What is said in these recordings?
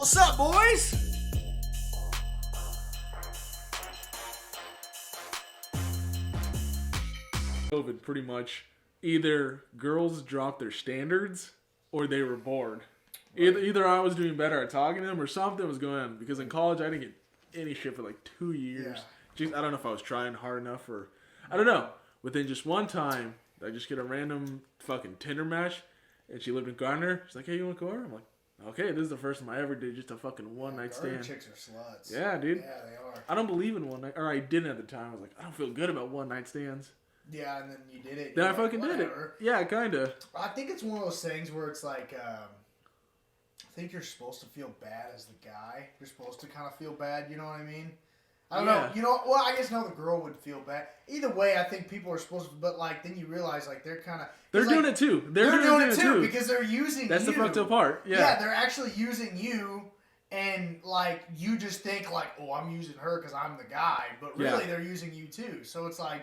What's up, boys? COVID, pretty much, either girls dropped their standards or they were bored. Either I was doing better at talking to them or something was going on. Because in college, I didn't get any shit for like 2 years. Just, I don't know if I was trying hard enough or... I don't know. Within just one time, I just get a random fucking Tinder match. And she lived in Gardner. She's like, hey, you want to go over? I'm like, okay, this is the first time I ever did just a fucking one-night stand. Chicks are sluts. Yeah, dude. Yeah, they are. I don't believe in one night... Or I didn't at the time. I was like, I don't feel good about one-night stands. Yeah, and then you did it. Then I fucking did it. Yeah, kinda. I think it's one of those things where it's like, I think you're supposed to feel bad as the guy. You're supposed to kind of feel bad, you know what I mean? I don't know. You know, well, I guess no, the girl would feel bad. Either way, I think people are supposed to, but like, then you realize like they're kind of... They're doing it too. They're doing it too. Because they're using That's you. the fucked up part. Yeah. Yeah, they're actually using you. And, like, you just think, like, oh, I'm using her because I'm the guy. But really, they're using you, too. So it's like,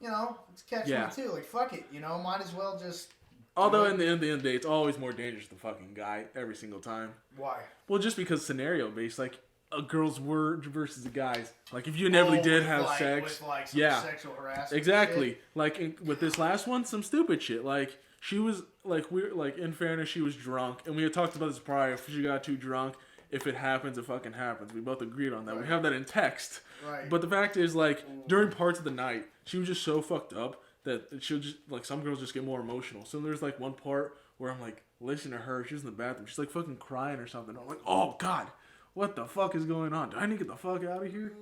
you know, it's catch-22. Like, fuck it, you know? Might as well just... Although, in the end of the day, it's always more dangerous the fucking guy every single time. Why? Well, just because scenario-based. Like, a girl's word versus a guy's. Like, if you inevitably did have sex... With, like, some sexual harassment. Exactly. Shit. Like, with this last one, some stupid shit. Like, she was... Like, in fairness, she was drunk. And we had talked about this prior. If she got too drunk... If it happens, it fucking happens. We both agreed on that. Right. We have that in text. Right. But the fact is, like, during parts of the night, she was just so fucked up that she'll just, like, some girls just get more emotional. So there's, like, one part where I'm, like, listening to her. She's in the bathroom. She's, like, fucking crying or something. I'm like, oh, God. What the fuck is going on? Do I need to get the fuck out of here?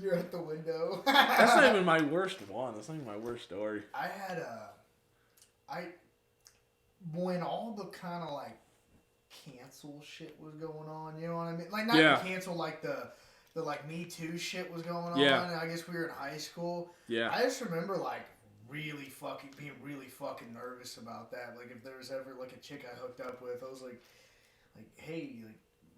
You're at the window. That's not even my worst one. That's not even my worst story. I had when all the kind of, like, cancel shit was going on, you know what I mean? Like, not cancel, like, the like, Me Too shit was going on. Yeah. I guess we were in high school. Yeah. I just remember, like, being really fucking nervous about that. Like, if there was ever, like, a chick I hooked up with, I was like, hey, like,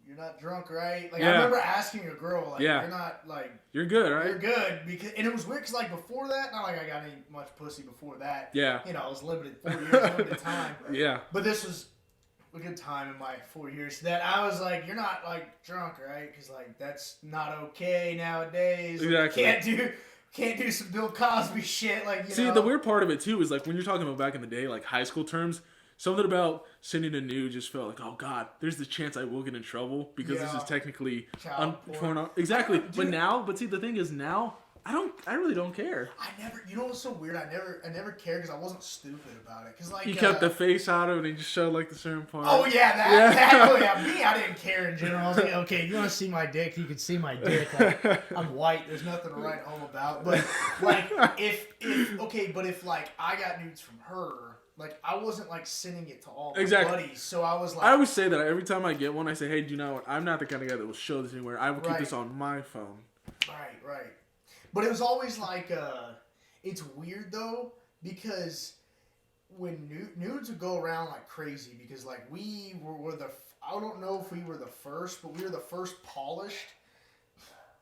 you're not drunk, right? Like, I remember asking a girl, like, you're not, like... You're good, right? You're good. And it was weird, because, like, before that, not like I got any much pussy before that. Yeah. You know, I was limited, 4 years, limited time. Yeah. But this was... a good time in my 4 years that I was like, you're not like drunk, right? Because like that's not okay nowadays. Exactly. Can't do some Bill Cosby shit. Like you know? The weird part of it too is like when you're talking about back in the day, like high school terms, something about sending a nude just felt like, oh God, there's the chance I will get in trouble because this is technically exactly. But see, the thing is now. I really don't care. You know what's so weird? I never cared because I wasn't stupid about it. Cause like you kept the face out of it and just showed like the certain part. Oh yeah, that. Me, I didn't care in general. I was like, okay, you want to see my dick? You can see my dick. Like, I'm white. There's nothing to write home about. But like, if like I got nudes from her. Like, I wasn't, like, sending it to all my buddies, so I was like... I always say that every time I get one, I say, hey, do you know what? I'm not the kind of guy that will show this anywhere. I will keep this on my phone. Right. But it was always like, it's weird though, because when nudes would go around like crazy, because like we were I don't know if we were the first, but we were the first polished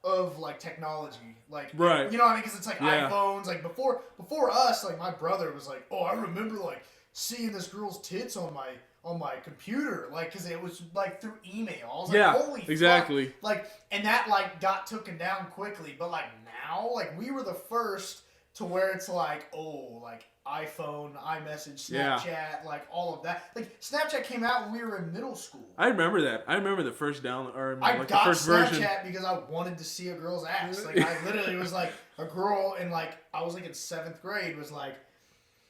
of like technology. Like, you know what I mean? Because it's like iPhones, like before us, like my brother was like, oh, I remember like seeing this girl's tits on my computer, like, because it was, like, through email. I was like, holy fuck. Like, and that, like, got taken down quickly. But, like, now, like, we were the first to where it's like, oh, like, iPhone, iMessage, Snapchat, like, all of that. Like, Snapchat came out when we were in middle school. I remember that. I remember the first download, or like, the got first Snapchat version. because I wanted to see a girl's ass. Like, I literally was, like, a girl, and, like, I was, like, in 7th grade, was, like,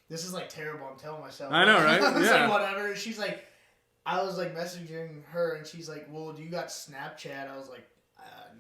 this is, like, terrible. I'm telling myself. I know, right? I was like, whatever. She's like, I was, like, messaging her, and she's like, well, do you got Snapchat? I was like,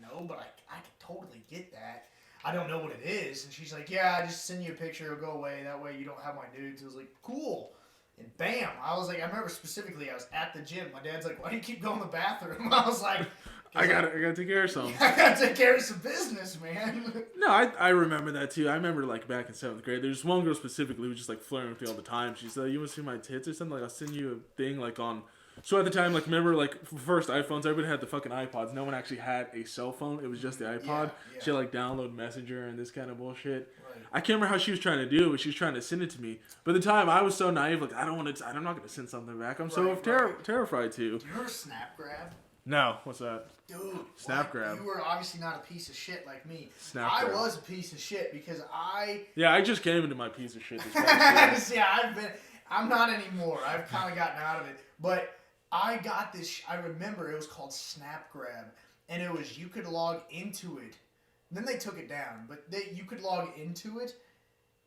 no, but I can totally get that. I don't know what it is. And she's like, yeah, I just send you a picture. It'll go away. That way you don't have my nudes. I was like, cool. And bam. I was like, I remember specifically, I was at the gym. My dad's like, why do you keep going to the bathroom? I was like... I gotta take care of something. I gotta take care of some business, man. No, I remember that too. I remember like back in 7th grade, there's one girl specifically who was just like flirting with me all the time. She said, you want to see my tits or something? Like, I'll send you a thing like on... So at the time, like, remember, like, first iPhones, everybody had the fucking iPods. No one actually had a cell phone. It was just the iPod. Yeah. She had, like, download Messenger and this kind of bullshit. Right. I can't remember how she was trying to do it, but she was trying to send it to me. But at the time, I was so naive, like, I'm not going to send something back. I'm so terrified to. Do you ever snap grab? No, what's that? Dude, Snap grab. You were obviously not a piece of shit like me. Snap I grab. was a piece of shit because I... Yeah, I just came into my piece of shit this past year. Yeah, I'm not anymore. I've kind of gotten out of it. But I got this... I remember it was called Snap Grab. And it was, you could log into it. Then they took it down. But you could log into it.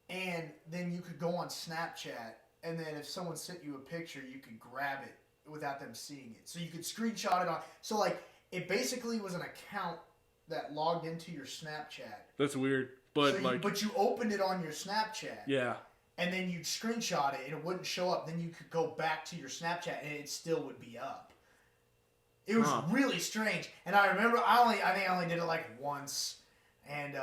And then you could go on Snapchat. And then if someone sent you a picture, you could grab it without them seeing it. So you could screenshot it on... So, like, it basically was an account that logged into your Snapchat. That's weird. But, so but you opened it on your Snapchat. Yeah. And then you'd screenshot it, and it wouldn't show up. Then you could go back to your Snapchat, and it still would be up. It was really strange. And I remember, I think I only did it, like, once. And,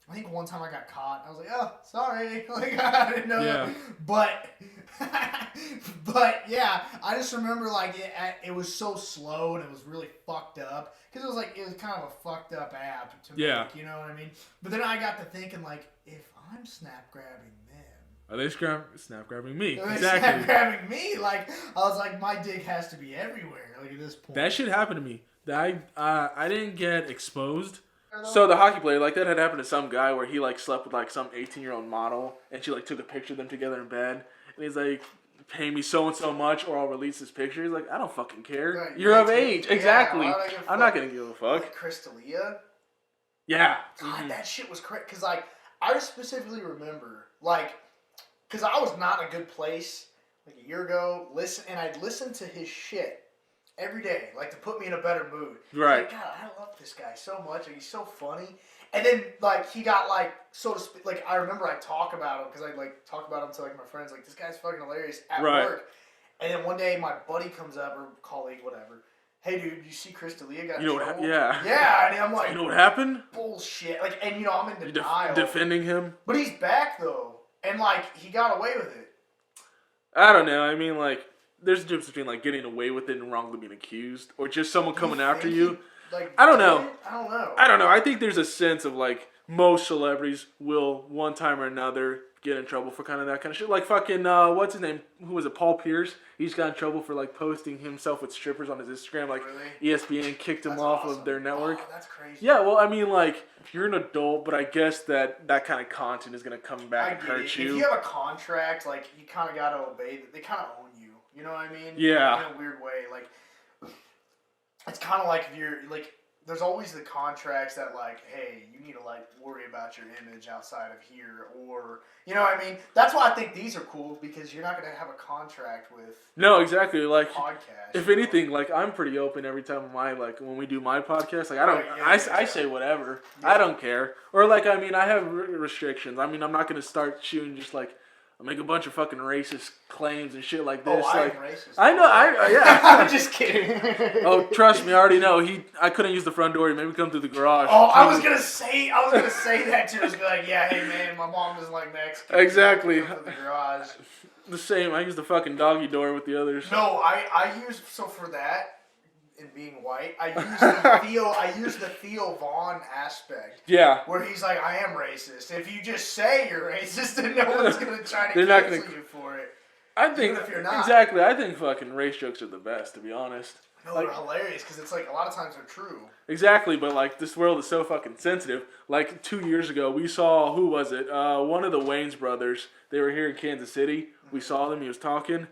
I think one time I got caught. I was like, oh, sorry. Like, I didn't know that. But, yeah, I just remember, like, it was so slow and it was really fucked up. Because it was kind of a fucked up app to make, you know what I mean? But then I got to thinking, like, if I'm snap grabbing them. Are they snap grabbing me? Are they Exactly. snap grabbing me? Like, I was like, my dick has to be everywhere, like, at this point. That shit happened to me. I didn't get exposed. So the hockey player, like, that had happened to some guy where he, like, slept with, like, some 18-year-old model, and she, like, took a picture of them together in bed, and he's like, pay me so and so much or I'll release this picture. He's like, I don't fucking care. Right, you're of age. Yeah, exactly. I'm not going to give a fuck. Like Crystalia. Yeah. God, that shit was crazy. Because, like, I specifically remember, like, because I was not in a good place, like, a year ago, and I'd listen to his shit every day, like, to put me in a better mood. Right. Like, God, I love this guy so much. Like, he's so funny. And then, like, he got, like, so to speak, like, I remember I talk about him, because I, like, talk about him to, like, my friends, like, this guy's fucking hilarious at work. And then one day, my buddy comes up, or colleague, whatever. Hey, dude, you see Crystalia got in trouble? Yeah. Yeah, and I'm like, you know what happened? Bullshit. Like, and, you know, I'm in denial. Defending him? But he's back, though. And, like, he got away with it. I don't know. I mean, like, there's a difference between, like, getting away with it and wrongly being accused, or just someone coming after you. Like, I don't know. I don't know. I think there's a sense of, like, most celebrities will, one time or another, get in trouble for kind of that kind of shit. Like, fucking, what's his name? Who was it? Paul Pierce? He's got in trouble for, like, posting himself with strippers on his Instagram. Like, really? ESPN kicked him off of their network. Oh, that's crazy. Yeah, well, I mean, like, you're an adult, but I guess that kind of content is going to come back and hurt you. If you have a contract, like, you kind of got to obey. They kind of own you. You know what I mean? Yeah. In a weird way. Like, it's kind of like if you're, like, there's always the contracts that, like, hey, you need to, like, worry about your image outside of here, or, you know what I mean? That's why I think these are cool, because you're not going to have a contract with no, exactly. Like, podcast. If anything, like, I'm pretty open every time when we do my podcast. Like, I say whatever. Yeah. I don't care. Or, like, I mean, I have restrictions. I mean, I'm not going to start shooting just, like, I make a bunch of fucking racist claims and shit like this. Oh, like, I'm racist. I know, yeah. I'm just kidding. Oh, trust me, I already know. I couldn't use the front door. He made me come through the garage. Oh, I was gonna say that too. Just be like, yeah, hey man, my mom doesn't like Mexican. Exactly. Come through the garage. The same. I use the fucking doggy door with the others. No, I use for that. And being white, I use the Theo Vaughn aspect. Yeah. Where he's like, I am racist. If you just say you're racist, then no one's gonna try to cancel you for it. I think even if you're not. Exactly. I think fucking race jokes are the best, to be honest. No, they're hilarious because it's like a lot of times they're true. Exactly, but like this world is so fucking sensitive. Like 2 years ago, we saw who was it? One of the Wayans brothers. They were here in Kansas City. Mm-hmm. We saw them. He was talking.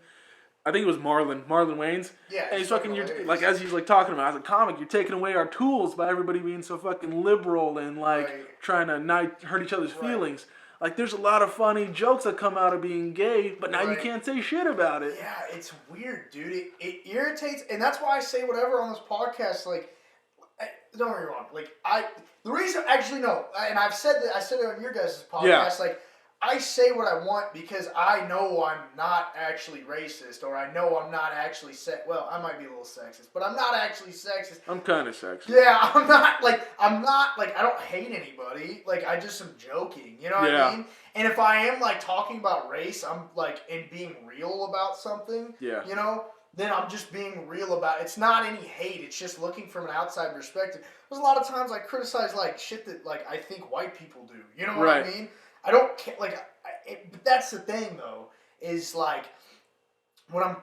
I think it was Marlon Wayans. Yeah. And he's fucking, like, as he's like talking about, as a comic, you're taking away our tools by everybody being so fucking liberal and like trying to not hurt each other's feelings. Like, there's a lot of funny jokes that come out of being gay, but now you can't say shit about it. Yeah, it's weird, dude. It irritates, and that's why I say whatever on this podcast. Like, don't get me wrong. Like, the reason, actually, no, and I said it on your guys' podcast. Yeah. Like, I say what I want because I know I'm not actually racist, or I know I'm not actually well, I might be a little sexist, but I'm not actually sexist. I'm kind of sexist. Yeah, I'm not, like, I don't hate anybody. Like, I just am joking, you know what I mean? And if I am, like, talking about race, I'm, like, and being real about something, you know, then I'm just being real about it. It's not any hate. It's just looking from an outside perspective. There's a lot of times I criticize, like, shit that, like, I think white people do. You know what I mean? I don't care, like, but that's the thing, though, is, like, when I'm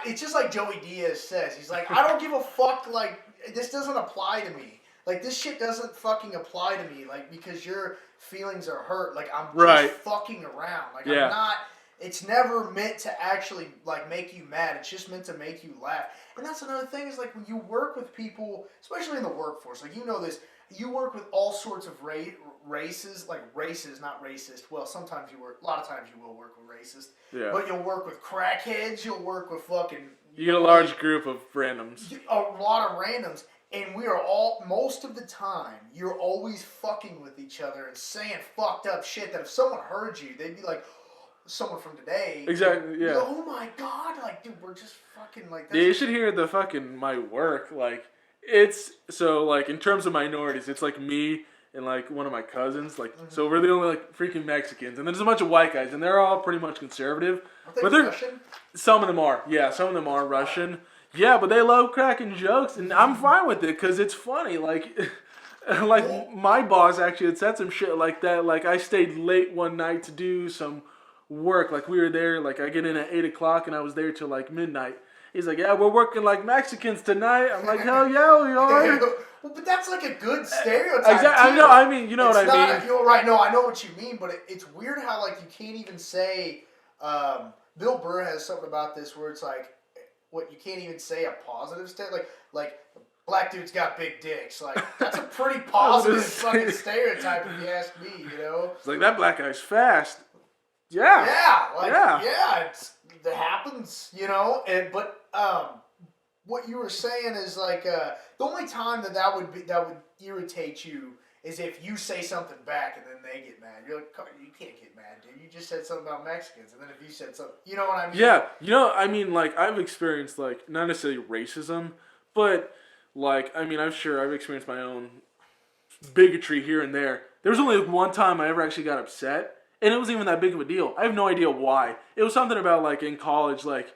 it's just like Joey Diaz says. He's like, I don't give a fuck. Like, this doesn't apply to me. Like, this shit doesn't fucking apply to me. Like, because your feelings are hurt. Like, I'm just fucking around. Like, I'm not. It's never meant to actually like make you mad. It's just meant to make you laugh. And that's another thing is like when you work with people, especially in the workforce. Like, you know this. You work with all sorts of races, like races, not racist. Well, sometimes you work. A lot of times you will work with racist. Yeah. But you'll work with crackheads. You'll work with fucking. You get a large group of randoms. A lot of randoms, and we are all most of the time. You're always fucking with each other and saying fucked up shit that if someone heard you, they'd be like, someone from today. Exactly. Yeah. Oh my god! Like, dude, we're just fucking like. Yeah, you should hear the fucking my work like. It's so like in terms of minorities, it's like me and like one of my cousins. Like so, we're the only like freaking Mexicans, and there's a bunch of white guys, and they're all pretty much conservative. But they're Russian. Some of them are, yeah. Some of them are Russian, yeah. But they love cracking jokes, and I'm fine with it because it's funny. Like, like my boss actually had said some shit like that. Like I stayed late one night to do some work. Like we were there. Like I get in at 8 o'clock, and I was there till like midnight. He's like, yeah, we're working like Mexicans tonight. I'm like, hell yeah, we are. Well, but that's like a good stereotype. Exactly. Too. I know. I mean, you know it's what I mean. You're right. No, I know what you mean, but it's weird how like you can't even say. Bill Burr has something about this where it's like, what you can't even say a positive stereotype. Like black dudes got big dicks. Like that's a pretty positive fucking stereotype if you ask me. You know. It's like that black guy's fast. Yeah. Yeah. Yeah. It happens, you know, but what you were saying is like the only time that would irritate you is if you say something back and then they get mad. You're like, you can't get mad, dude. You just said something about Mexicans, and then if you said something, you know what I mean? Yeah, you know, I mean, like I've experienced like not necessarily racism, but like I mean, I've experienced my own bigotry here and there. There was only one time I ever actually got upset. And it wasn't even that big of a deal. I have no idea why. It was something about like in college, like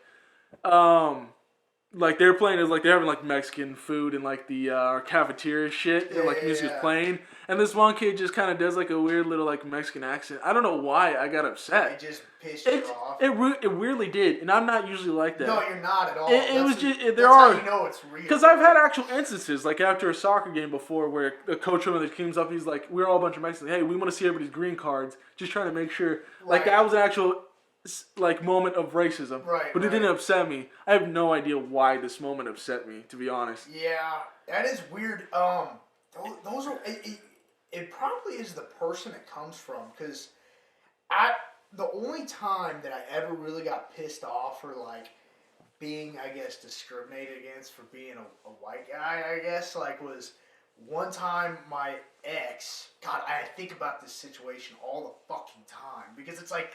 they're playing as like they're having like Mexican food and like the cafeteria shit and like music is playing. And this one kid just kind of does like a weird little like Mexican accent. I don't know why I got upset. It just pissed you off. It weirdly did, and I'm not usually like that. No, you're not at all. It was just that's how you know it's real. Because I've had actual instances like after a soccer game before where the coach from the team's up, he's like, we're all a bunch of Mexicans. Hey, we want to see everybody's green cards. Just trying to make sure. Like that was an actual like moment of racism. Right. But it didn't upset me. I have no idea why this moment upset me, to be honest. Yeah, that is weird. Those are. It probably is the person it comes from, because the only time that I ever really got pissed off or like being, I guess, discriminated against for being a white guy, I guess, like was one time my ex, God, I think about this situation all the fucking time, because it's like,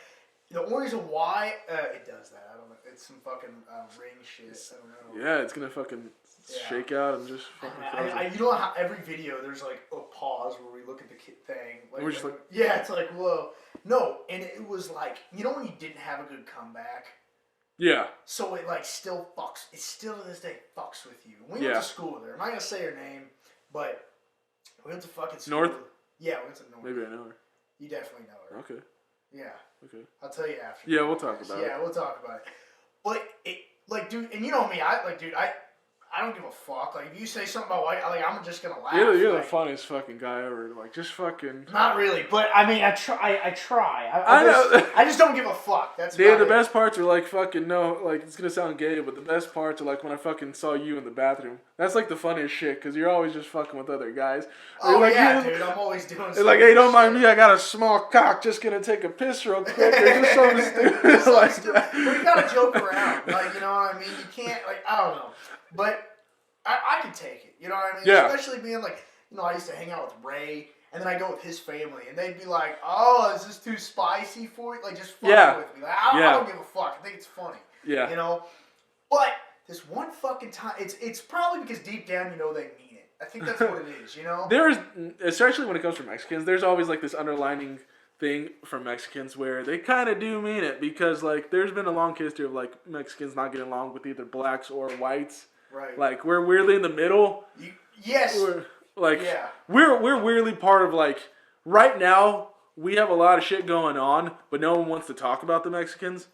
the only reason why it does that, I don't know, it's some fucking ring shit, I don't know. Yeah, it's gonna fucking shake out and just fucking you know how every video there's like a pause where we look at the thing. Like, we're just like, yeah, it's like, whoa. No, and it was like, you know when you didn't have a good comeback? Yeah. So it like still fucks, it still to this day fucks with you. We went to school there. I'm not going to say her name, but we went to fucking school. North? Yeah, we went to North. Maybe I know her. You definitely know her. Okay. Yeah. Okay. I'll tell you after. Yeah, we'll talk about it. Yeah, we'll talk about it. But it, like, dude, and you know me, I don't give a fuck. Like, if you say something about white, like, I'm just gonna laugh. You're like, the funniest fucking guy ever. Like, just fucking. Not really, but I mean, I try. I know. I just don't give a fuck. That's the best parts are like fucking like it's gonna sound gay, but the best parts are like when I fucking saw you in the bathroom. That's like the funniest shit because you're always just fucking with other guys. Oh like, yeah, dude, I'm always doing. They're like, hey, don't mind me. I got a small cock. Just gonna take a piss real quick. Or just something stupid like that. But you gotta joke around, like, you know what I mean. You can't, like, I don't know, but. I can take it, you know what I mean? Yeah. Especially being like, you know, I used to hang out with Ray, and then I go with his family, and they'd be like, oh, is this too spicy for you? Like, just fuck with me. Like, I don't give a fuck. I think it's funny. Yeah. You know? But this one fucking time, it's probably because deep down you know they mean it. I think that's what it is, you know? There's, especially when it comes to Mexicans, there's always like this underlining thing from Mexicans where they kind of do mean it because, like, there's been a long history of, like, Mexicans not getting along with either blacks or whites. Right. Like, we're weirdly in the middle. Yes. We're weirdly part of, like, right now, we have a lot of shit going on, but no one wants to talk about the Mexicans.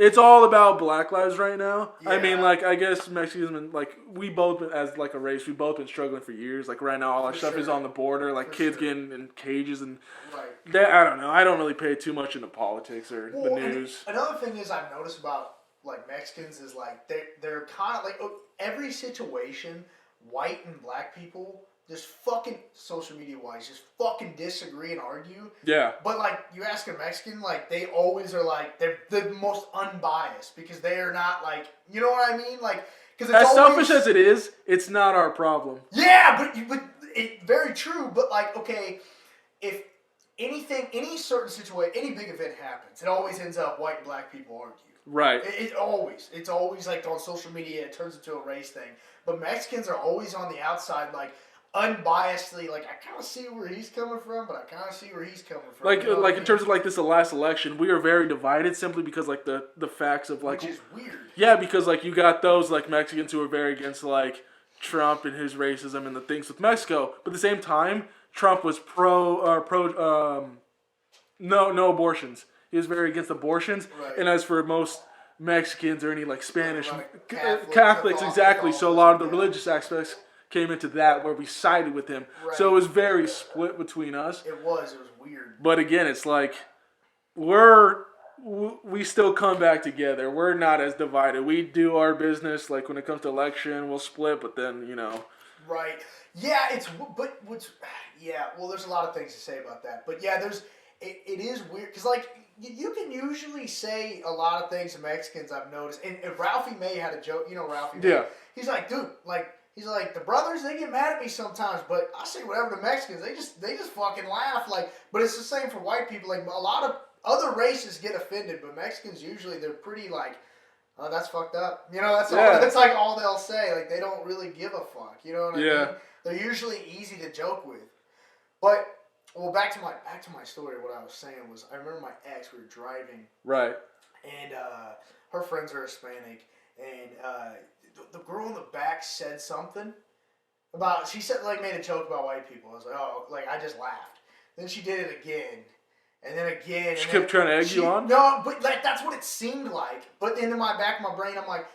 It's all about Black lives right now. Yeah. I mean, like, I guess Mexicans been, like, we both, been, as, like, a race, we both been struggling for years. Like, right now, all our stuff is on the border. Like, kids getting in cages and... Right. I don't know. I don't really pay too much into politics or the news. Another thing is I've noticed about, like, Mexicans is, like, they're kind of, like, every situation, white and black people... just fucking, social media-wise, just fucking disagree and argue. Yeah. But, like, you ask a Mexican, like, they always are, like, they're the most unbiased because they are not, like, you know what I mean? Like, because it's as always... selfish as it is, it's not our problem. Yeah, but very true. But, like, okay, if any certain situation, any big event happens, it always ends up white and black people argue. Right. It's always, like, on social media, it turns into a race thing. But Mexicans are always on the outside, like, unbiasedly, like, I kind of see where he's coming from, but I kind of see where he's coming from. Like, you know like in terms of, like, this last election, we are very divided simply because, like, the facts of, like... Which is weird. Yeah, because, like, you got those, like, Mexicans who are very against, like, Trump and his racism and the things with Mexico. But at the same time, Trump was no abortions. He was very against abortions. Right. And as for most Mexicans or any, like, Spanish... Catholics, exactly. So a lot of the religious aspects... came into that where we sided with him. Right. So it was very split between us. It was weird. But again, it's like, we still come back together. We're not as divided. We do our business, like when it comes to election, we'll split, but then, you know. Right. Yeah, well, there's a lot of things to say about that. But yeah, it is weird, because, like, you can usually say a lot of things to Mexicans, I've noticed. And Ralphie May had a joke, you know Ralphie May? Yeah. He's like, dude, like, he's like, the brothers, they get mad at me sometimes, but I say whatever to Mexicans, they just fucking laugh. Like, but it's the same for white people. Like, a lot of other races get offended, but Mexicans usually, they're pretty like, oh, that's fucked up. You know, that's like all they'll say. Like, they don't really give a fuck. You know what I mean? They're usually easy to joke with. But, well, back to my story. What I was saying was, I remember my ex, we were driving. Right. And her friends are Hispanic, and the girl in the back said something about, she said, like, made a joke about white people. I was like, oh, like, I just laughed. Then she did it again. And then again. She kept trying to egg you on? No, but, like, that's what it seemed like. But in my back of my brain, I'm like,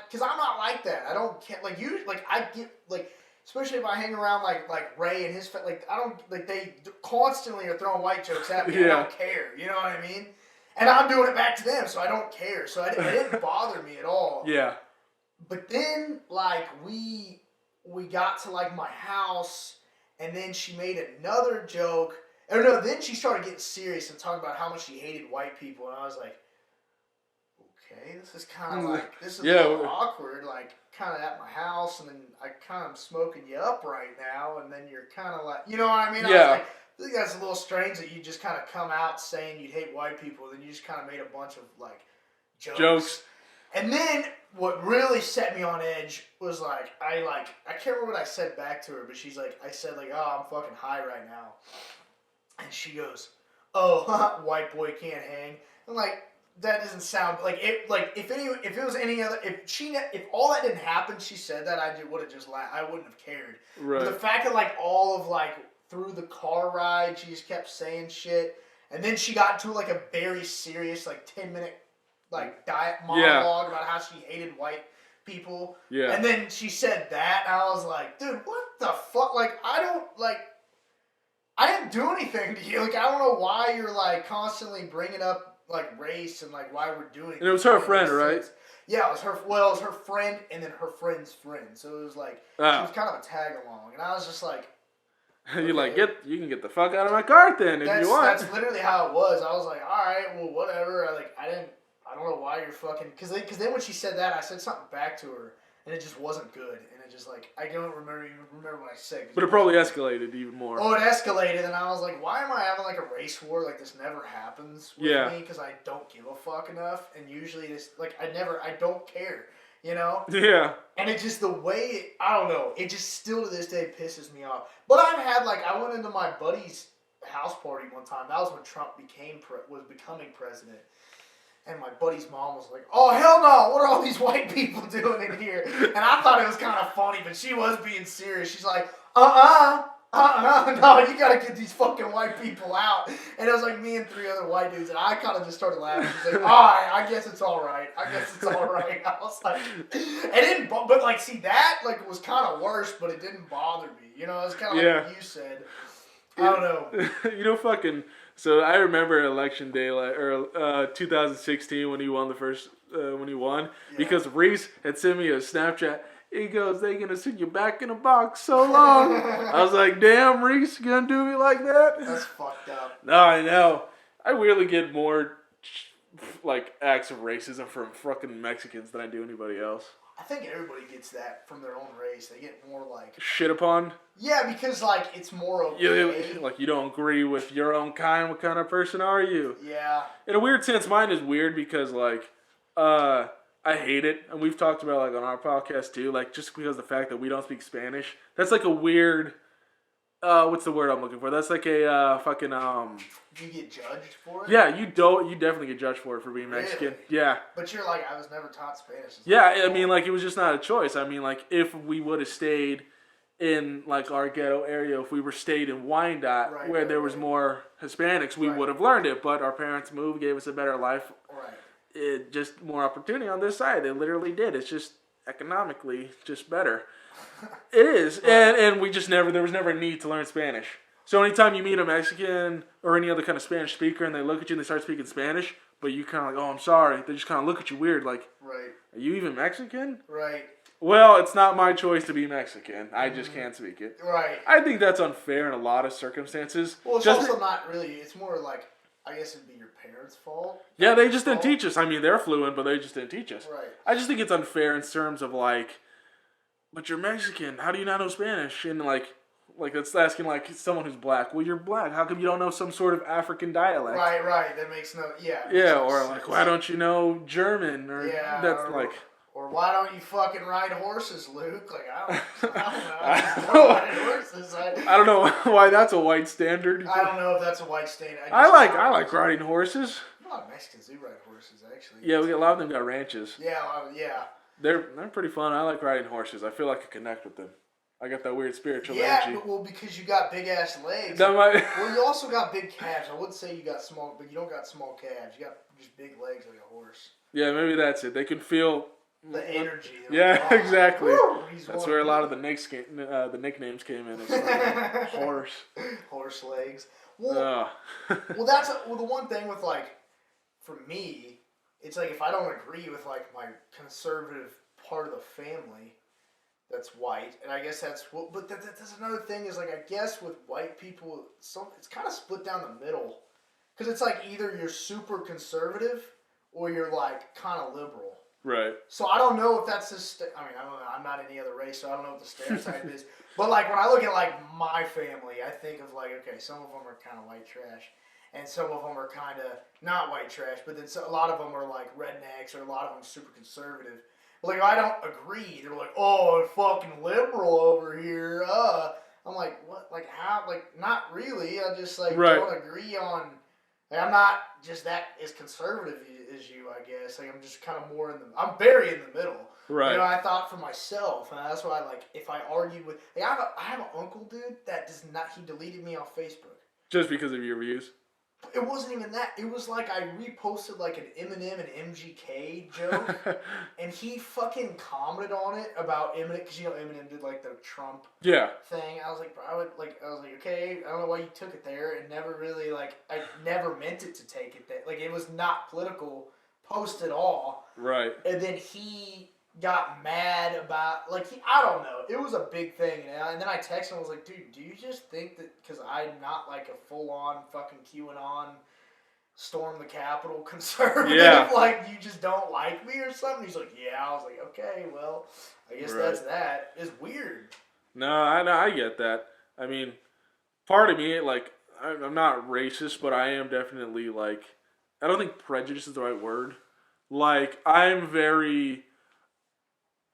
because I'm not like that. I don't care. Like, I get, like, especially if I hang around, like Ray and his, like, I don't, like, they constantly are throwing white jokes at me. Yeah. I don't care. You know what I mean? And I'm doing it back to them, so I don't care. So it didn't bother me at all. Yeah. But then, like, we got to, like, my house, and then she made another joke. Or no, then she started getting serious and talking about how much she hated white people, and I was like, okay, this is kind of like, this is a little awkward, like, kind of at my house, and then I kind of smoking you up right now, and then you're kind of like, you know what I mean? Yeah. I was like, I think that's a little strange that you just kind of come out saying you hate white people, and then you just kind of made a bunch of, like, jokes. And then what really set me on edge was, like, I can't remember what I said back to her, but she's like, I said, like, oh, I'm fucking high right now. And she goes, oh, white boy can't hang. I'm like, that doesn't sound, like, if it was any other, if all that didn't happen, she said that, I would have just laughed. I wouldn't have cared. Right. But the fact that, like, all of, like, through the car ride, she just kept saying shit. And then she got into, like, a very serious, like, 10-minute, like, diet monologue about how she hated white people. Yeah. And then she said that, and I was like, dude, what the fuck? Like, I didn't do anything to you. Like, I don't know why you're, like, constantly bringing up, like, race and, like, why we're doing it. And it was her friend, right? Yeah, it was her friend and then her friend's friend. So it was, like, she was kind of a tag-along. And I was just like, okay. You're like, you can get the fuck out of my car then if you want. That's literally how it was. I was like, all right, well, whatever. I don't know why you're fucking... Because then when she said that, I said something back to her, and it just wasn't good. And it just, like, I don't remember what I said. But it probably escalated even more. Oh, it escalated, and I was like, why am I having, like, a race war? Like, this never happens with me, because I don't give a fuck enough. And usually this... Like, I don't care, you know? Yeah. And it just, the way... I don't know. It just still to this day pisses me off. But I've had, like... I went into my buddy's house party one time. That was when Trump was becoming president. And my buddy's mom was like, oh, hell no, what are all these white people doing in here? And I thought it was kind of funny, but she was being serious. She's like, No, you gotta get these fucking white people out. And it was like me and 3 other white dudes, and I kind of just started laughing. She's like, alright, I guess it's alright. I was like, it didn't, but like, see, that, like, was kind of worse, but it didn't bother me. You know, it's kind of like what you said. I don't know. Fucking, so I remember election day, 2016 when he won because Reese had sent me a Snapchat. He goes, they gonna send you back in a box so long. I was like, damn, Reese, you gonna do me like that? That's fucked up. No, I know. I really get more, like, acts of racism from fucking Mexicans than I do anybody else. I think everybody gets that from their own race. They get more, like... shit upon? Yeah, because, like, it's more okay. Like, you don't agree with your own kind. What kind of person are you? Yeah. In a weird sense, mine is weird because, like, I hate it, and we've talked about like on our podcast too. Like just because of the fact that we don't speak Spanish, that's like a weird. What's the word I'm looking for? That's like a fucking. You get judged for it. Yeah, you don't. You definitely get judged for it for being Mexican. Really? Yeah. But you're like, I was never taught Spanish. Yeah, I mean, like it was just not a choice. I mean, like if we would have stayed in like our ghetto area, if we were stayed in Wyandotte, where there was more Hispanics, we would have learned it. But our parents moved, gave us a better life. Right. It just more opportunity on this side. They literally did. It's just economically just better. It is, and we just never. There was never a need to learn Spanish. So anytime you meet a Mexican or any other kind of Spanish speaker, and they look at you and they start speaking Spanish, but you kind of like, oh, I'm sorry. They just kind of look at you weird, like, are you even Mexican? Right. Well, it's not my choice to be Mexican. I just can't speak it. Right. I think that's unfair in a lot of circumstances. Well, it's also not really. It's more like. I guess it'd be your parents' fault. Yeah, they just didn't teach us. I mean, they're fluent, but they just didn't teach us. Right. I just think it's unfair in terms of like, but you're Mexican. How do you not know Spanish? And like that's asking like someone who's black. Well, you're black. How come you don't know some sort of African dialect? Right. That makes no. Yeah. Yeah, or like, why don't you know German? Or that's like. Or why don't you fucking ride horses, Luke? Like, I don't know. I don't ride horses. I don't know why that's a white standard. I don't know if that's a white standard. I like riding horses. A lot of Mexicans do ride horses, actually. Yeah, a lot of them got ranches. Yeah. They're pretty fun. I like riding horses. I feel like I connect with them. I got that weird spiritual energy. Yeah, well, because you got big ass legs. Well, you also got big calves. I wouldn't say you got small, but you don't got small calves. You got just big legs like a horse. Yeah, maybe that's it. They can feel the energy. Yeah, like, exactly. Woo, that's where a lot of the nicknames came in. It's like horse legs. Well, that's the one thing with like, for me, it's like if I don't agree with like my conservative part of the family that's white, and I guess that's what. But that's another thing is like I guess with white people, it's kind of split down the middle, because it's like either you're super conservative or you're like kind of liberal. Right. So I don't know if that's just. I mean, I don't know. I'm not any other race, so I don't know what the stereotype is. But like when I look at like my family, I think of like, okay, some of them are kind of white trash, and some of them are kind of not white trash. But then a lot of them are like rednecks, or a lot of them super conservative. Like I don't agree. They're like, oh, fucking liberal over here. I'm like, what? Like how? Like not really. I just like don't agree on. Like, I'm not just that as conservative as you, I guess. Like I'm just kind of more I'm very in the middle. Right. You know, I thought for myself, and that's why like if I argue with, like, I have an uncle, dude, that does not. He deleted me off Facebook. Just because of your views. It wasn't even that. It was like I reposted like an Eminem and MGK joke, and he fucking commented on it about Eminem because you know Eminem did like the Trump thing. I was like, bro, I was like, okay, I don't know why you took it there, and never really like I never meant it to take it there. Like it was not political post at all. Right. And then he got mad about I don't know. It was a big thing, and then I texted him. I was like, dude, do you just think that because I'm not like a full on fucking QAnon storm the Capitol conservative, like you just don't like me or something? He's like, yeah. I was like, okay, well, I guess that's that. It's weird. No, I get that. I mean, part of me, like, I'm not racist, but I am definitely like, I don't think prejudice is the right word. Like, I'm very.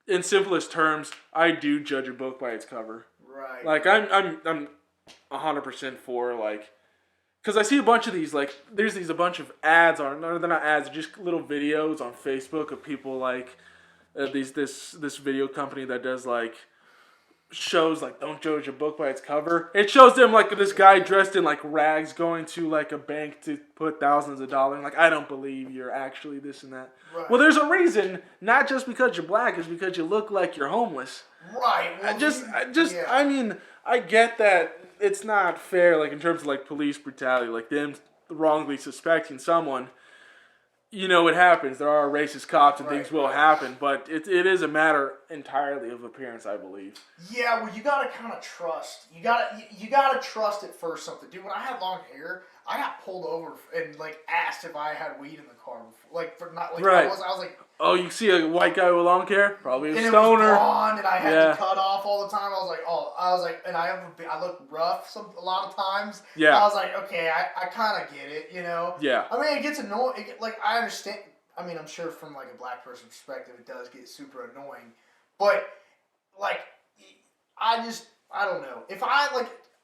In simplest terms, I do judge a book by its cover. Right. Like I'm 100% for like, because I see a bunch of these like there's a bunch of ads on. No, they're not ads. They're just little videos on Facebook of people like this video company that does like shows like don't judge a book by its cover. It shows them like this guy dressed in like rags going to like a bank to put thousands of dollars. Like I don't believe you're actually this and that. Right. Well, there's a reason. Not just because you're black, it's because you look like you're homeless. Right. Well, I mean, I get that it's not fair. Like in terms of like police brutality, like them wrongly suspecting someone. You know, it happens. There are racist cops and things will happen, but it is a matter entirely of appearance, I believe. Yeah, well, you gotta kind of trust. You gotta trust at first something. Dude, when I had long hair, I got pulled over and like asked if I had weed in the car before. Like for not like I was like. Oh, you see a white guy with long hair? Probably a stoner. And it was blonde, and I had to cut off all the time. I was like, and I look rough a lot of times. Yeah. I was like, okay, I kind of get it, you know. Yeah. I mean, it gets annoying. Like I understand. I mean, I'm sure from like a black person's perspective, it does get super annoying. But like, I don't know.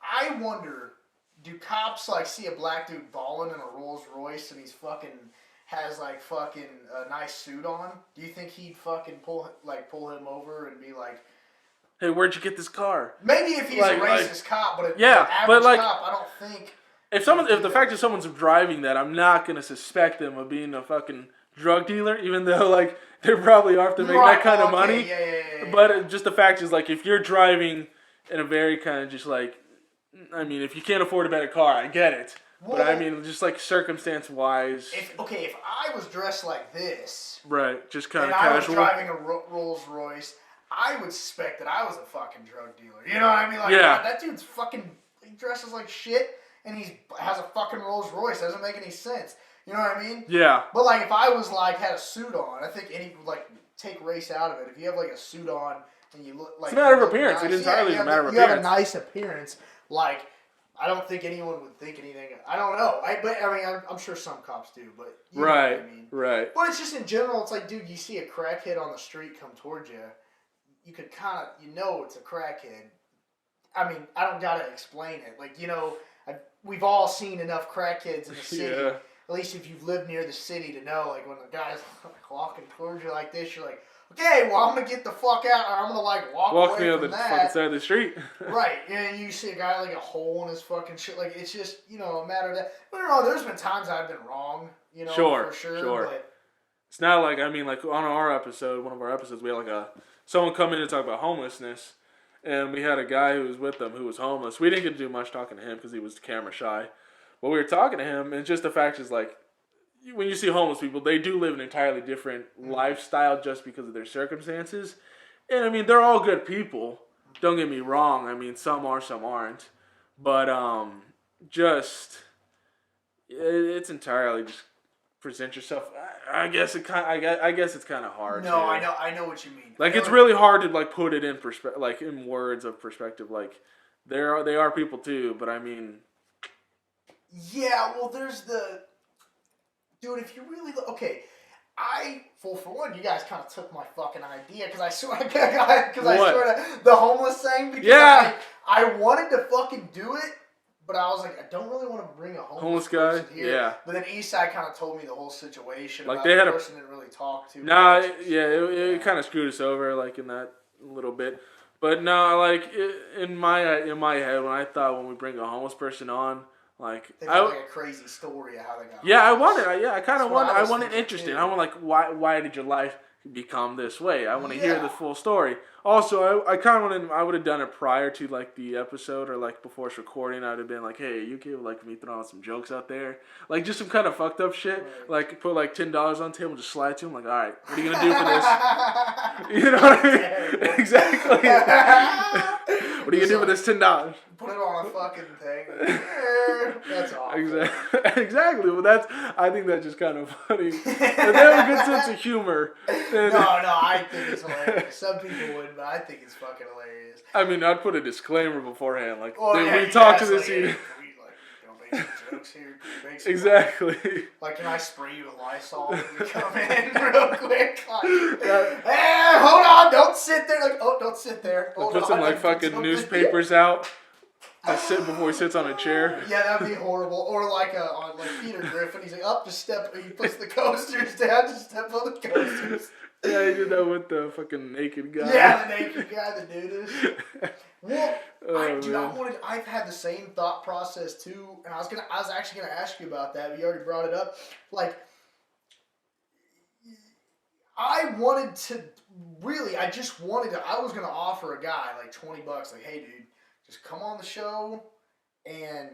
I wonder, do cops like see a black dude balling in a Rolls Royce and he's fucking has like fucking a nice suit on? Do you think he'd fucking pull him over and be like, "Hey, where'd you get this car?" Maybe if he's a racist cop, but an average cop, I don't think. If the fact that someone's driving that, I'm not gonna suspect them of being a fucking drug dealer, even though like they probably are if they make that kind of money. Yeah. But just the fact is like if you're driving in a very kind of just like, I mean, if you can't afford a better car, I get it. Well, but I mean, just like circumstance-wise. If I was dressed like this, right, just kind of casual, casual, and I was driving a Rolls Royce, I would suspect that I was a fucking drug dealer. You know what I mean? Like, yeah. That dude's fucking, he dresses like shit, and he has a fucking Rolls Royce. Doesn't make any sense. You know what I mean? Yeah. But like, if I was like had a suit on, I think like take race out of it. If you have like a suit on and you look like, it's a matter of appearance. Nice, it entirely is a matter of you appearance. You have a nice appearance, like. I don't think anyone would think anything. I don't know. I'm sure some cops do, but you know what I mean. Right. But it's just in general. It's like, dude, you see a crackhead on the street come towards you, you could kind of, it's a crackhead. I mean, I don't gotta explain it. Like, we've all seen enough crackheads in the city. Yeah. At least if you've lived near the city to know, like when the guy's walking towards you like this, you're like, okay, well, I'm going to get the fuck out, or I'm going to, like, walk away from that. Fucking side of the street. Right, and you see a guy, like, a hole in his fucking shit. Like, it's just, a matter of that. I don't know, there's been times I've been wrong, for sure. But it's not like, I mean, like, on one of our episodes, we had, like, someone come in and talk about homelessness, and we had a guy who was with them who was homeless. We didn't get to do much talking to him because he was camera shy. But we were talking to him, and just the fact is, like, when you see homeless people, they do live an entirely different lifestyle just because of their circumstances. And, I mean, they're all good people. Don't get me wrong. I mean, some are, some aren't. But, it's entirely just present yourself. I guess it's kind of hard. No, I know what you mean. Like, it's really hard to, like, put it in perspective, like, in words of perspective. Like, they are people, too. But, I mean... Yeah, well, there's the... Dude, if you really look... Okay, for one, you guys kind of took my fucking idea, because I sort of... The homeless thing, because I wanted to fucking do it, but I was like, I don't really want to bring a homeless guy here. Yeah. But then Eastside kind of told me the whole situation. Like, about they had the person didn't really talk to. Nah, it kind of screwed us over, like, in that little bit. But no, like, in my head, when we bring a homeless person on, like, they got like a crazy story of how they got. Yeah, I want it interesting. I want, like, why did your life become this way? I want to hear the full story. Also, I kind of wanted, I would have done it prior to, like, the episode, or, like, before it's recording. I would have been like, hey, you okay with, like, me throwing some jokes out there, like, just some kind of fucked up shit. Right. Like, put like $10 on the table, just slide to him, like, all right, what are you gonna do for this? You know what I mean? Exactly. What are you gonna do for this $10? Put it on a fucking thing. That's awful. Exactly. Well, I think that's just kind of funny. If they have a good sense of humor. Then... No, I think it's hilarious. Some people wouldn't, but I think it's fucking hilarious. I mean, I'd put a disclaimer beforehand, like, we talk to this. Like, hey, don't make some jokes here. Exactly. Like, can I spray you with Lysol when we come in real quick? Like, hey, hold on, don't sit there. Like, don't sit there. Put some, like, fucking newspapers out. Just sit before he sits on a chair. Yeah, that'd be horrible. Or like on Peter Griffin, he's like, just step. He puts the coasters down, just step on the coasters. Yeah, he did that with the fucking naked guy. Yeah, the naked guy, the nudist. Well, Man. I've had the same thought process too, and I was actually gonna ask you about that, but you already brought it up. Like, I was gonna offer a guy like $20, like, hey dude, just come on the show, and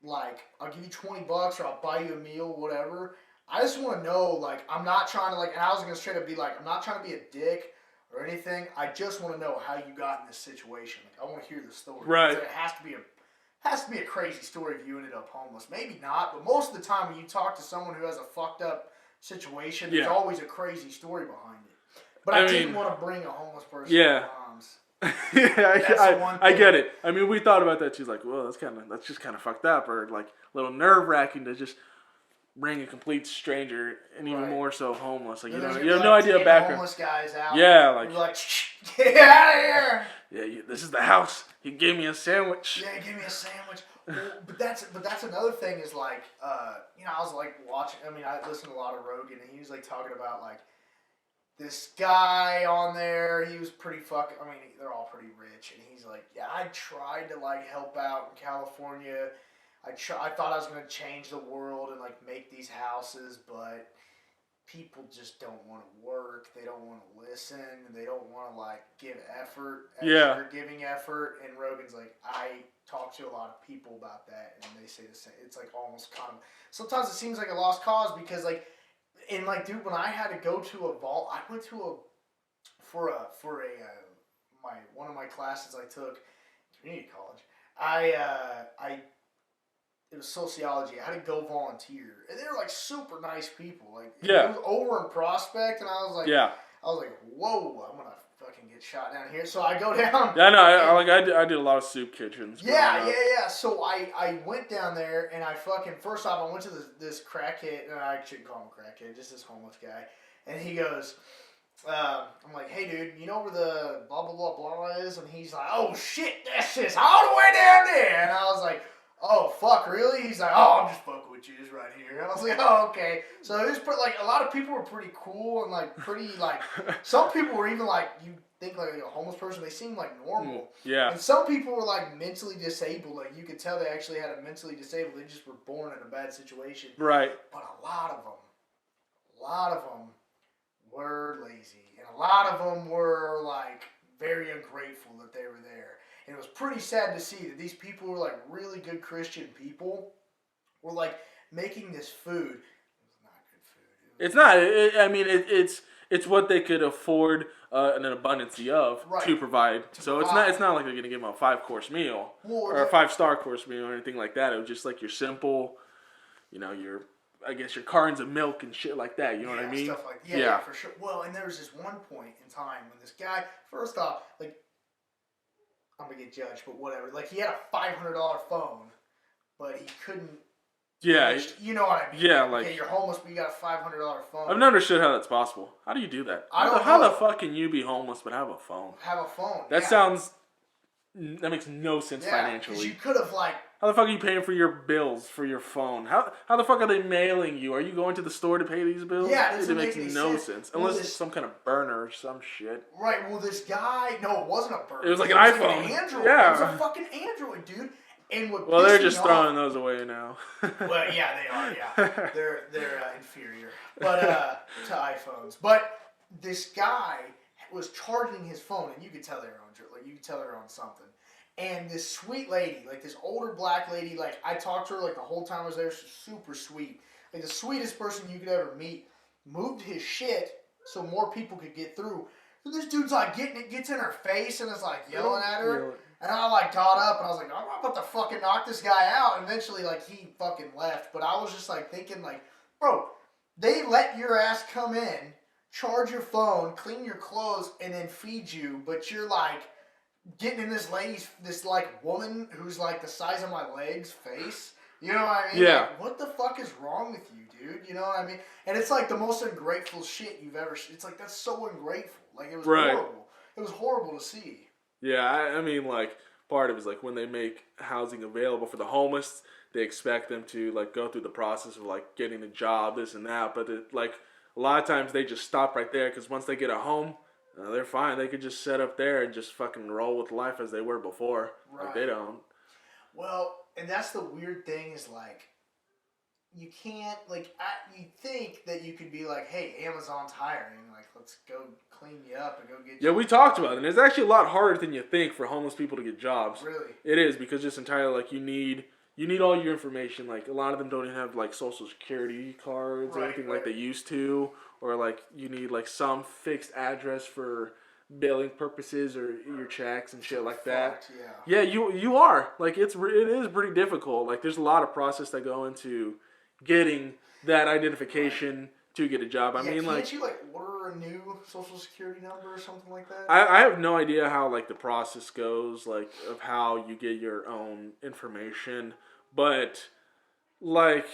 like, I'll give you $20 or I'll buy you a meal, whatever. I just want to know, like, I'm not trying to, like, and I was gonna straight up be like, I'm not trying to be a dick or anything. I just want to know how you got in this situation. Like, I want to hear the story. Right. It has to be a crazy story if you ended up homeless. Maybe not, but most of the time when you talk to someone who has a fucked up situation, there's always a crazy story behind it. But I didn't want to bring a homeless person to my mom's. I get it. I mean, we thought about that. She's like, well, that's just kind of fucked up, or like a little nerve wracking to just bring a complete stranger, and even more so homeless. Like, you have no idea background. Homeless guys out. Yeah, like, you're like, get out of here. Yeah, this is the house. He gave me a sandwich. Yeah, give me a sandwich. Well, but that's another thing is like, I was like watching. I mean, I listened to a lot of Rogan, and he was like talking about like this guy on there. He was pretty fucking. I mean, they're all pretty rich, and he's like, yeah, I tried to like help out in California. I thought I was gonna change the world and like make these houses, but people just don't want to work. They don't want to listen. They don't want to like give effort. They're giving effort. And Rogan's like, I talk to a lot of people about that, and they say the same. It's like almost kind of. Sometimes it seems like a lost cause because like, and like, dude, when I had to go to a vault, I went to one of my classes I took in community college. It was sociology. I had to go volunteer, and they were like super nice people. Like, it was over in Prospect, and I was like, whoa, I'm gonna fucking get shot down here. So I go down. Yeah, no, I did a lot of soup kitchens. Yeah. So I went down there, and I fucking first off I went to this crackhead, and I shouldn't call him a crackhead, just this homeless guy, and he goes. I'm like, hey dude, you know where the blah blah blah blah is? And he's like, oh shit, that's just all the way down there. And I was like, oh fuck, really? He's like, oh, I'm just fucking with you, just right here. And I was like, oh okay. So it was like a lot of people were pretty cool and like pretty like some people were even like you think like a homeless person, they seemed like normal. Yeah. And some people were like mentally disabled, like you could tell they actually had a mentally disabled. They just were born in a bad situation. Right. But a lot of them were lazy, and a lot of them were like very ungrateful that they were there. And it was pretty sad to see that these people were like really good Christian people were like making this food. It was not good food. It's not. I mean, it's what they could afford an abundance of to provide. It's not like they're gonna give them a 5-course meal or a 5-star course meal or anything like that. It was just like your simple, your cartons of milk and shit like that. You know what I mean? Stuff like yeah, for sure. Well, and there was this one point in time when this guy, first off, like, I'm gonna get judged, but whatever. Like, he had a $500 phone, but he couldn't. Yeah, you know what I mean? Yeah, okay, you're homeless, but you got a $500 phone. I've never understood how that's possible. How do you do that? How the fuck can you be homeless but have a phone? That makes no sense financially. You could have like. How the fuck are you paying for your bills for your phone? How the fuck are they mailing you? Are you going to the store to pay these bills? Yeah, it makes no sense. Unless it's some kind of burner or some shit. Right. Well, this guy. No, it wasn't a burner. It was like an iPhone. An Android. Yeah. It was a fucking Android, dude. And they're just throwing those away now. Well, yeah, they are. Yeah, they're inferior, but to iPhones. But this guy was charging his phone, and you could tell they were on something. And this sweet lady, like this older black lady, like I talked to her like the whole time I was there, she's super sweet, like the sweetest person you could ever meet. Moved his shit so more people could get through. And this dude's like gets in her face and is like yelling at her. And I like got up and I was like, I'm about to fucking knock this guy out. And eventually like he fucking left. But I was just like thinking like, bro, they let your ass come in, charge your phone, clean your clothes, and then feed you. But you're like getting in this like woman who's like the size of my legs face. You know what I mean? Yeah. Like, what the fuck is wrong with you, dude? You know what I mean? And it's like the most ungrateful shit you've ever. It's like that's so ungrateful. Like it was horrible. It was horrible to see. Yeah, I mean, like, part of it is, like, when they make housing available for the homeless, they expect them to, like, go through the process of, like, getting a job, this and that, but, like, a lot of times they just stop right there because once they get a home, they're fine. They could just sit up there and just fucking roll with life as they were before. Right. Like they don't. Well, and that's the weird thing is like, you can't, like, you think that you could be like, hey, Amazon's hiring, like, let's go clean you up and go get you. Yeah, we talked about it, and it's actually a lot harder than you think for homeless people to get jobs. Really? It is, because just entirely, like, you need all your information. Like, a lot of them don't even have, like, social security cards or anything like they used to, or, like, you need, like, some fixed address for billing purposes or your checks and shit like that. Yeah. Yeah, you are. Like, it is pretty difficult. Like, there's a lot of process that go into getting that identification to get a job. I mean, can't you like order a new social security number or something like that? I have no idea how like the process goes, like of how you get your own information, but like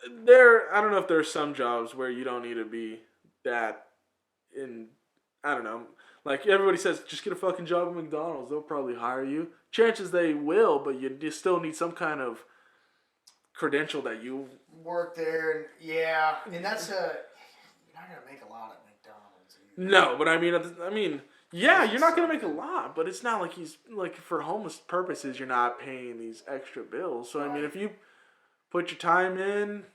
I don't know if there's some jobs where you don't need to be that in. I don't know. Like everybody says, just get a fucking job at McDonald's. They'll probably hire you. Chances they will, but you still need some kind of credential that you work there, and that's you're not gonna make a lot at McDonald's either. No, but I mean, yeah, you're not gonna make a lot, but it's not like he's like for homeless purposes, you're not paying these extra bills. So I mean, if you put your time in,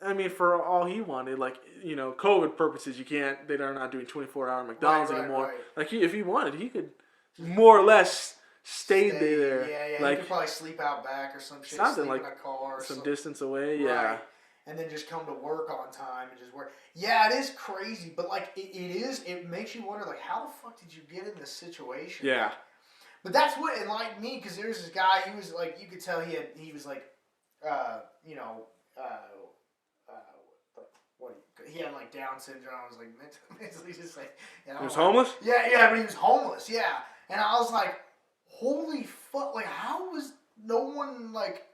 I mean, for all he wanted, like COVID purposes, they're not doing 24-hour McDonald's anymore. Right. Like if he wanted, he could more or less stay there. Yeah. Like he could probably sleep out back or some shit. Something sleep like in a car or some distance away. Yeah. Right. And then just come to work on time and just work. Yeah, it is crazy, but like it makes you wonder like how the fuck did you get in this situation? Yeah. But that's what enlightened me because there's this guy. He was like, you could tell he was like, he had like Down syndrome. I was like mentally just like. He was homeless? Yeah, but he was homeless. Yeah, and I was like, holy fuck! Like, how was no one like?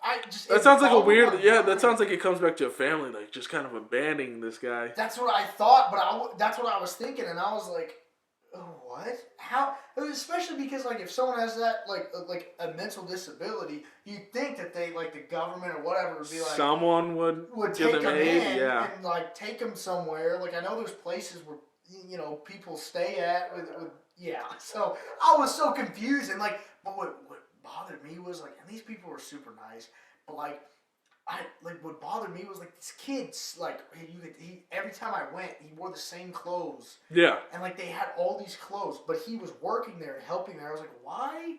That sounds like a weird. Yeah, that sounds like it comes back to a family, like just kind of abandoning this guy. That's what I thought, but that's what I was thinking, and I was like, oh, what? How? Especially because like if someone has that like a mental disability, you'd think that they like the government or whatever would be like someone would take them them aid, in yeah, and like take them somewhere. Like I know there's places where people stay at with yeah. So I was so confused and like, but what bothered me was like, and these people were super nice, but like. What bothered me was like these kids like he every time I went he wore the same clothes, yeah, and like they had all these clothes, but he was working there and helping there. I was like, why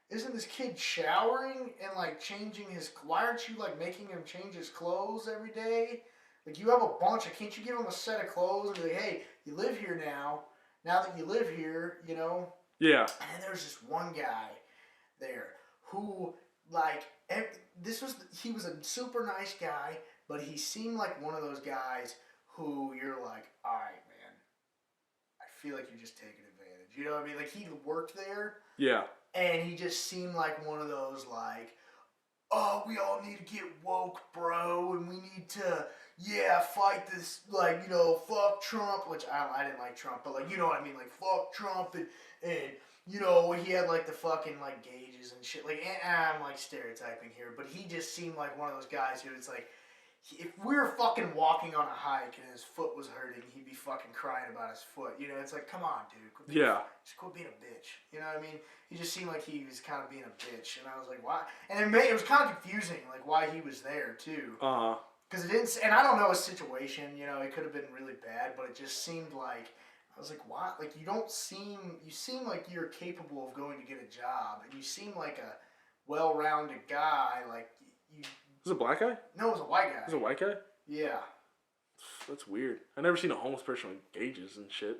isn't this kid showering and like changing his? Why aren't you like making him change his clothes every day? Like you have a bunch of, can't you give him a set of clothes and be like, hey, you live here now. Now that you live here, yeah. And then there was this one guy there who like. He was a super nice guy, but he seemed like one of those guys who you're like, all right, man, I feel like you're just taking advantage. You know what I mean? Like he worked there. Yeah. And he just seemed like one of those like, oh, we all need to get woke, bro, and we need to, fight this, like, fuck Trump, which I didn't like Trump, but like, you know what I mean? Like, fuck Trump and he had like the fucking like gauges and shit. Like, I'm like stereotyping here, but he just seemed like one of those guys who it's like, if we were fucking walking on a hike and his foot was hurting, he'd be fucking crying about his foot. It's like, come on, dude. Just quit being a bitch. You know what I mean? He just seemed like he was kind of being a bitch, and I was like, why? And it was kind of confusing, like why he was there too. Because it didn't, and I don't know his situation. It could have been really bad, but it just seemed like. I was like, why? Like, you seem like you're capable of going to get a job, and you seem like a well-rounded guy, like, Was it a black guy? No, it was a white guy. Was it a white guy? Yeah. That's weird. I've never seen a homeless person with gauges and shit.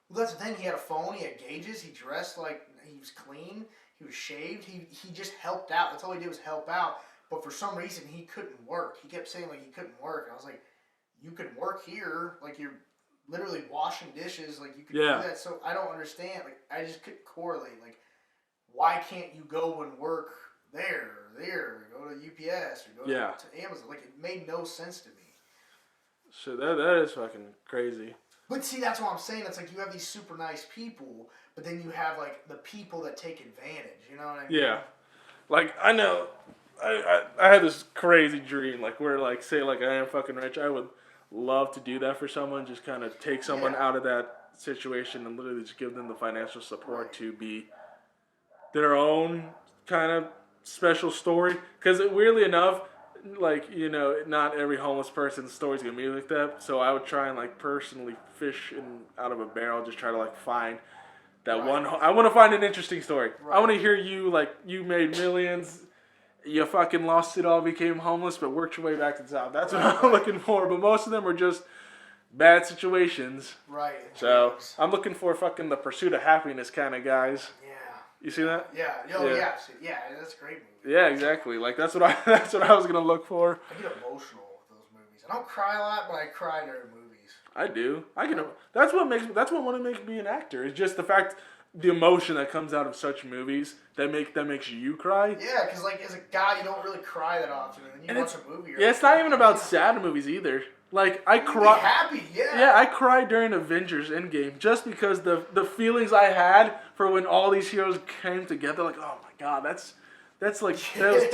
Well, that's the thing, he had a phone, he had gauges, he dressed like, he was clean, he was shaved, he just helped out, that's all he did was help out, but for some reason, he couldn't work. He kept saying, like, he couldn't work, and I was like, you can work here, like, you're literally washing dishes, like you could do that. So I don't understand. Like I just couldn't correlate. Like why can't you go and work there, or go to UPS, or go to Amazon? Like it made no sense to me. So that is fucking crazy. But see, that's what I'm saying. It's like you have these super nice people, but then you have like the people that take advantage. You know what I mean? Yeah. Like I know, I had this crazy dream. Like where like say like I am fucking rich. I would love to do that for someone. Just kind of take someone Yeah. out of that situation and literally just give them the financial support to be their own kind of special story. Because weirdly enough, like, not every homeless person's story is gonna be like that. So I would try and like personally fish out of a barrel, just try to like find that one. I want to find an interesting story. Right. I want to hear you like you made millions, you fucking lost it all, became homeless, but worked your way back to the top. That's what I'm looking for. But most of them were just bad situations. Right. So I'm looking for fucking the pursuit of happiness kind of guys. Yeah. You see that? Yeah. Oh, yeah. Yeah. That's a great movie. Yeah, exactly. Like that's what I was gonna look for. I get emotional with those movies. I don't cry a lot, but I cry during movies. I do. That's what makes me an actor. It's just the fact, the emotion that comes out of such movies that makes you cry. Yeah, because like as a guy, you don't really cry that often, and then you watch a movie. Yeah, it's not even about sad movies either. Like I cry. Happy, yeah. Yeah, I cried during Avengers Endgame just because the feelings I had for when all these heroes came together. Like, oh my god, that was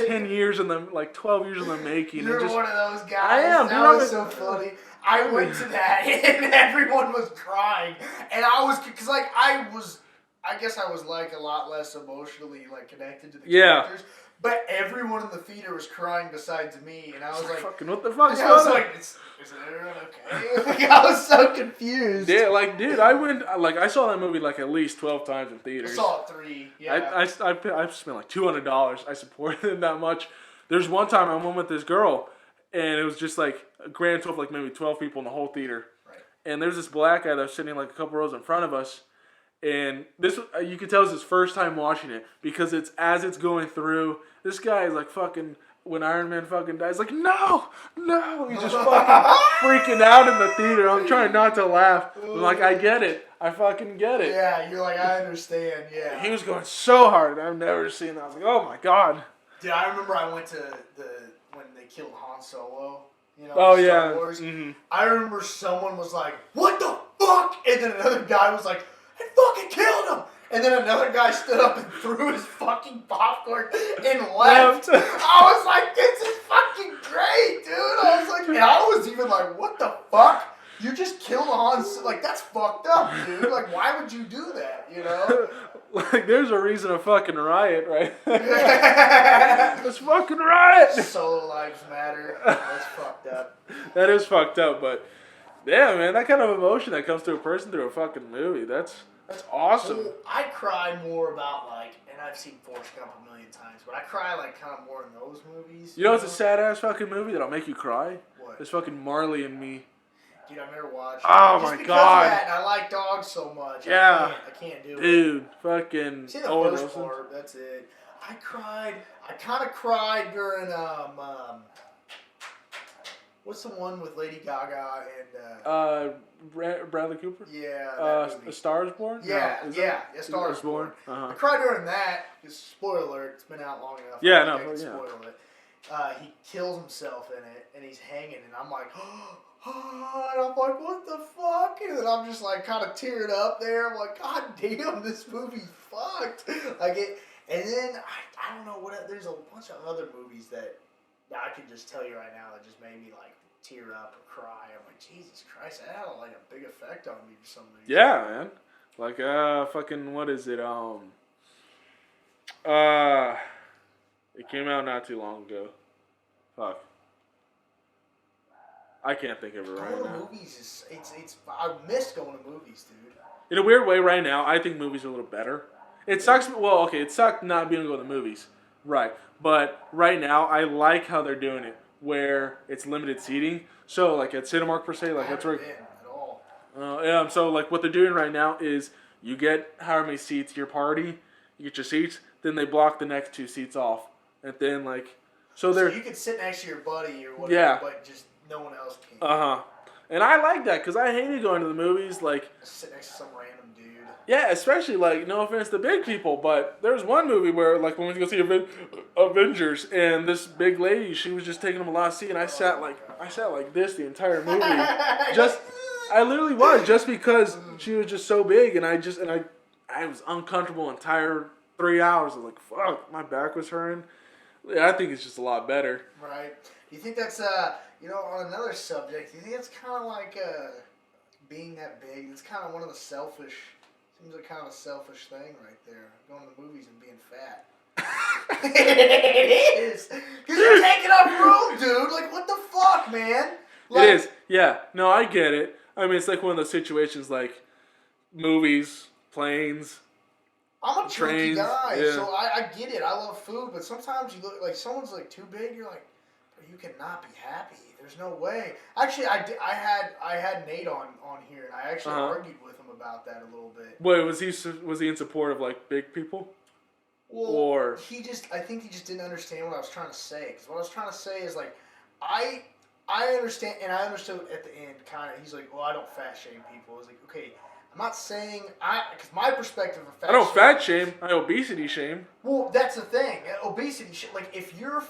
10 years in the 12 years in the making. You're one of those guys. I am. That was so funny. I went to that and everyone was crying, and I was because I guess I was like a lot less emotionally like connected to the characters. But everyone in the theater was crying besides me, and I was like, "Fucking what the fuck is going on?" I was like, "Is everyone okay?" Like, I was so confused. Yeah, dude, I saw that movie at least 12 times in theaters. I saw it 3. Yeah. I spent $200. I supported it that much. There's one time I went with this girl, and it was just a grand total of maybe 12 people in the whole theater. Right. And there's this black guy that was sitting a couple rows in front of us. And this, you could tell it's his first time watching it because as it's going through, this guy is fucking, when Iron Man fucking dies, no, he's just fucking freaking out in the theater. I'm trying not to laugh. I'm I get it. I fucking get it. Yeah, you're I understand, yeah. He was going so hard. I've never seen that. I was oh my god. Dude, I remember I went to when they killed Han Solo. Star Wars. Mm-hmm. I remember someone was like, "What the fuck?" And then another guy was like, "I fucking killed him." And then another guy stood up and threw his fucking popcorn and left. I was like, "This is fucking great, dude." I was like, and I was even like, "What the fuck? You just killed Han Solo? That's fucked up, dude. Why would you do that? There's a reason to fucking riot, right? Let's fucking riot. Solo lives matter. That's fucked up. That is fucked up, but yeah, man, that kind of emotion that comes to a person through a fucking movie, that's awesome. Well, I cry more about and I've seen Forrest Gump a million times, but I cry kind of more in those movies. You know it's a sad ass fucking movie that'll make you cry? What? It's fucking Marley and Me. Dude, I've never watched it. Oh Just my because god. Of that, and I like dogs so much. Yeah. I can't do it. Dude, fucking. See the first part, that's it. I kind of cried during, what's the one with Lady Gaga and, Bradley Cooper? Yeah. A Star is Born? Yeah, No, A Star is Born. Uh-huh. I cried during that, because spoiler alert, it's been out long enough. Yeah, I can spoil it. He kills himself in it, and he's hanging, and I'm like, and I'm like, what the fuck? And then I'm just kind of teared up there. I'm like, god damn, this movie's fucked. And then I don't know what. There's a bunch of other movies that I can just tell you right now that just made me tear up or cry. I'm like, Jesus Christ, that had a big effect on me for some reason. Yeah, man. Fucking what is it? It came out not too long ago. Fuck. I can't think of it right now. Going to movies I miss going to movies, dude. In a weird way, right now, I think movies are a little better. It sucks. Well, okay, it sucked not being able to go to the movies, right? But right now, I like how they're doing it, where it's limited seating. So, at Cinemark per se, that's where. At all. Yeah. So, what they're doing right now is you get however many seats to your party, you get your seats, then they block the next 2 seats off, and then so they're. So you could sit next to your buddy or whatever, but just no one else can. And I like that because I hated going to the movies sit next to some random dude. Yeah, especially no offense to big people, but there was one movie where when we went to go see Avengers, and this big lady, she was just taking them a lot of seat, and I sat like this the entire movie. I literally was just because she was just so big, and I was uncomfortable the entire 3 hours. I was like, fuck, my back was hurting. Yeah, I think it's just a lot better. Right. Do you think that's on another subject? Do you think it's kind of like being that big? It's kind of one of the selfish. Seems like kind of a selfish thing right there. Going to the movies and being fat. It is. Because you're taking up room, dude. Like, what the fuck, man? Like, It is. Yeah. No, I get it. I mean, it's like one of those situations like movies, planes. I'm a chunky trains, guy, yeah. so I get it. I love food, but sometimes you look like someone's like too big. You're like, you cannot be happy. There's no way. Actually, I had Nate on here, and I actually argued with him about that a little bit. Wait, was he in support of like big people? Well, or I think he just didn't understand what I was trying to say. Because what I was trying to say is like, I understand, and I understood at the end kind of. He's like, well, I don't fat shame people. I was like, okay. I'm not saying because my perspective of fat. I don't fat shame. I obesity shame. Well, that's the thing. Obesity shit. Like if your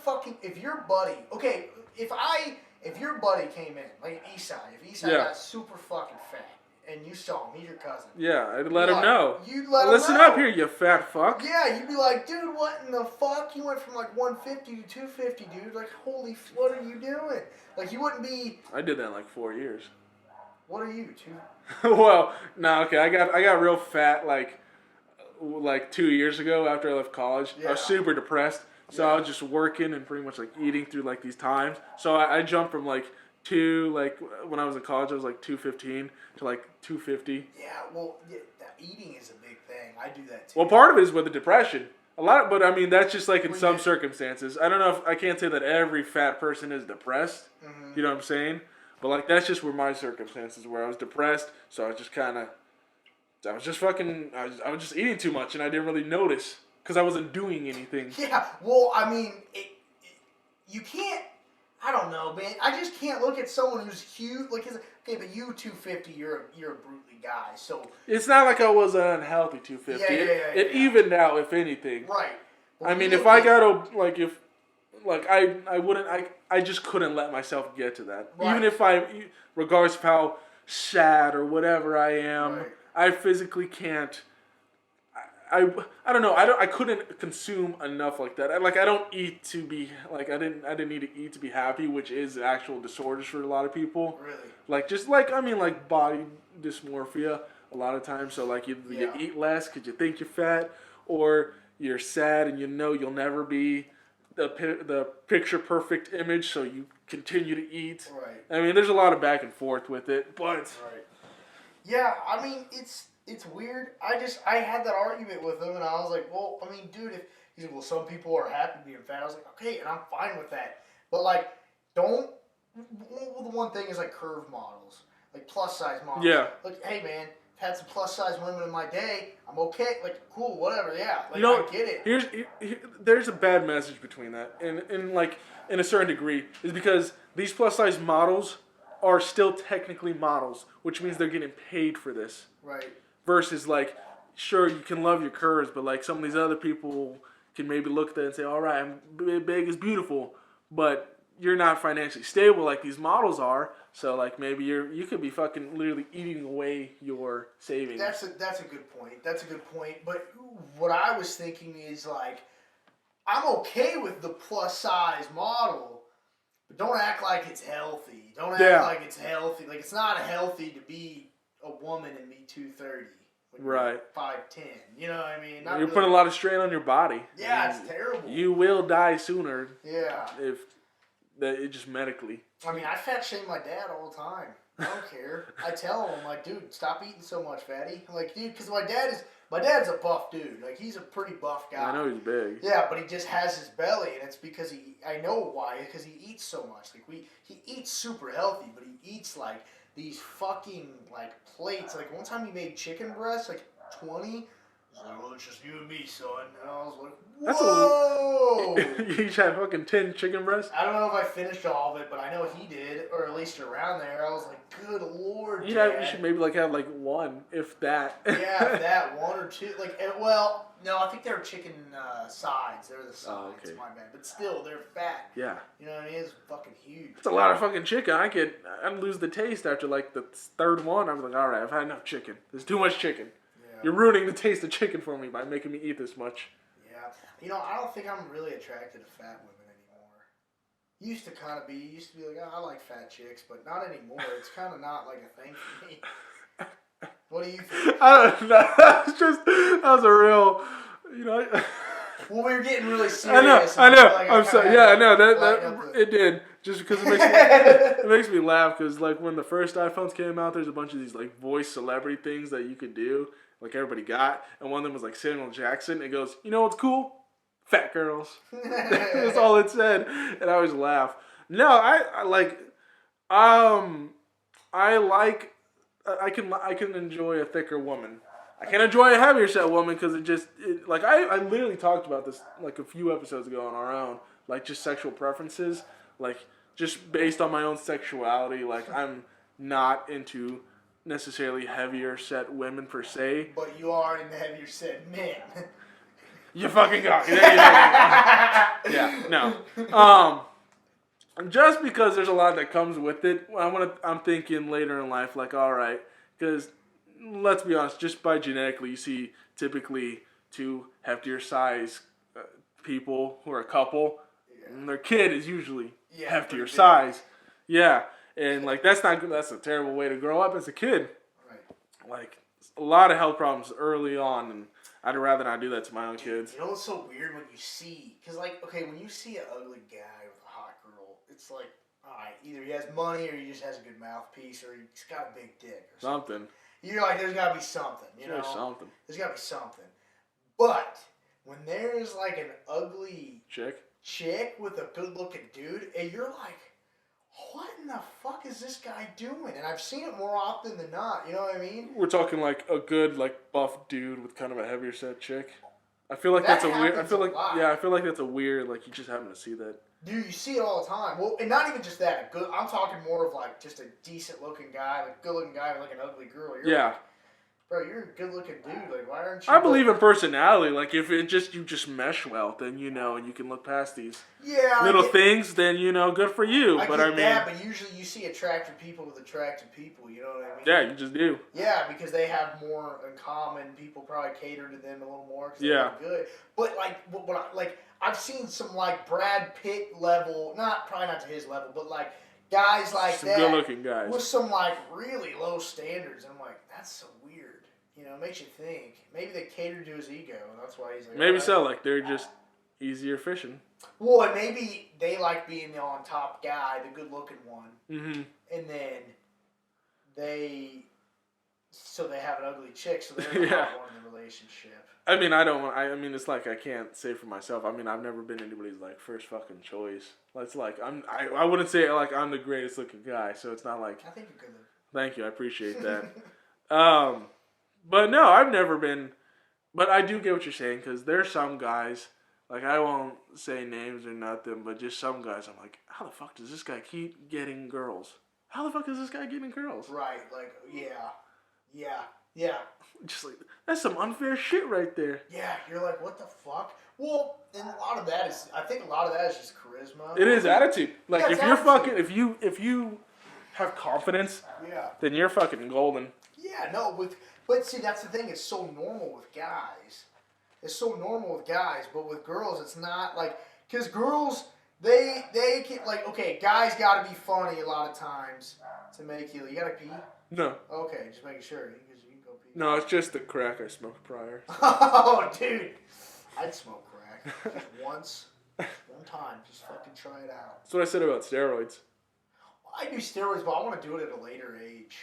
buddy. Okay, if your buddy came in like Esai, if Esai got super fucking fat and you saw him, he's your cousin. Yeah, I'd let him know. You'd let him Listen know. up here, you fat fuck. Yeah, you'd be like, dude, what in the fuck? You went from like 150 to 250, dude. Like, holy, what are you doing? Like, you wouldn't be. I did that in like 4 years. What are you, 2? Well, no, okay. I got real fat like 2 years ago after I left college. Yeah. I was super depressed, so I was just working and pretty much like eating through like these times. So I jumped from like when I was in college I was like 215 to like 250. Yeah, well, eating is a big thing. I do that too. Well, part of it is with the depression. But I mean that's just like in some circumstances. I don't know if I can't say that every fat person is depressed. Mm-hmm. You know what I'm saying? But, like, that's just where my circumstances were. I was depressed, so I was just I was just eating too much, and I didn't really notice, because I wasn't doing anything. Yeah, well, I mean, you can't, I don't know, man. I just can't look at someone who's huge, like, okay, but you 250, you're a brutally guy, so. It's not like I was an unhealthy 250. It evened out, if anything. Right. Well, I mean, if I got I just couldn't let myself get to that. Right. Even if regardless of how sad or whatever I am, I physically can't. I don't know. I couldn't consume enough like that. I don't eat to be like I didn't need to eat to be happy, which is actual disorders for a lot of people. Really. Like body dysmorphia a lot of times. So like you eat less because you think you're fat, or you're sad and you know you'll never be the picture perfect image, so you continue to eat. Right. I mean, there's a lot of back and forth with it, but. Right. Yeah, I mean it's weird. I had that argument with him, and I was like, well, I mean, dude, he's like, well, some people are happy being fat. I was like, okay, and I'm fine with that, but like, don't. Well, the one thing is like curve models, like plus size models. Yeah. Like, hey man, I've had some plus size women in my day. I'm okay. Like, cool, whatever. Yeah. Like, I get it. There's a bad message between that, and like in a certain degree, is because these plus size models are still technically models, which means they're getting paid for this. Right. Versus like, sure, you can love your curves, but like some of these other people can maybe look at that and say, all right, I'm big is beautiful, but you're not financially stable like these models are. So like maybe you could be fucking literally eating away your savings. That's a good point. That's a good point. But what I was thinking is like, I'm okay with the plus size model, but don't act like it's healthy. Don't act like it's healthy. Like it's not healthy to be a woman and be 230. Right. 5'10". You know what I mean? You're putting a lot of strain on your body. Yeah, it's terrible. You will die sooner. Yeah. If it just medically. I mean, I fat shame my dad all the time. I don't care. I tell him, like, dude, stop eating so much, fatty. Like, dude, because my dad's a buff dude. Like, he's a pretty buff guy. I know he's big. Yeah, but he just has his belly, and it's because I know why, because he eats so much. Like, he eats super healthy, but he eats, like, these fucking, like, plates. Like, one time he made chicken breasts, like, 20. He's like, well, it's just you and me, son. And I was like, whoa! You each had fucking 10 chicken breasts? I don't know if I finished all of it, but I know he did, or at least around there. I was like, good lord, Dad. You should maybe like have like one, if that. Yeah, if that, one or two. Like, well, no, I think they were chicken sides. They're the sides. Oh, okay. My bad. But still, they're fat. Yeah. You know what I mean? It's fucking huge. It's a lot of fucking chicken. I'd lose the taste after like the third one. I'm like, all right, I've had enough chicken. There's too much chicken. Yeah. You're ruining the taste of chicken for me by making me eat this much. Yeah, I don't think I'm really attracted to fat women anymore. Used to be like, oh, I like fat chicks, but not anymore. It's kind of not like a thing for me. What do you think? I don't know. That was a real, you know. Well, we were getting really I know. serious. I know. feel like I'm sorry. Yeah, I know that the- it did. Just because it makes me laugh because like when the first iPhones came out, there's a bunch of these like voice celebrity things that you could do, like everybody got, and one of them was like Samuel Jackson. It goes, you know what's cool? Fat girls. That's all it said, and I always laugh. No, I like, I like, I can enjoy a thicker woman. I can enjoy a heavier set woman because like I literally talked about this like a few episodes ago on our own, like just sexual preferences, like just based on my own sexuality. Like I'm not into necessarily heavier set women per se. But you are in the heavier set men. You fucking got me. Yeah, no. Just because there's a lot that comes with it, I'm thinking later in life, like, all right, because let's be honest, just by genetically, you see typically two heftier size people who are a couple, and their kid is usually heftier size. Yeah, and like that's not good. That's a terrible way to grow up as a kid. Right. Like a lot of health problems early on, and I'd rather not do that to my own kids. You know what's so weird when you see, because like, okay, when you see an ugly guy with a hot girl, it's like, all right, either he has money or he just has a good mouthpiece or he's got a big dick or something. You're like, there's got to be something, you know? There's something. There's got to be something. But when there's like an ugly chick with a good-looking dude, and you're like, what in the fuck is this guy doing? And I've seen it more often than not, you know what I mean? We're talking like a good, like buff dude with kind of a heavier set chick. I feel like that's a weird. I feel like that's a weird. Like you just happen to see that. Dude, you see it all the time. Well, and not even just that. I'm talking more of like just a decent looking guy, like good looking guy with like an ugly girl. You're like, bro, you're a good looking dude. Like, why aren't you? I believe in personality. Like, if you just mesh well, then and you can look past these little things. Then good for you. But usually you see attractive people with attractive people. You know what I mean? Yeah, you just do. Yeah, because they have more in common. People probably cater to them a little more. Cause they're good. But I've seen some like Brad Pitt level, probably not to his level, but like guys like some that, good looking guys with some like really low standards. And I'm like, that's so weird. It makes you think. Maybe they cater to his ego, and that's why he's like... Maybe so. Like, they're just easier fishing. Well, and maybe they like being the on-top guy, the good-looking one. Mm-hmm. And then they have an ugly chick, so they're the hot one in the relationship. I mean, it's like I can't say for myself. I mean, I've never been anybody's, like, first fucking choice. It's like, I wouldn't say, like, I'm the greatest-looking guy, so it's not like... I think you're good. Thank you. I appreciate that. But no, I've never been. But I do get what you're saying because there's some guys, like I won't say names or nothing, but just some guys. I'm like, how the fuck does this guy keep getting girls? How the fuck is this guy getting girls? Right, like yeah. Just like that's some unfair shit right there. Yeah, you're like, what the fuck? Well, and I think a lot of that is just charisma. It is attitude. Like if you're attitude. fucking, if you have confidence, then you're fucking golden. Yeah, no, but see, that's the thing. It's so normal with guys. But with girls, it's not like, because girls, they can, like, okay, guys got to be funny a lot of times to make you got to pee? No. Okay, just making sure. You can go pee. No, it's just the crack I smoked prior. Oh, dude. I'd smoke crack. Just one time. Just fucking try it out. That's what I said about steroids. I do steroids, but I want to do it at a later age.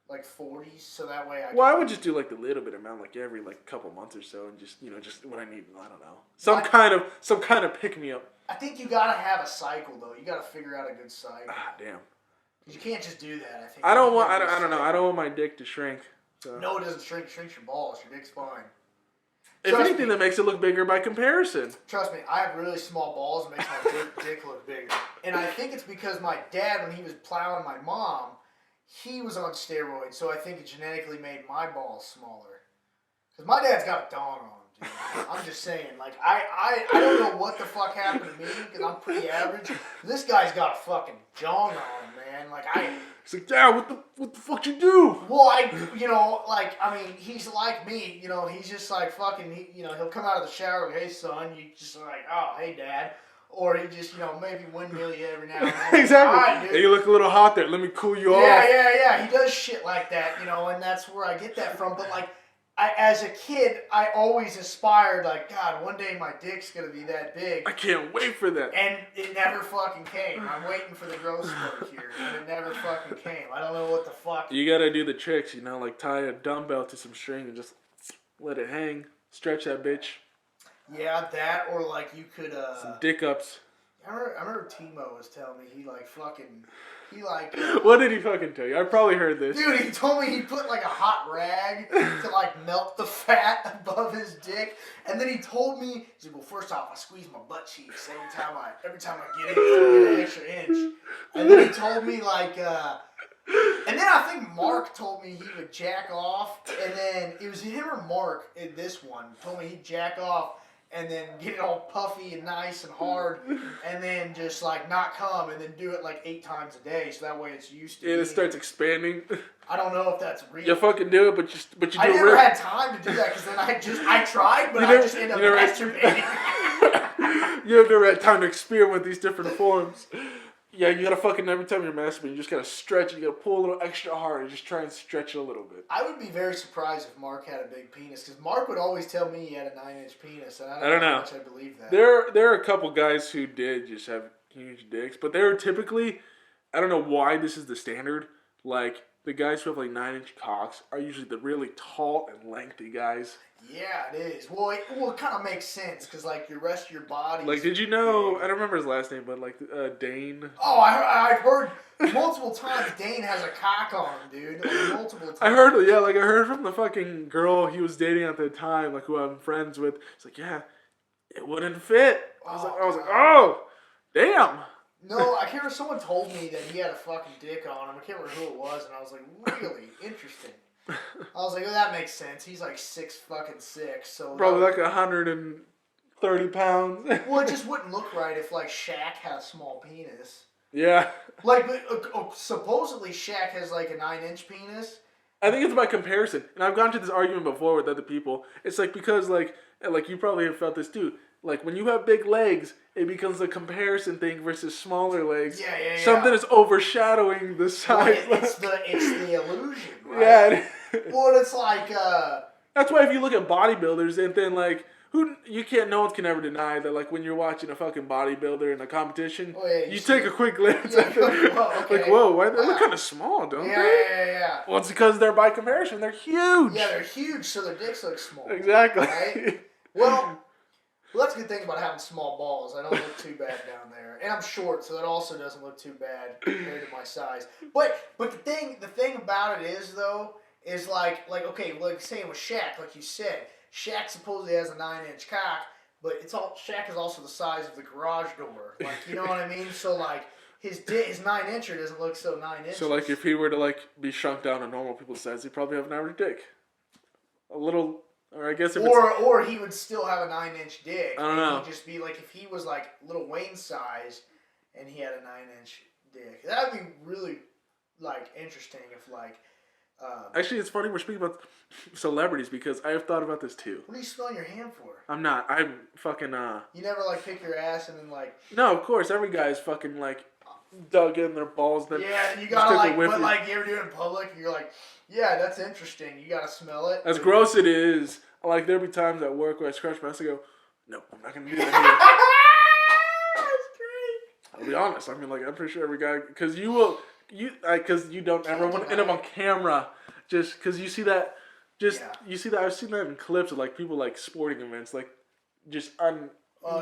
Like 40s, so that way I would just do like the little bit amount, like every like couple months or so, and just just when I need, I don't know, some kind of pick me up. I think you gotta have a cycle though. You gotta figure out a good cycle. Ah, damn. You can't just do that. I think. I don't know. I don't want my dick to shrink. So. No, it doesn't shrink. It shrinks your balls. Your dick's fine. If anything, that makes it look bigger by comparison. Trust me, I have really small balls. It makes my dick look bigger. And I think it's because my dad, when he was plowing my mom, he was on steroids, so I think it genetically made my balls smaller. Because my dad's got a dong on him, dude. I'm just saying, like, I don't know what the fuck happened to me, because I'm pretty average. This guy's got a fucking jong on him, man. Like, He's like, yeah, what the fuck you do? well, I mean, he's like me, he's just like fucking, he'll come out of the shower, like, hey, son, you just like, oh, hey, dad. Or he just, maybe windmill you every now and then. Exactly. Right, dude. Hey, you look a little hot there. Let me cool you off. Yeah. He does shit like that, and that's where I get that from. But, like, as a kid, I always aspired, like, God, one day my dick's going to be that big. I can't wait for that. And it never fucking came. I'm waiting for the growth spurt here, and it never fucking came. I don't know what the fuck. You got to do the tricks, like tie a dumbbell to some string and just let it hang. Stretch that bitch. Yeah, that, or like you could, some dick ups. I remember Timo was telling me he what did he fucking tell you? I probably heard this. Dude, he told me he put like a hot rag to like melt the fat above his dick, and then he told me, he's like, well, first off, I squeeze my butt cheeks every time I get in, so I get an extra inch. And then he told me like, and then I think Mark told me he would jack off, and then it was him or Mark in this one told me he'd jack off. And then get it all puffy and nice and hard, and then just like not come, and then do it like 8 times a day, so that way it's used to. And it starts expanding. I don't know if that's real. You fucking do it, but you do I it. never had time to do that because then I tried, but I just end up masturbating. You never had time to experiment with these different forms. Yeah, you gotta fucking, every time you're masturbating, you just gotta stretch it. You gotta pull a little extra hard and just try and stretch it a little bit. I would be very surprised if Mark had a big penis, because Mark would always tell me he had a 9-inch penis, and I don't know how much I believe that. There are a couple guys who did just have huge dicks, but they're typically, I don't know why this is the standard, like, the guys who have like 9-inch cocks are usually the really tall and lengthy guys. Yeah, it is. Well, it kind of makes sense because like the rest of your body. Like, did you know? Big. I don't remember his last name, but like Dane. Oh, I've heard multiple times Dane has a cock on him, dude. Like, multiple times. I heard from the fucking girl he was dating at the time, like who I'm friends with. It's like, yeah, it wouldn't fit. I was like, oh, damn. No, I can't remember. Someone told me that he had a fucking dick on him. I can't remember who it was, and I was like, really interesting. I was like, oh, that makes sense. He's like 6'6", so probably like 130 pounds. Well, it just wouldn't look right if like Shaq had a small penis. Yeah. Like, supposedly Shaq has like a 9-inch penis. I think it's by comparison, and I've gone to this argument before with other people. It's like because like you probably have felt this too. Like, when you have big legs, it becomes a comparison thing versus smaller legs. Yeah. Something is overshadowing the size. Well, it's the illusion, right? Yeah. Well, it's like... That's why if you look at bodybuilders, and then, like, no one can ever deny that, like, when you're watching a fucking bodybuilder in a competition, you take a quick glance at them. Okay. Like, whoa, why they look kind of small, don't they? Yeah. Well, it's because they're, by comparison, they're huge. Yeah, they're huge, so their dicks look small. Exactly. Right? Well, that's a good thing about having small balls. I don't look too bad down there, and I'm short, so that also doesn't look too bad compared to my size. But the thing about it is though, is like okay, like saying with Shaq, like you said, Shaq supposedly has a 9-inch cock, but Shaq is also the size of the garage door. Like, you know what I mean? So like his 9-incher doesn't look so 9 inches. So like if he were to like be shrunk down to normal people's size, he'd probably have an average dick. A little. Or I guess or he would still have a 9-inch dick. I don't know. He'd just be like if he was like Lil Wayne's size and he had a 9-inch dick. That'd be really like interesting if like. Actually, it's funny we're speaking about celebrities because I have thought about this too. What are you smelling your hand for? I'm not. I'm fucking. You never like pick your ass and then like. No, of course every guy's fucking like dug in their balls. Then yeah, and you gotta like, but like you ever do it in public, you're like. Yeah, that's interesting. You gotta smell it. As gross it is, like there'll be times at work where I scratch my ass and go, no, I'm not gonna do that here. That's great. I'll be honest. I mean, like I'm pretty sure every guy, because you don't ever want to end up on camera, just because you see that. You see that. I've seen that in clips of like people like sporting events, like just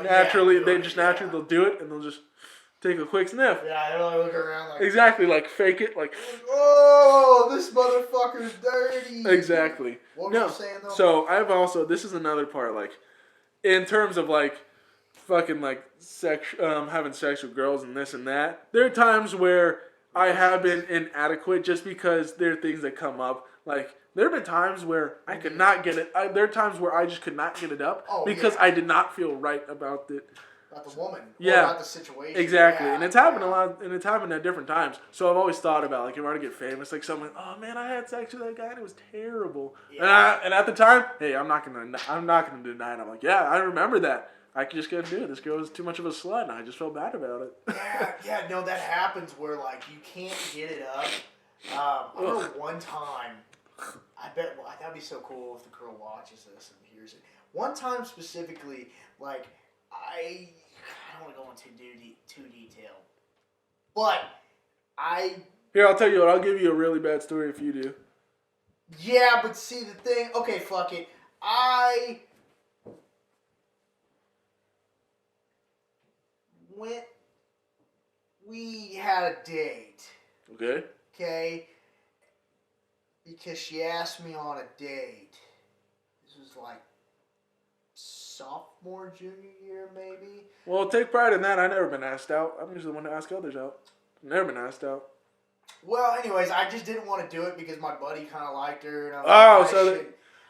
naturally they'll do it and they'll just. Take a quick sniff. Yeah, they don't look around like... Exactly, like fake it, like... Oh, this motherfucker's dirty. Exactly. What were you saying, though? So, I've also... This is another part, like... In terms of, like... Fucking, like... having sex with girls and this and that. There are times where I have been inadequate just because there are things that come up. Like, there have been times where I could not get it. There are times where I just could not get it up because yeah. I did not feel right about it. About the woman. Yeah. Or about the situation. Exactly. Yeah, And it's happened a lot, and it's happened at different times. So I've always thought about, like, if I were to get famous, like, someone, oh, man, I had sex with that guy, and it was terrible. Yeah. And at the time, hey, I'm not gonna deny it. I'm like, yeah, I remember that. I just couldn't do it. This girl was too much of a slut, and I just felt bad about it. Yeah, no, that happens where, like, you can't get it up. I remember one time, that'd be so cool if the girl watches this and hears it. One time specifically, like, I don't want to go into too detailed, but Here, I'll tell you what. I'll give you a really bad story if you do. Yeah, but see the thing. Okay, fuck it. We had a date. Okay. Okay. Because she asked me on a date. This was like sophomore, junior year, maybe. Well, take pride in that. I've never been asked out. I'm usually the one to ask others out. Never been asked out. Well, anyways, I just didn't want to do it because my buddy kind of liked her. And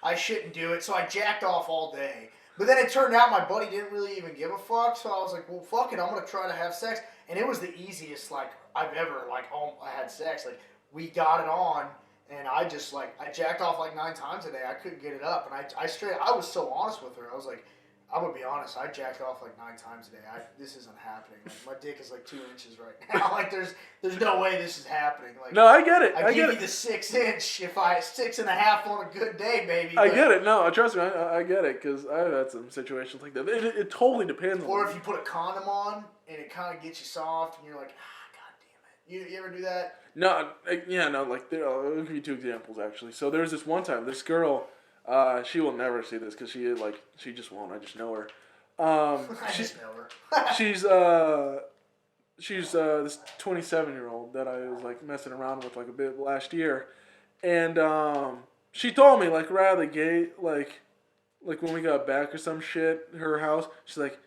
I shouldn't do it. So I jacked off all day. But then it turned out my buddy didn't really even give a fuck. So I was like, well, fuck it. I'm going to try to have sex. And it was the easiest, like, I've ever, like, I had sex. Like, we got it on. And I just, like, I jacked off like 9 times a day. I couldn't get it up. And I was so honest with her. I was like, I'm going to be honest. I jacked off like 9 times a day. This isn't happening. Like, my dick is like 2 inches right now. Like, there's no way this is happening. Like, no, I get it. I give you the 6 inch if 6.5 on a good day, baby. I get it. No, trust me. I get it because I've had some situations like that. It totally depends. Or if you put a condom on and it kind of gets you soft and you're like, god damn it. You ever do that? No, like, I'll give you 2 examples, actually. So there was this one time, this girl, she will never see this because she just won't. I just know her. I just know her. she's this 27-year-old that I was, like, messing around with, like, a bit last year. And she told me, like, right out of the gate, like when we got back or some shit, her house, she's like,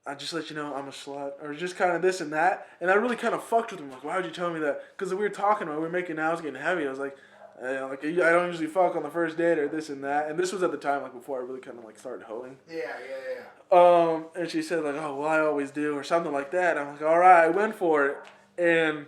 I just let you know I'm a slut, or just kind of this and that, and I really kind of fucked with him. Like, why would you tell me that? Because we were talking about, we were making out, I was getting heavy. I was like, I don't usually fuck on the first date or this and that, and this was at the time, like, before I really kind of, like, started hoeing. Yeah. And she said, like, oh, well, I always do, or something like that. I'm like, all right, I went for it, and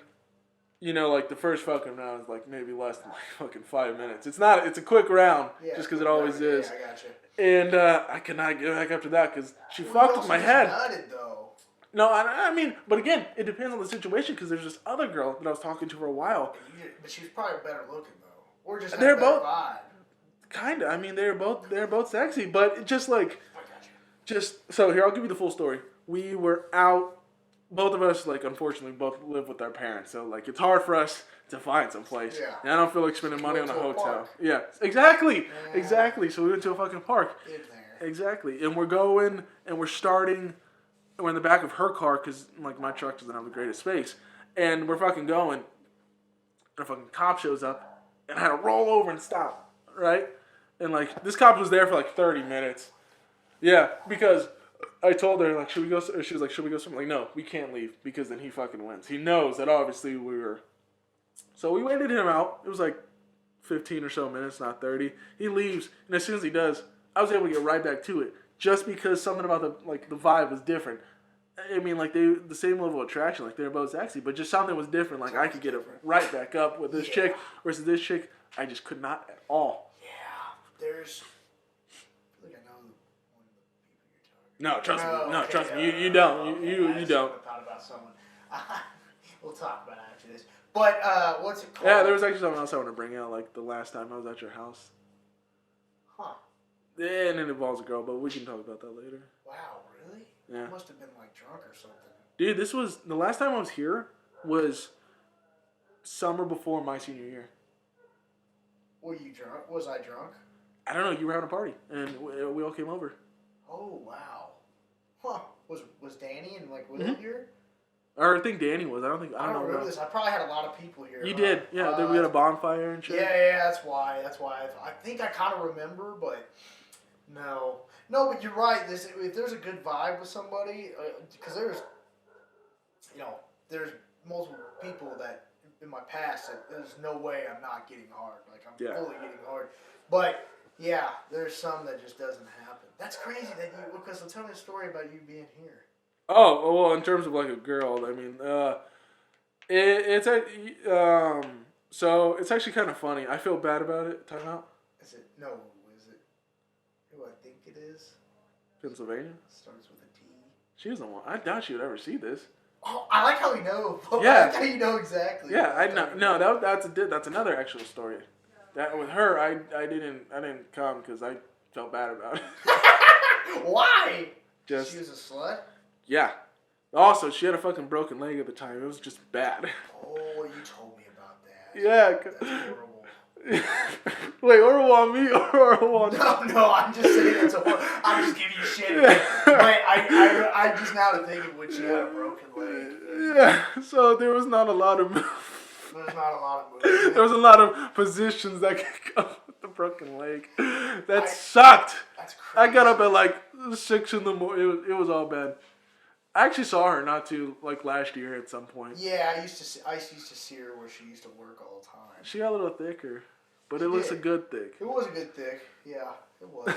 like, the first fucking round is, like, maybe less than, like, fucking 5 minutes. It's a quick round, just because it always is. Yeah, I gotcha. And I could not get back after that because she fucked with my head. Nutted, though. No, I mean, but again, it depends on the situation because there's this other girl that I was talking to for a while. But she was probably better looking though, or just they're better both vibe. Kinda. I mean, they're both sexy, but it just like, so here I'll give you the full story. We were out. Both of us, like, unfortunately, both live with our parents, so, like, it's hard for us to find some place. Yeah. And I don't feel like spending money on a hotel. Park. Yeah, exactly. Yeah. Exactly. So we went to a fucking park. In there. Exactly. And we're going, and we're in the back of her car, because, like, my truck doesn't have the greatest space. And we're fucking going, and a fucking cop shows up, and I had to roll over and stop, right? And, like, this cop was there for, like, 30 minutes. Yeah, because I told her, like, should we go? She was like, should we go somewhere? Like, no, we can't leave because then he fucking wins. He knows that obviously we were. So we waited him out. It was like 15 or so minutes, not 30. He leaves, and as soon as he does, I was able to get right back to it just because something about the vibe was different. I mean, like, the same level of attraction, like, they're both sexy, but just something was different. Like, I could get it right back up with this chick versus this chick. I just could not at all. Yeah, there's. No, trust me. No, okay, trust me. You don't. You don't. I thought about someone. We'll talk about it after this. But what's it called? Yeah, there was actually something else I want to bring out. Like the last time I was at your house. Huh. Yeah, and it involves a girl, but we can talk about that later. Wow, really? Yeah. I must have been like drunk or something. Dude, this was the last time I was here. Was summer before my senior year. Were you drunk? Was I drunk? I don't know. You were having a party, and we all came over. Oh wow. Huh. Was Danny and like Will here? Or I think Danny was. I don't I don't remember this. I probably had a lot of people here. You did. Yeah, we had a bonfire and shit. Yeah, that's why. I think I kind of remember, but no. But you're right. If there's a good vibe with somebody, because there's multiple people that in my past, there's no way I'm not getting hard. Like I'm Yeah. fully getting hard. But yeah, there's some that just doesn't happen. That's crazy that you. Because tell me a story about you being here. Oh, well, in terms of like a girl, I mean, it's so it's actually kind of funny. I feel bad about it. Time out. Is it no? Is it who I think it is? Pennsylvania. Starts with a T. She doesn't want. I doubt she would ever see this. Oh, I like how we know. Yeah. I like how you know exactly. Yeah, I know. No, that's another actual story. That with her, I didn't come because I felt bad about it. Why? Just She was a slut. yeah. Also, she had a fucking broken leg at the time. It was just bad. Oh, you told me about that. Yeah. That's horrible. Wait, horrible on me or horrible on? No, I'm just saying it's horrible. I'm just giving you shit. But I just now to think of when she had a broken leg. Yeah. So there was not a lot of. There's not a lot of movement. There was a lot of positions that could come with the broken leg. That sucked. That's crazy. I got up at like 6 in the morning. It was all bad. I actually saw her not too like last year at some point. Yeah, I used to see her where she used to work all the time. She got a little thicker, but She it looks did. a good thick. It was a good thick. Yeah, it was.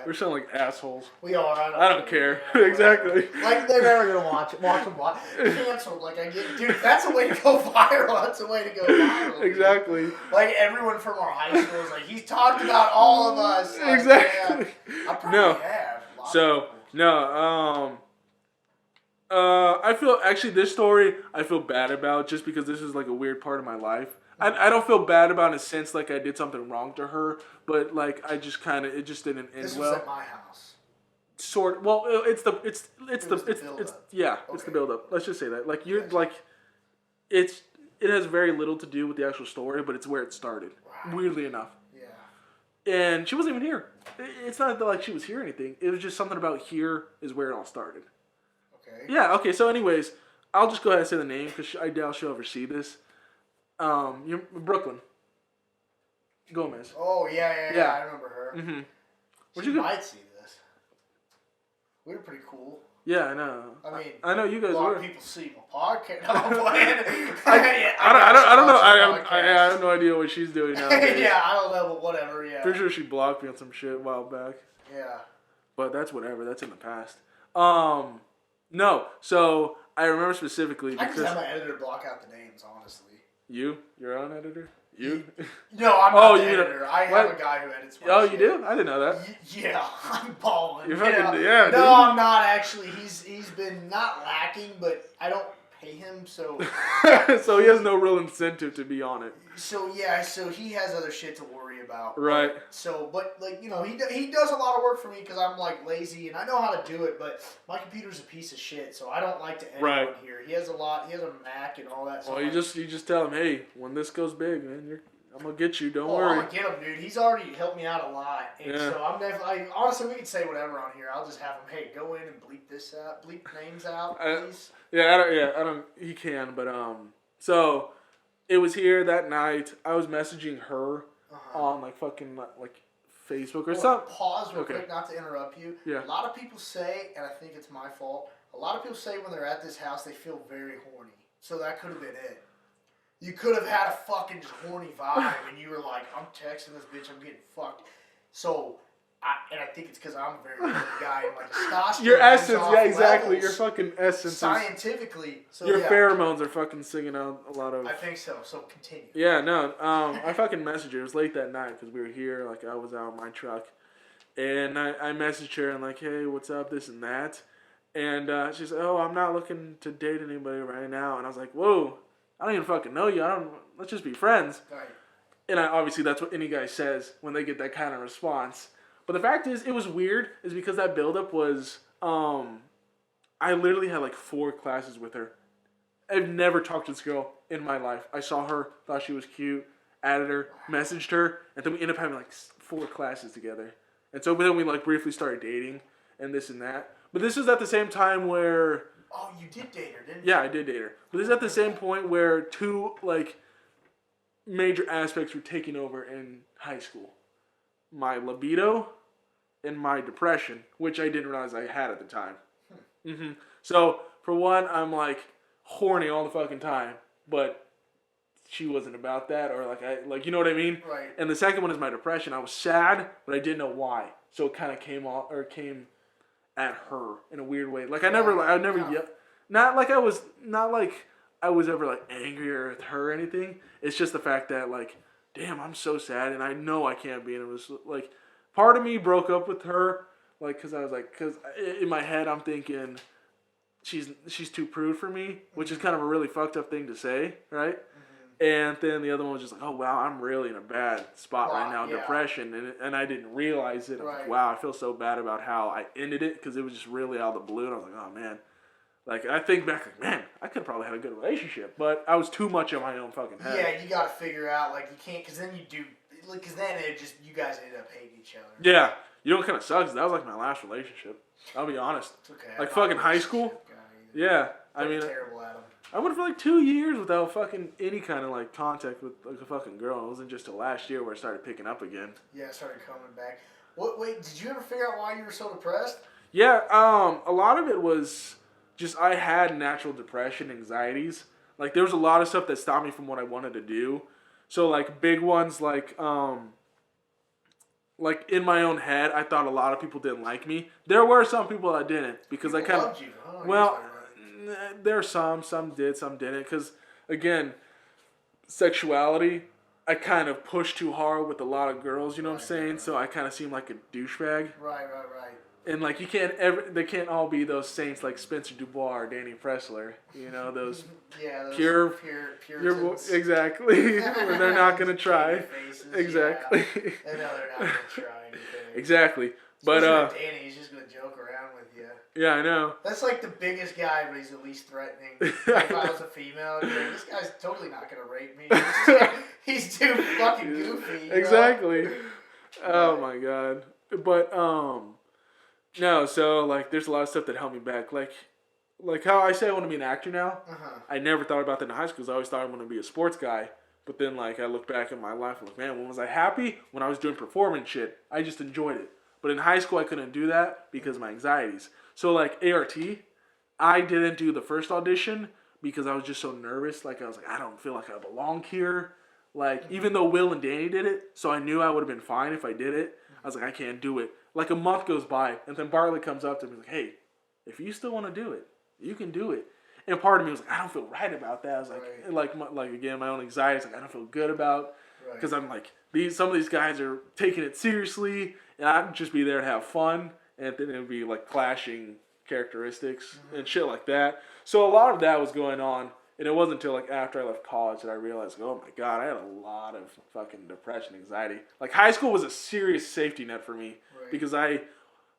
We're sounding like assholes. We are. I don't care. Yeah, Exactly. Like they're never gonna watch them. Canceled. Like I get, dude. That's a way to go viral. That's a way to go viral. Dude. Exactly. Like everyone from our high school is like, he's talked about all of us. Like, Exactly. Yeah, I probably have. A lot of So people. no. I feel actually this story I feel bad about just because this is like a weird part of my life. I don't feel bad about it in a sense like I did something wrong to her, but like I just kind of it just didn't end This well. was at my house. Sort well, it's the Okay. build up. Let's just say that like you're Gotcha. like it has very little to do with the actual story, but it's where it started. Right. Weirdly enough. Yeah. And she wasn't even here. It's not that like she was here or anything. It was just something about here is where it all started. Okay. Yeah. Okay. So, anyways, I'll just go ahead and say the name because I doubt she'll ever see this. You're Brooklyn Gomez. Oh yeah. Yeah. I remember her. Mm-hmm. She might see this. We were pretty cool. Yeah, I know. I mean, I know you guys a lot were. of people see my podcast. No, I'm playing. I don't know. I have no idea what she's doing now. Yeah, I don't know, but whatever. Yeah. Pretty sure she blocked me on some shit a while back. Yeah. But that's whatever. That's in the past. No. So I remember specifically I just because have my editor block out the names, honestly. your own editor. You? No, I'm not the editor. I have what? a guy who edits my Oh, shit. you do? I didn't know that. Yeah, I'm balling. You're you fucking know? yeah, dude. No, I'm not actually. He's been not lacking, but I don't pay him, so So he has no real incentive to be on it. so he has other shit to worry about. Right. But like he does a lot of work for me because I'm like lazy and I know how to do it, but my computer's a piece of shit, so I don't like to edit Right. on here. He has a Mac and all that. Well, you just tell him, hey, when this goes big, man, I'm gonna get you. Don't worry. I'm gonna get him, dude. He's already helped me out a lot, and Yeah. so I'm definitely. Honestly, we can say whatever on here. I'll just have him. Hey, go in and bleep this out. Bleep names out, please. I don't. He can, but So it was here that night. I was messaging her on like fucking like Facebook or something. Pause real Okay. quick, not to interrupt you. Yeah. A lot of people say, and I think it's my fault. A lot of people say when they're at this house they feel very horny. So that could have been it. You could have had a fucking just horny vibe, and you were like, "I'm texting this bitch, I'm getting fucked." So, I think it's because I'm a very horny guy, and my testosterone. Your is essence, off yeah, exactly. levels Your fucking essence. scientifically. So Your yeah, pheromones are fucking singing out a lot of. I think so. So continue. Yeah, no. I fucking messaged her. It was late that night because we were here. Like I was out in my truck, and I messaged her and like, hey, what's up? This and that, and she said, oh, I'm not looking to date anybody right now. And I was like, whoa, I don't even fucking know you. Let's just be friends. Right. And obviously that's what any guy says when they get that kind of response. But the fact is, it was weird, is because that buildup was, I literally had like 4 classes with her. I've never talked to this girl in my life. I saw her, thought she was cute, added her, messaged her, and then we ended up having like 4 classes together. And so then we like briefly started dating and this and that. But this is at the same time where... Oh, you did date her, didn't you? Yeah, I did date her. But this is at the same point where 2 like major aspects were taking over in high school. My libido and my depression, which I didn't realize I had at the time. So, for one, I'm like horny all the fucking time. But she wasn't about that, or like you know what I mean? Right. And the second one is my depression. I was sad, but I didn't know why. So it kind of came at her in a weird way. Like I never not like I was ever like angry at her or anything. It's just the fact that like, damn, I'm so sad and I know I can't be. And it was like, part of me broke up with her, like, cause in my head I'm thinking, she's too prude for me, which is kind of a really fucked up thing to say, right? And then the other one was just like, oh, wow, I'm really in a bad spot right now, depression. And I didn't realize it. I was like, wow, I feel so bad about how I ended it because it was just really out of the blue. And I was like, oh, man. Like, I think back, like, man, I could have probably had a good relationship. But I was too much in my own fucking head. Yeah, you got to figure out, like, you can't, because then you do, because then you guys ended up hating each other. Yeah. You know what kind of sucks? That was like my last relationship. I'll be honest. It's okay. Like, fucking high school. Yeah. I mean, terrible at them. I went for like 2 years without fucking any kind of like contact with like a fucking girl. It wasn't just till last year where it started picking up again. Yeah, it started coming back. Wait, did you ever figure out why you were so depressed? Yeah, a lot of it was just I had natural depression, anxieties. Like there was a lot of stuff that stopped me from what I wanted to do. So like big ones like in my own head, I thought a lot of people didn't like me. There were some people that didn't because people I kind loved you. Oh, well. There are some did, some didn't. Because, again, sexuality, I kind of pushed too hard with a lot of girls, you know what I'm saying? Right. So I kind of seem like a douchebag. Right. And, like, they can't all be those saints like Spencer Dubois or Danny Pressler. You know, those those pure exactly. When they're not going to try. Faces, exactly. Yeah. They know they're not going to try anything. Exactly. But Danny, he's just going to joke around with you. Yeah, I know. That's like the biggest guy, but he's the least threatening. If I was a female, I'd be like, this guy's totally not going to rape me. He's too fucking goofy. Exactly. Oh my god. But no, so like there's a lot of stuff that held me back. Like how I say I want to be an actor now. I never thought about that in high school because I always thought I wanted to be a sports guy. But then like I look back at my life and like, man, when was I happy? When I was doing performance shit. I just enjoyed it. But in high school I couldn't do that because of my anxieties. So like ART, I didn't do the first audition because I was just so nervous. Like I was like, I don't feel like I belong here. Like even though Will and Danny did it, so I knew I would have been fine if I did it. I was like, I can't do it. Like a month goes by, and then Bartlett comes up to me and is like, hey, if you still want to do it, you can do it. And part of me was like, I don't feel right about that. I was like, again, my own anxiety is like, I don't feel good about, because I'm like, some of these guys are taking it seriously, and I'd just be there to have fun, and then it would be like clashing characteristics and shit like that. So a lot of that was going on, and it wasn't until like after I left college that I realized, oh my god, I had a lot of fucking depression, anxiety. Like high school was a serious safety net for me because I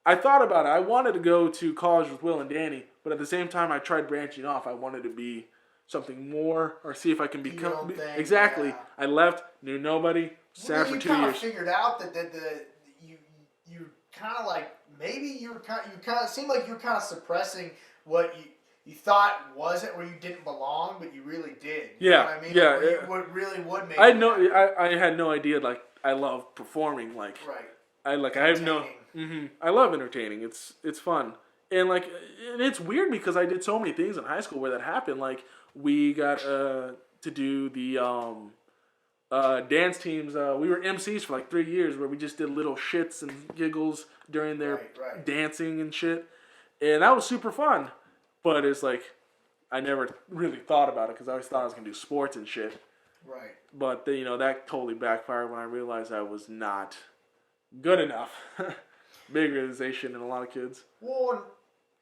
thought about it. I wanted to go to college with Will and Danny, but at the same time I tried branching off. I wanted to be something more or see if I can become exactly. Yeah. I left, knew nobody, sat for 2 years. You kind of figured out that you kind of like maybe you kind of seemed like you were kind of suppressing what you thought wasn't where you didn't belong, but you really did. You know what I mean? Yeah. What really would make. I had no idea. Like I love performing. Like I have no. I love entertaining. It's fun. And it's weird because I did so many things in high school where that happened. Like we got to do the dance teams. We were MCs for like 3 years where we just did little shits and giggles during their dancing and shit. And that was super fun. But it's like I never really thought about it because I always thought I was gonna do sports and shit. Right. But that totally backfired when I realized I was not good enough. Big realization in a lot of kids. Well,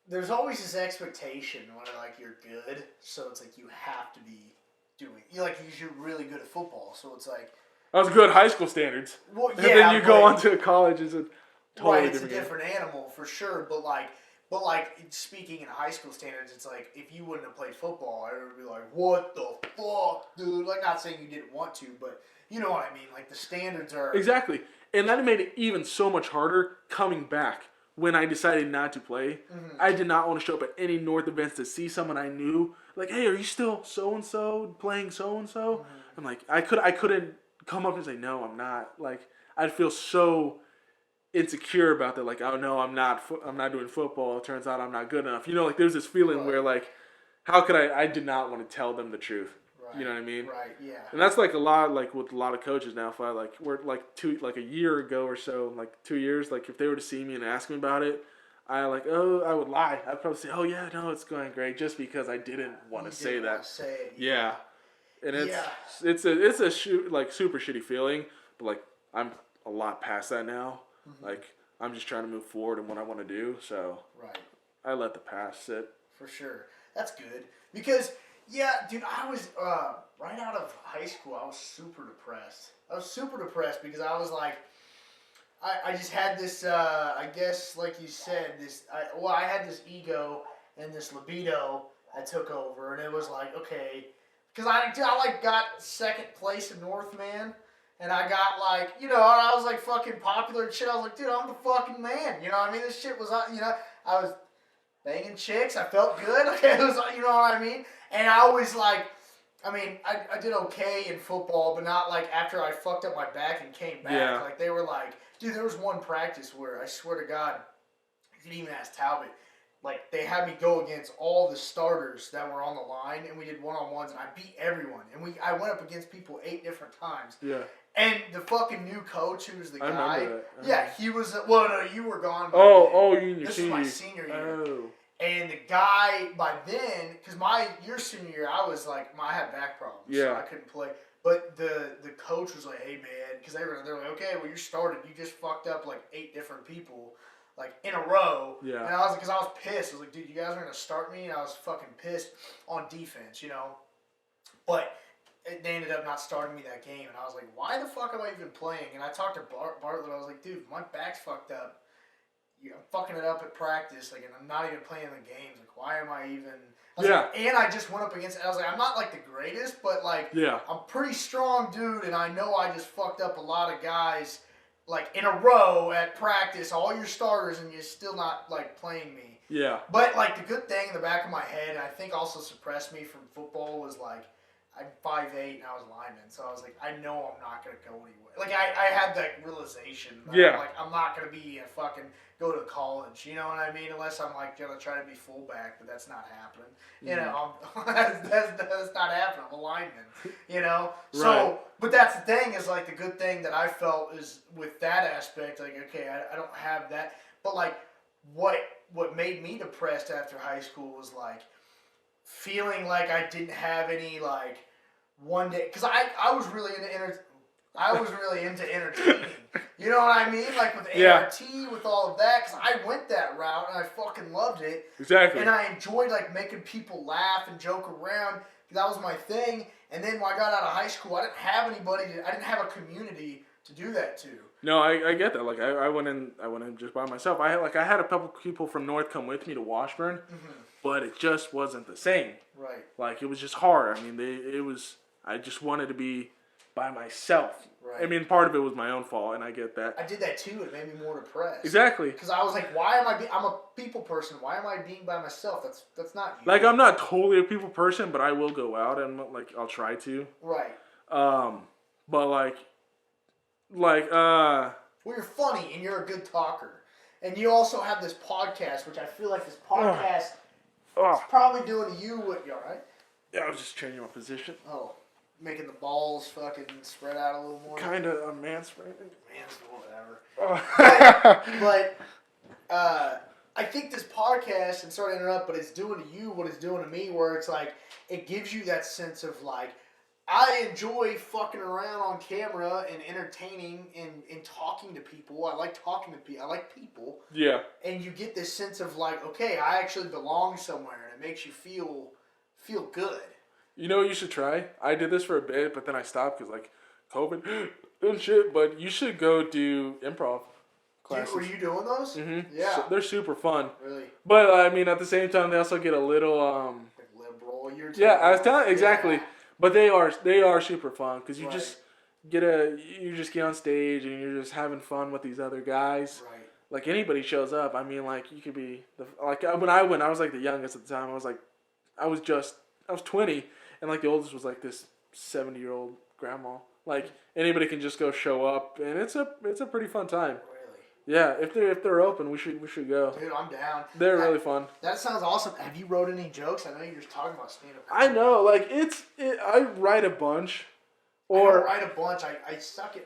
there's always this expectation when you're good, so it's like you have to be doing. You're really good at football, so it's like. That was good high school standards. Well, yeah. And then you go on to college, it's a totally it's a different animal for sure. But speaking in high school standards, it's like if you wouldn't have played football, I would be like, what the fuck, dude? Like, not saying you didn't want to, but you know what I mean. Like the standards are exactly. And that made it even so much harder coming back when I decided not to play. I did not want to show up at any North events to see someone I knew. Like, hey, are you still so-and-so playing so-and-so? I'm like, I couldn't come up and say, no, I'm not. Like, I'd feel so insecure about that. Like, oh, no, I'm not doing football. It turns out I'm not good enough. You know, like, there's this feeling where, like, how could I did not want to tell them the truth. Right. You know what I mean? Right. Yeah. And that's like a lot, like with a lot of coaches now. If I we're like a year ago or so, like 2 years, like if they were to see me and ask me about it, I would lie. I'd probably say, oh yeah, no, it's going great, just because I didn't want to say that. Say it. Yeah. And Yeah. it's a super shitty feeling, but like I'm a lot past that now. Mm-hmm. Like I'm just trying to move forward in what I want to do. So right. I let the past sit. For sure, that's good because yeah, dude, I was right out of high school. I was super depressed. Because I was like, I just had this. I guess like you said, I had this ego and this libido that took over, and it was like okay. Because I like got second place in North, man. And I got like, I was like fucking popular and shit. I was like, dude, I'm the fucking man. You know what I mean? This shit was, I was banging chicks. I felt good. Okay, it was, you know what I mean? And I always like, I did okay in football, but not like after I fucked up my back and came back. Yeah. Like they were like, dude, there was one practice where I swear to God, you can even ask Talbot. Like, they had me go against all the starters that were on the line, and we did one-on-ones, and I beat everyone. And I went up against people 8 different times. Yeah. And the fucking new coach, who was the guy. I remember that. Yeah, he was. Well, no, you were gone. You in your This senior was my senior year. Oh. And the guy by then, because your senior year, I was like, I had back problems, so I couldn't play. But the coach was like, hey man, because they're like, okay, well you started, you just fucked up like 8 different people. Like, in a row. Yeah. And I was, because I was pissed. I was like, dude, you guys are going to start me? And I was fucking pissed on defense, But they ended up not starting me that game. And I was like, why the fuck am I even playing? And I talked to Bartlett. I was like, dude, my back's fucked up. I'm fucking it up at practice. Like, and I'm not even playing the games. Like, why am I even... Like, and I just went up against... I was like, I'm not, like, the greatest, but, like, I'm pretty strong dude, and I know I just fucked up a lot of guys... like, in a row at practice, all your starters, and you're still not, like, playing me. Yeah. But, like, the good thing in the back of my head, and I think also suppressed me from football, was, like, I'm 5'8", and I was lineman, so I was like, I know I'm not going to go anywhere. Like, I had that realization. I'm not going to be a fucking, go to college, you know what I mean? Unless I'm, like, going to try to be fullback, but that's not happening. You know, that's not happening. I'm a lineman, So, right. But that's the thing is, like, the good thing that I felt is with that aspect, like, okay, I don't have that. But, like, what made me depressed after high school was, like, feeling like I didn't have any, like, one day, because I was really into entertaining. You know what I mean? Like with ART, with all of that, because I went that route and I fucking loved it. Exactly. And I enjoyed like making people laugh and joke around. That was my thing. And then when I got out of high school, I didn't have anybody. I didn't have a community to do that to. No, I get that. Like I went in just by myself. I had a couple people from North come with me to Washburn, but it just wasn't the same. Right. Like it was just hard. I mean, I just wanted to be by myself. Right. I mean, part of it was my own fault, and I get that. I did that too. It made me more depressed. Exactly. Because I was like, why am I'm a people person. Why am I being by myself? That's not you. Like, I'm not totally a people person, but I will go out and, like, I'll try to. Right. But, like, well, you're funny, and you're a good talker. And you also have this podcast, which I feel like this podcast is probably doing to you what, you all right? Yeah, I was just changing my position. Oh. Making the balls fucking spread out a little more. Kind of a mansplaining. Whatever. But I think this podcast, and sorry to interrupt, but it's doing to you what it's doing to me, where it's like, it gives you that sense of like, I enjoy fucking around on camera and entertaining and talking to people. I like talking to people. I like people. Yeah. And you get this sense of like, okay, I actually belong somewhere, and it makes you feel good. You know what you should try? I did this for a bit, but then I stopped because, like, COVID and shit. But you should go do improv classes. Were you doing those? Mm-hmm. Yeah. So they're super fun. Really? But, I mean, at the same time, they also get a little... Like liberal. I was telling exactly. Yeah. But they are super fun because you right. just get on stage and you're just having fun with these other guys. Right. Like, anybody shows up. I mean, like, you could be... when I went, I was, like, the youngest at the time. I was 20. And, like, the oldest was, like, this 70-year-old grandma. Like, anybody can just go show up, and it's a pretty fun time. Really? Yeah, if they're open, we should go. Dude, I'm down. They're really fun. That sounds awesome. Have you wrote any jokes? I know you were talking about stand-up. I know, like I write a bunch, I don't or write a bunch. I suck at.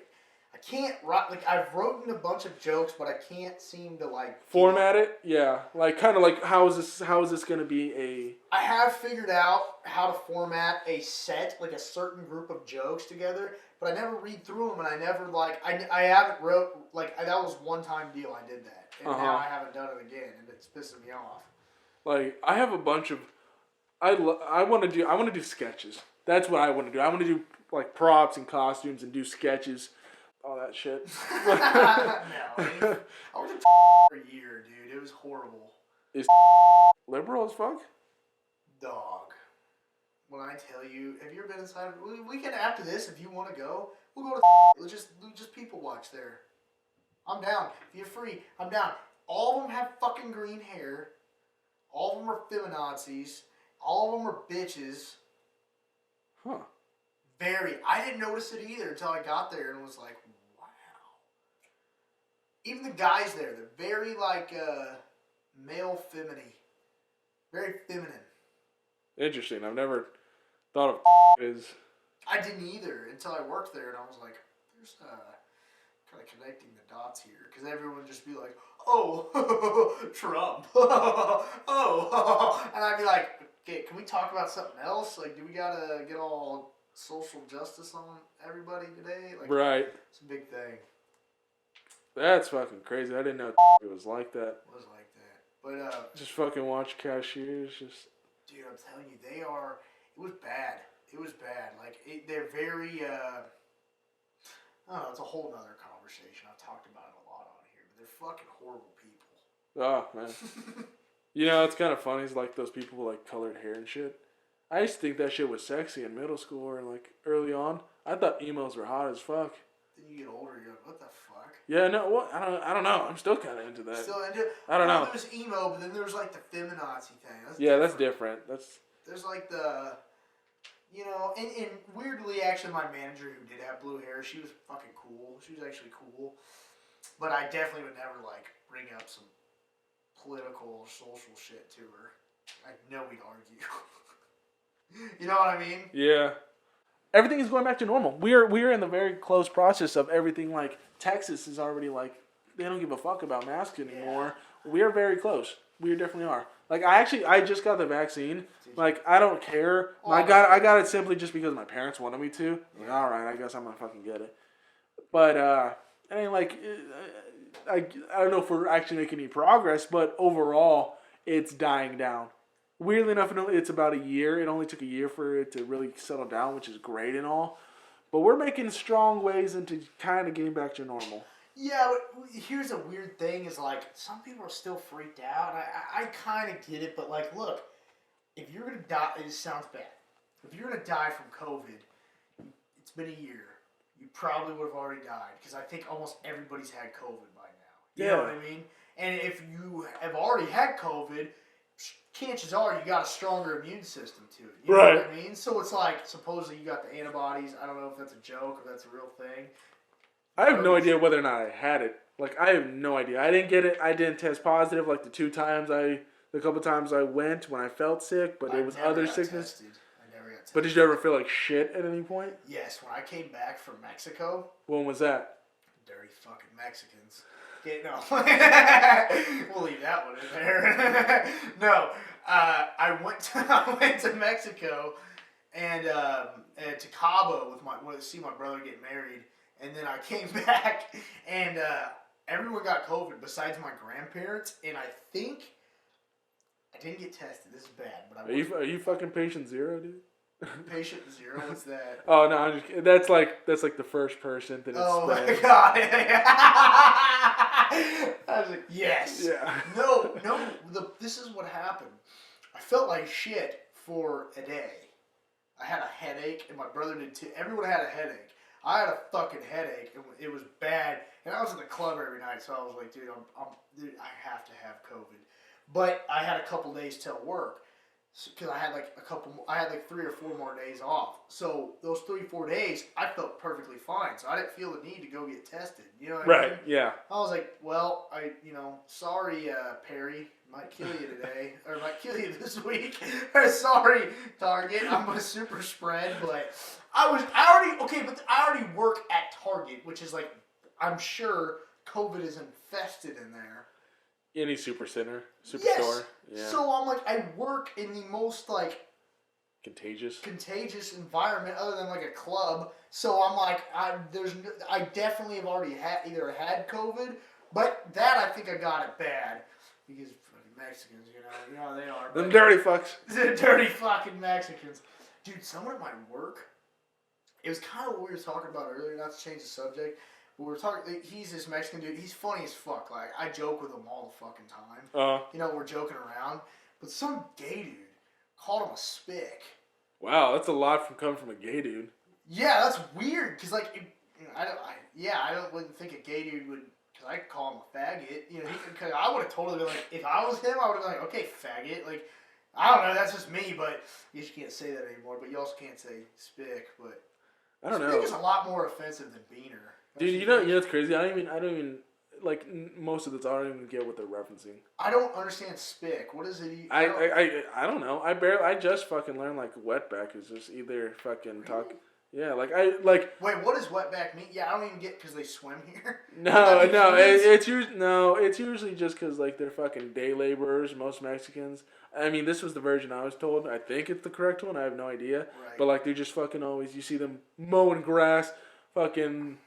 I can't write. Like I've written a bunch of jokes, but I can't seem to like format it. Yeah, like kind of like how is this gonna be a? I have figured out how to format a set, like a certain group of jokes together, but I never read through them, and I never like I haven't wrote like that was one time deal. I did that, and now I haven't done it again, and it's pissing me off. Like I have a bunch of, I want to do sketches. That's what I want to do. I want to do like props and costumes and do sketches, all that shit. No, I worked at for a year, dude. It was horrible. Is liberal as fuck? Dog. When I tell you, have you ever been inside? We can after this if you want to go. We'll go to. We'll just people watch there. I'm down. If you're free, I'm down. All of them have fucking green hair. All of them are feminazis. All of them are bitches. Huh. Very. I didn't notice it either until I got there and was like, wow. Even the guys there, they're very like male feminine. Very feminine. Interesting. I've never thought of as. I didn't either until I worked there, and I was like, "There's kind of connecting the dots here," because everyone would just be like, "Oh, Trump, oh," and I'd be like, "Okay, can we talk about something else? Like, do we gotta get all social justice on everybody today? Like, right. It's a big thing." That's fucking crazy. I didn't know it was like that. It was like that, but just fucking watch cashiers. Just. Dude, I'm telling you, they are. It was bad. It was bad. Like they're very. I don't know. It's a whole nother conversation. I've talked about it a lot on here, but they're fucking horrible people. Oh man. You know, it's kind of funny. It's like those people with like colored hair and shit. I used to think that shit was sexy in middle school or like early on. I thought emos were hot as fuck. Then you get older, you're like, what the fuck? Yeah, no, what? I don't know. I'm still kind of into that. Still into it? I don't know. There's emo, but then there's like the feminazi thing. That's different. There's like the, you know, and weirdly, actually, my manager who did have blue hair, she was fucking cool. She was actually cool. But I definitely would never like bring up some political or social shit to her. I know we'd argue. You know what I mean? Yeah. Everything is going back to normal. We're in the very close process of everything. Like Texas is already like they don't give a fuck about masks anymore. Yeah. We are very close. We definitely are. Like I just got the vaccine. Like I don't care. Oh, I got it simply just because my parents wanted me to. Like, all right, I guess I'm gonna fucking get it. But I mean, like I don't know if we're actually making any progress, but overall it's dying down. Weirdly enough, it's about a year. It only took a year for it to really settle down, which is great and all. But we're making strong ways into kind of getting back to normal. Yeah, but here's a weird thing is like, some people are still freaked out. And I kind of get it, but like, look, if you're going to die, it sounds bad. If you're going to die from COVID, it's been a year. You probably would have already died. Because I think almost everybody's had COVID by now. You know what I mean? And if you have already had COVID, chances are you got a stronger immune system to it. You know what I mean? So it's like, supposedly you got the antibodies. I don't know if that's a joke or that's a real thing. I have no idea whether or not I had it. Like, I have no idea. I didn't get it. I didn't test positive like the couple times I went when I felt sick, but it was other sickness. I never got tested. But did you ever feel like shit at any point? Yes, when I came back from Mexico. When was that? Dirty fucking Mexicans. No. We'll leave that one in there. No. I went to Mexico and to Cabo to see my brother get married. And then I came back, and everyone got COVID besides my grandparents. And I think I didn't get tested. This is bad, but are you fucking patient zero, dude? Patient zero? What's that? Oh no, I'm just kidding. That's like the first person that it's spread. My god! I was like, yes. Yeah. No. This is what happened. I felt like shit for a day. I had a headache, and my brother did too. Everyone had a headache. I had a fucking headache, and it was bad. And I was in the club every night, so I was like, dude, I have to have COVID. But I had a couple days till work. because I had like I had like 3 or 4 more days off. So those 3 or 4 days, I felt perfectly fine. So I didn't feel the need to go get tested. You know what I mean? Right. Yeah. I was like, well, sorry, Perry, might kill you today, or might kill you this week. Sorry, Target, I'm gonna super spread, but but I already work at Target, which is like, I'm sure COVID is infested in there. Any superstore. Yes. Yeah. So I'm like, I work in the most like contagious environment other than like a club. So I'm like, I definitely have already either had COVID, but that I think I got it bad because fucking Mexicans, you know how they are. Them dirty fucks. The dirty fucking Mexicans, dude. Someone at my work, it was kind of what we were talking about earlier. Not to change the subject. But we're talking. He's this Mexican dude. He's funny as fuck. Like I joke with him all the fucking time. We're joking around. But some gay dude called him a spick. Wow, that's a lot coming from a gay dude. Yeah, that's weird. Cause like, wouldn't think a gay dude would. Cause I could call him a faggot. Cause I would have totally been like, if I was him, I would have been like, okay, faggot. Like, I don't know. That's just me. But you just can't say that anymore. But you also can't say spick. But I don't know. Spick is a lot more offensive than beaner. Dude, you know it's crazy. I don't even like most of the time. I don't even get what they're referencing. I don't understand spick. What is it? I don't know. I just fucking learned like wetback is just either fucking really? talk. Yeah, Wait, what does wetback mean? Yeah, I don't even get because they swim here. No, it's usually just because like they're fucking day laborers. Most Mexicans. I mean, this was the version I was told. I think it's the correct one. I have no idea. Right. But like, they're just fucking always. You see them mowing grass, fucking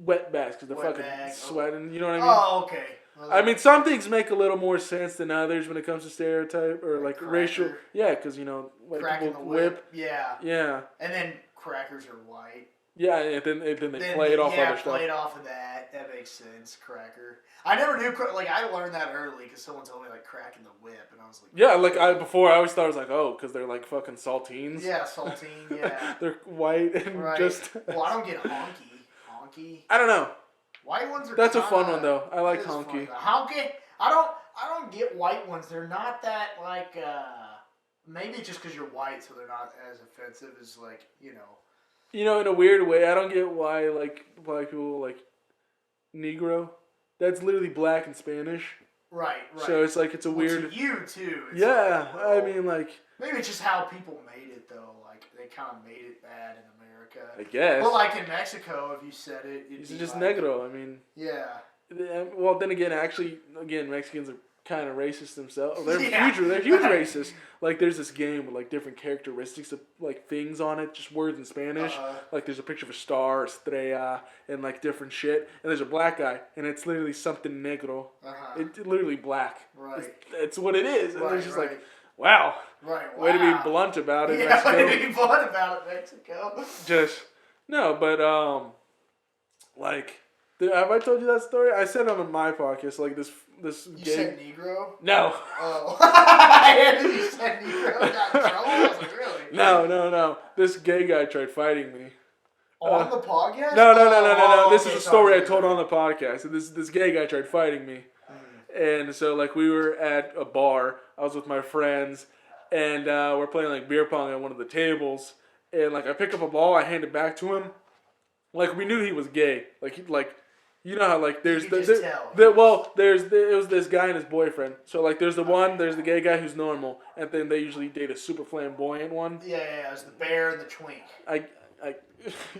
wetbacks because they're fucking sweating. You know what I mean? Oh, okay. Well, I mean, some things make a little more sense than others when it comes to stereotype or like racial. Yeah, because white cracking people the whip. Yeah. Yeah. And then crackers are white. Yeah, and then they play it off other stuff. Yeah, play it off of that. That makes sense. Cracker. I never knew. Like I learned that early because someone told me like cracking the whip, and I was like, yeah, like before I always thought it was like, oh, because they're like fucking saltines. Yeah, saltine. Yeah. They're white and just. Well, I don't get honky. I don't know. White ones are. That's a fun one though. I like honky. Honky. I don't get white ones. They're not that like. Maybe just because you're white, so they're not as offensive as like in a weird way, I don't get why like black people like Negro. That's literally black in Spanish. Right. So it's like it's a weird. To you too. Yeah, I mean like. Maybe it's just how people made it though. Like they kind of made it bad in America. I guess. But like in Mexico, if you said it, it's just like, negro. I mean. Yeah. Well, then again, Mexicans are kind of racist themselves. They're huge. They're huge racists. Like there's this game with like different characteristics of like things on it, just words in Spanish. Like there's a picture of a star, estrella, and like different shit. And there's a black guy, and it's literally something negro. It's literally black. Right. It's what it is. And it's just like, wow. Right. Wow. Way to be blunt about it, Mexico. Mexico. Way to be blunt about it, Mexico. Just no, but like. Have I told you that story? I said on my podcast, like this You gay... said Negro? No. Oh. You said Negro got in trouble? I was like, really? No. This gay guy tried fighting me. On the podcast? No. This is a story I told on the podcast. And this gay guy tried fighting me. And so, like, we were at a bar. I was with my friends. And we're playing, like, beer pong at one of the tables. And, like, I pick up a ball. I hand it back to him. Like, we knew he was gay. You know how like there's it was this guy and his boyfriend. So like there's the gay guy who's normal, and then they usually date a super flamboyant one. Yeah, it's the bear and the twink.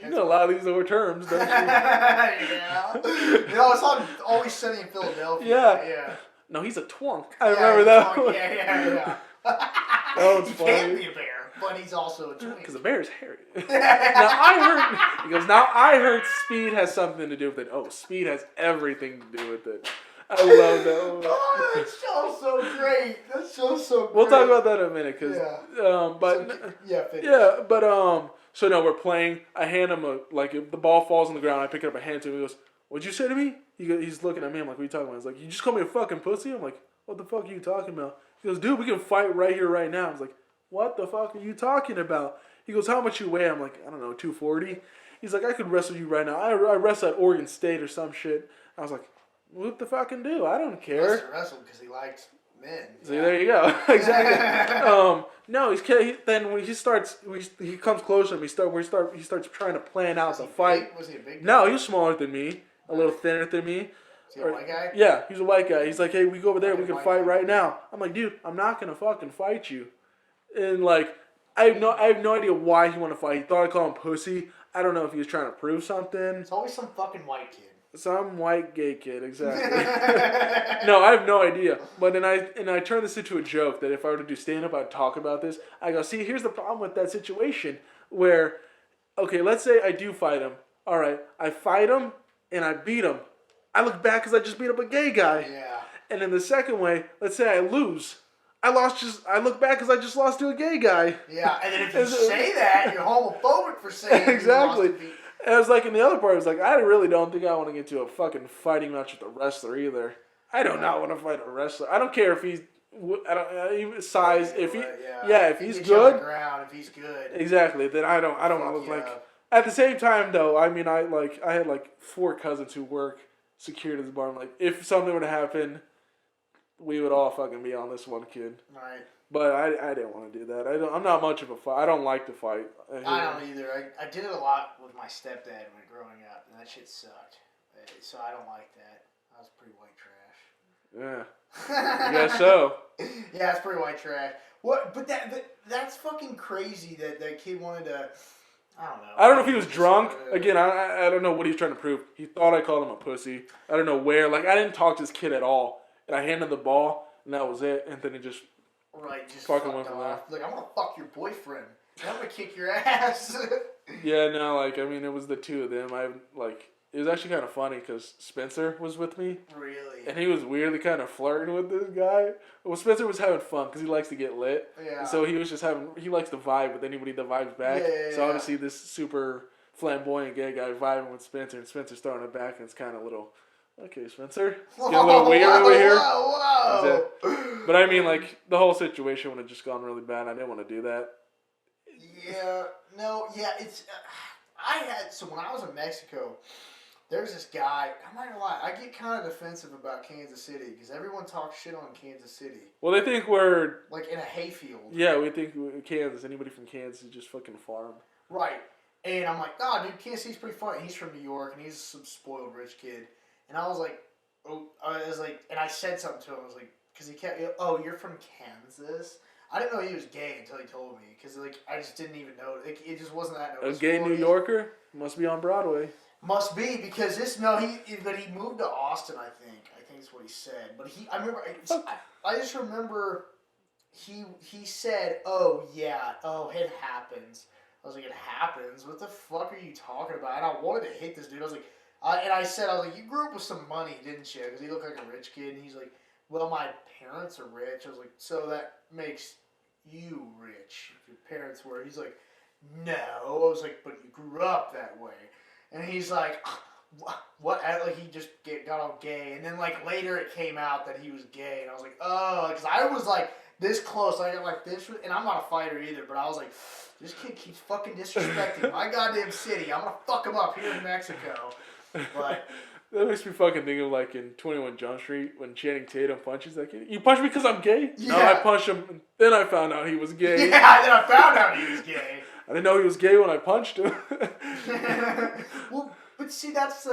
You know a lot of these other terms, don't you? Yeah. It's Always Sunny in Philadelphia. Yeah. No, he's a twunk. I remember that. Yeah. That one's funny. He can be a bear, but he's also a twink. Because a bear is hairy. Now I heard speed has something to do with it. Oh, speed has everything to do with it. I love that one. Oh, that show's so great. That show's so great. We'll talk about that in a minute, so no, we're playing. I hand him the ball falls on the ground. I pick it up, I hand it to him. He goes, "What'd you say to me?" He's looking at me. I'm like, "What are you talking about?" He's like, "You just called me a fucking pussy." I'm like, "What the fuck are you talking about?" He goes, "Dude, we can fight right here, right now." I was like, "What the fuck are you talking about?" He goes, "How much you weigh?" I'm like, "I don't know, 240. He's like, "I could wrestle you right now. I wrestle at Oregon State or some shit." I was like, "What the fucking do? I don't care." He wrestled because he likes men. See, there you go. Exactly. No, then when he comes closer to me. He starts trying to plan out the fight. Was he a big guy? No, he was smaller than me, a little thinner than me. Is he a white guy? Yeah, he's a white guy. He's like, hey, we go over there, we can fight right guy. now. I'm like, dude, I'm not gonna fucking fight you. And like, I have no idea why he wanted to fight. He thought I called him pussy. I don't know if he was trying to prove something. It's always some fucking white kid. Some white gay kid, exactly. No, I have no idea. But I turn this into a joke that if I were to do stand-up, I'd talk about this. I go, see, here's the problem with that situation where, okay, let's say I do fight him. All right, I fight him and I beat him. I look back because I just beat up a gay guy. Yeah. And in the second way, let's say I lose. I look back because I just lost to a gay guy. Yeah, and then if you say that, you're homophobic for saying exactly. You lost to And I was like, in the other part, I was like, I really don't think I want to get to a fucking fighting match with a wrestler either. I do not want to fight a wrestler. I don't care if he's, size. If if he's good, on the ground, if he's good, exactly. Then I don't want to look like. At the same time, though, I mean, I had 4 cousins who work security at this bar. I'm like, if something were to happen, we would all fucking be on this one kid. Right. But I didn't want to do that. I'm not much of a fight. I don't like to fight. I don't either. I did it a lot with my stepdad when growing up, and that shit sucked. So I don't like that. I was pretty white trash. Yeah. I guess so. Yeah, it's pretty white trash. What? But that's fucking crazy that kid wanted to. I don't know. I don't know if he was drunk. Again, I don't know what he's trying to prove. He thought I called him a pussy. I don't know where. Like, I didn't talk to this kid at all. And I handed the ball, and that was it. And then he just... Right, just fucking went from there. Like, I'm gonna fuck your boyfriend. And I'm gonna kick your ass. Yeah, no, I mean, it was the two of them. It was actually kind of funny because Spencer was with me. Really? And he was weirdly kind of flirting with this guy. Well, Spencer was having fun because he likes to get lit. Yeah. So he was just he likes to vibe with anybody that vibes back. Yeah. So obviously this super flamboyant gay guy vibing with Spencer, and Spencer's throwing it back, and it's kind of a little... Okay, Spencer. It's getting a little weird over here. Whoa. But I mean, the whole situation would have just gone really bad. I didn't want to do that. Yeah. No, yeah, it's... So when I was in Mexico, there's this guy... I'm not gonna lie, I get kind of defensive about Kansas City because everyone talks shit on Kansas City. Well, they think we're... Like in a hayfield. Yeah, we think Kansas. Anybody from Kansas is just fucking farm. Right. And I'm like, nah, dude, Kansas City's pretty funny. He's from New York, and he's some spoiled rich kid. And I was like, and I said something to him. I was like, because he kept, oh, you're from Kansas? I didn't know he was gay until he told me. Because, I just didn't even know. It just wasn't that noticeable. A gay New Yorker? Must be on Broadway. Must be, because he moved to Austin, I think. I think that's what he said. But I just remember he said, it happens. I was like, it happens? What the fuck are you talking about? And I wanted to hit this dude. I was like, you grew up with some money, didn't you? Because he looked like a rich kid. And he's like, well, my parents are rich. I was like, so that makes you rich if your parents were. He's like, no. I was like, but you grew up that way. And he's like, what? Like, he just got all gay. And then, later it came out that he was gay. And I was like, oh. Because I was, this close. I got, this. And I'm not a fighter either. But I was like, this kid keeps fucking disrespecting my goddamn city. I'm going to fuck him up here in Mexico. But that makes me fucking think of in 21 Jump Street when Channing Tatum punches that kid. You punched me because I'm gay? Yeah. No, I punched him. And then I found out he was gay. Yeah, then I found out he was gay. I didn't know he was gay when I punched him. Well, but see, that's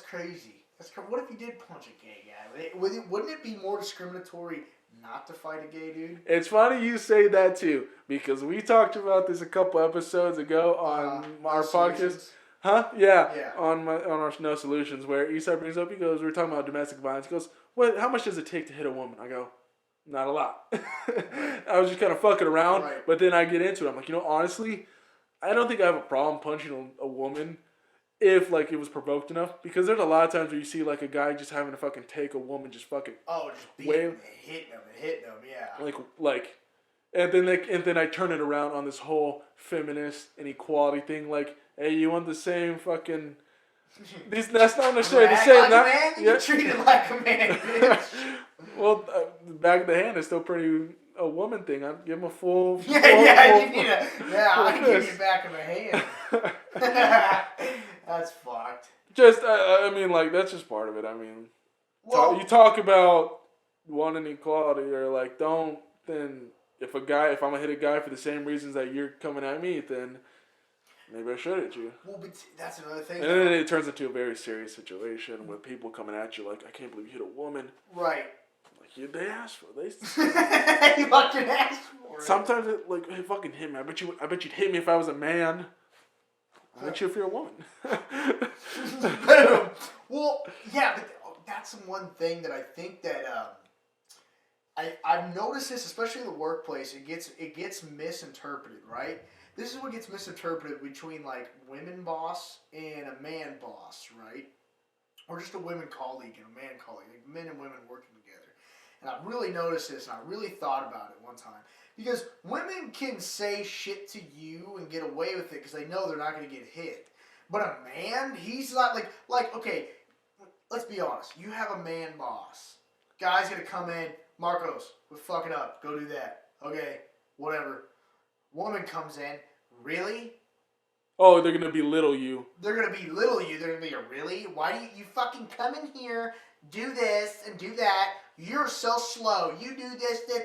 crazy. What if you did punch a gay guy? Wouldn't it be more discriminatory not to fight a gay dude? It's funny you say that too, because we talked about this a couple episodes ago on our podcast. Solutions? Huh? Yeah. On our No Solutions, where Eastside brings up, he goes, we were talking about domestic violence. He goes, how much does it take to hit a woman? I go, not a lot. I was just kind of fucking around, right. But then I get into it. I'm like, honestly, I don't think I have a problem punching a woman if it was provoked enough, because there's a lot of times where you see a guy just having to fucking take a woman, just fucking just beating him and hitting him, yeah. And then I turn it around on this whole feminist and equality thing, hey, you want the same fucking... That's not necessarily the same. Man? You get treated like a man, bitch. Well, the back of the hand is still pretty a woman thing. I'd give him a full... I can give you back of the hand. That's fucked. That's just part of it. I mean, you talk about want an equality, or like don't, then if I'm gonna hit a guy for the same reasons that you're coming at me, then maybe I should hit you. Well, but that's another thing. And then it turns into a very serious situation with people coming at you like, I can't believe you hit a woman. Right. Like, they asked for it. You fucking asked for it. Sometimes it, like, hey, fucking hit me. I bet you'd hit me if I was a man. I bet you if you're a woman. Boom. Well, yeah, but that's one thing that I think that I've noticed this, especially in the workplace. It gets misinterpreted, right? This is what gets misinterpreted between like women boss and a man boss, right? Or just a women colleague and a man colleague, like men and women working together. And I've really noticed this, and I really thought about it one time. Because women can say shit to you and get away with it because they know they're not going to get hit. But a man, he's not like, okay, let's be honest. You have a man boss. Guy's going to come in, Marcos, we're fucking up. Go do that. Okay, whatever. Woman comes in, really? Oh, they're going to belittle you. They're going to belittle you. They're going to be a really? Why do you fucking come in here, do this, and do that? You're so slow. You do this, and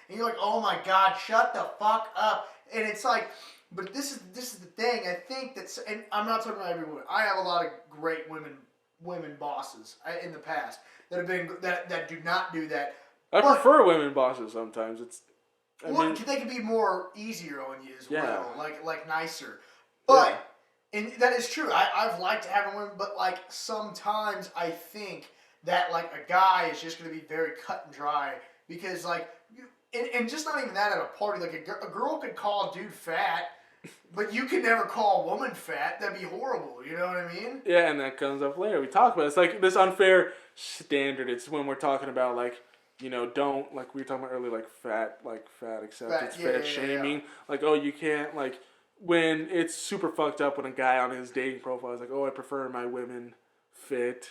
you're like, oh my God, shut the fuck up. And it's like, but this is the thing. I think that's, and I'm not talking about every woman. I have a lot of great women bosses in the past that have been that do not do that. I prefer women bosses sometimes. I mean, they can be more easier on you as well, like nicer. But and that is true. I've liked having women, but like sometimes I think that like a guy is just going to be very cut and dry because like, and just not even that at a party. Like a girl could call a dude fat, but you could never call a woman fat. That'd be horrible. You know what I mean? Yeah, and that comes up later. We talk about it. It's like this unfair standard. It's when we're talking about like, you know, don't, like we were talking about earlier, like fat acceptance, fat shaming. Yeah. Like, oh, you can't, like, when it's super fucked up when a guy on his dating profile is like, oh, I prefer my women fit.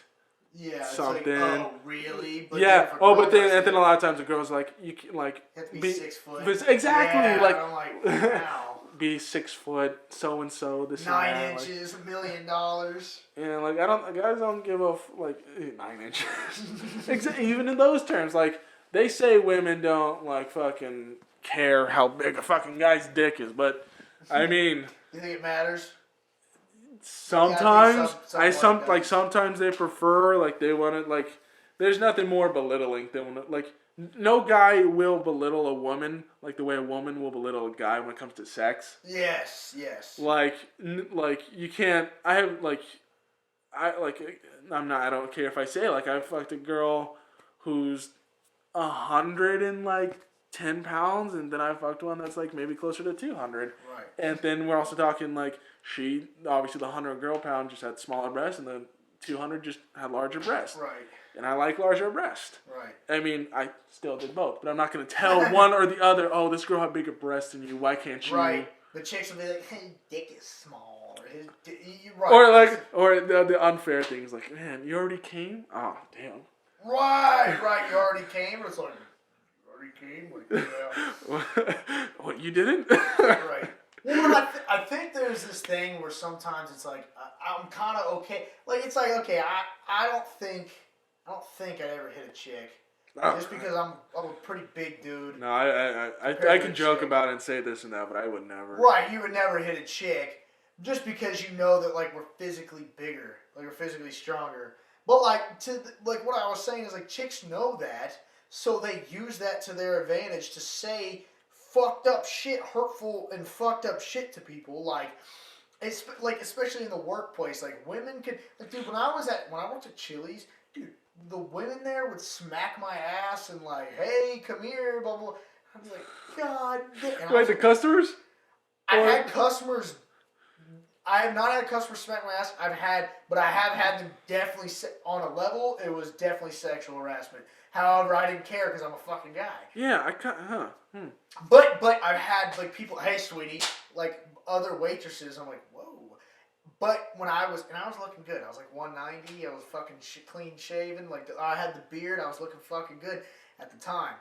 Yeah, something. It's like, oh, really? But yeah. But then a lot of times the girls like you can, like you have to be 6 foot. Exactly. Yeah, like I'm like, wow. Be 6 foot, so and so. This 9 inches, $1 million. Yeah, like guys don't give a like 9 inches. Even in those terms, like they say women don't like fucking care how big a fucking guy's dick is, but I mean, you think it matters? Sometimes sometimes they prefer, like they want to, like there's nothing more belittling than like no guy will belittle a woman like the way a woman will belittle a guy when it comes to sex. Yes. Like you can't. I don't care if I say like I fucked a girl who's 110 pounds, and then I fucked one that's like maybe closer to 200. Right. And then we're also talking like she obviously the 100 girl pound just had smaller breasts, and the 200 just had larger breasts. Right. And I like larger breasts. Right. I mean, I still did both, but I'm not going to tell one or the other, oh, this girl had bigger breasts than you. Why can't you? Right. The chicks will be like, hey, dick is small. Right. Or the unfair things like, man, you already came? Oh, damn. Right. You already came? It's like, you already came? Like, yeah. What, you didn't? Right. Well, I think there's this thing where sometimes it's like, I'm kind of okay. Like, it's like, okay, I don't think I'd ever hit a chick. Just because I'm a pretty big dude. No, I can joke about it and say this and that, but I would never. Right, you would never hit a chick just because you know that like we're physically bigger, like we're physically stronger. But like what I was saying is like chicks know that, so they use that to their advantage to say fucked up shit, hurtful and fucked up shit to people. Like especially in the workplace, like women could like dude when I worked at Chili's, dude. The women there would smack my ass and like, hey, come here, blah, blah. I'd be like, God damn. Wait, the customers? I have not had customers smack my ass. But I have had them definitely, on a level, it was definitely sexual harassment. However, I didn't care because I'm a fucking guy. Yeah, But I've had like people, hey, sweetie, like other waitresses, I'm like, whoa. But when I was looking good. I was like 190. I was fucking clean shaven. Like I had the beard. I was looking fucking good at the time.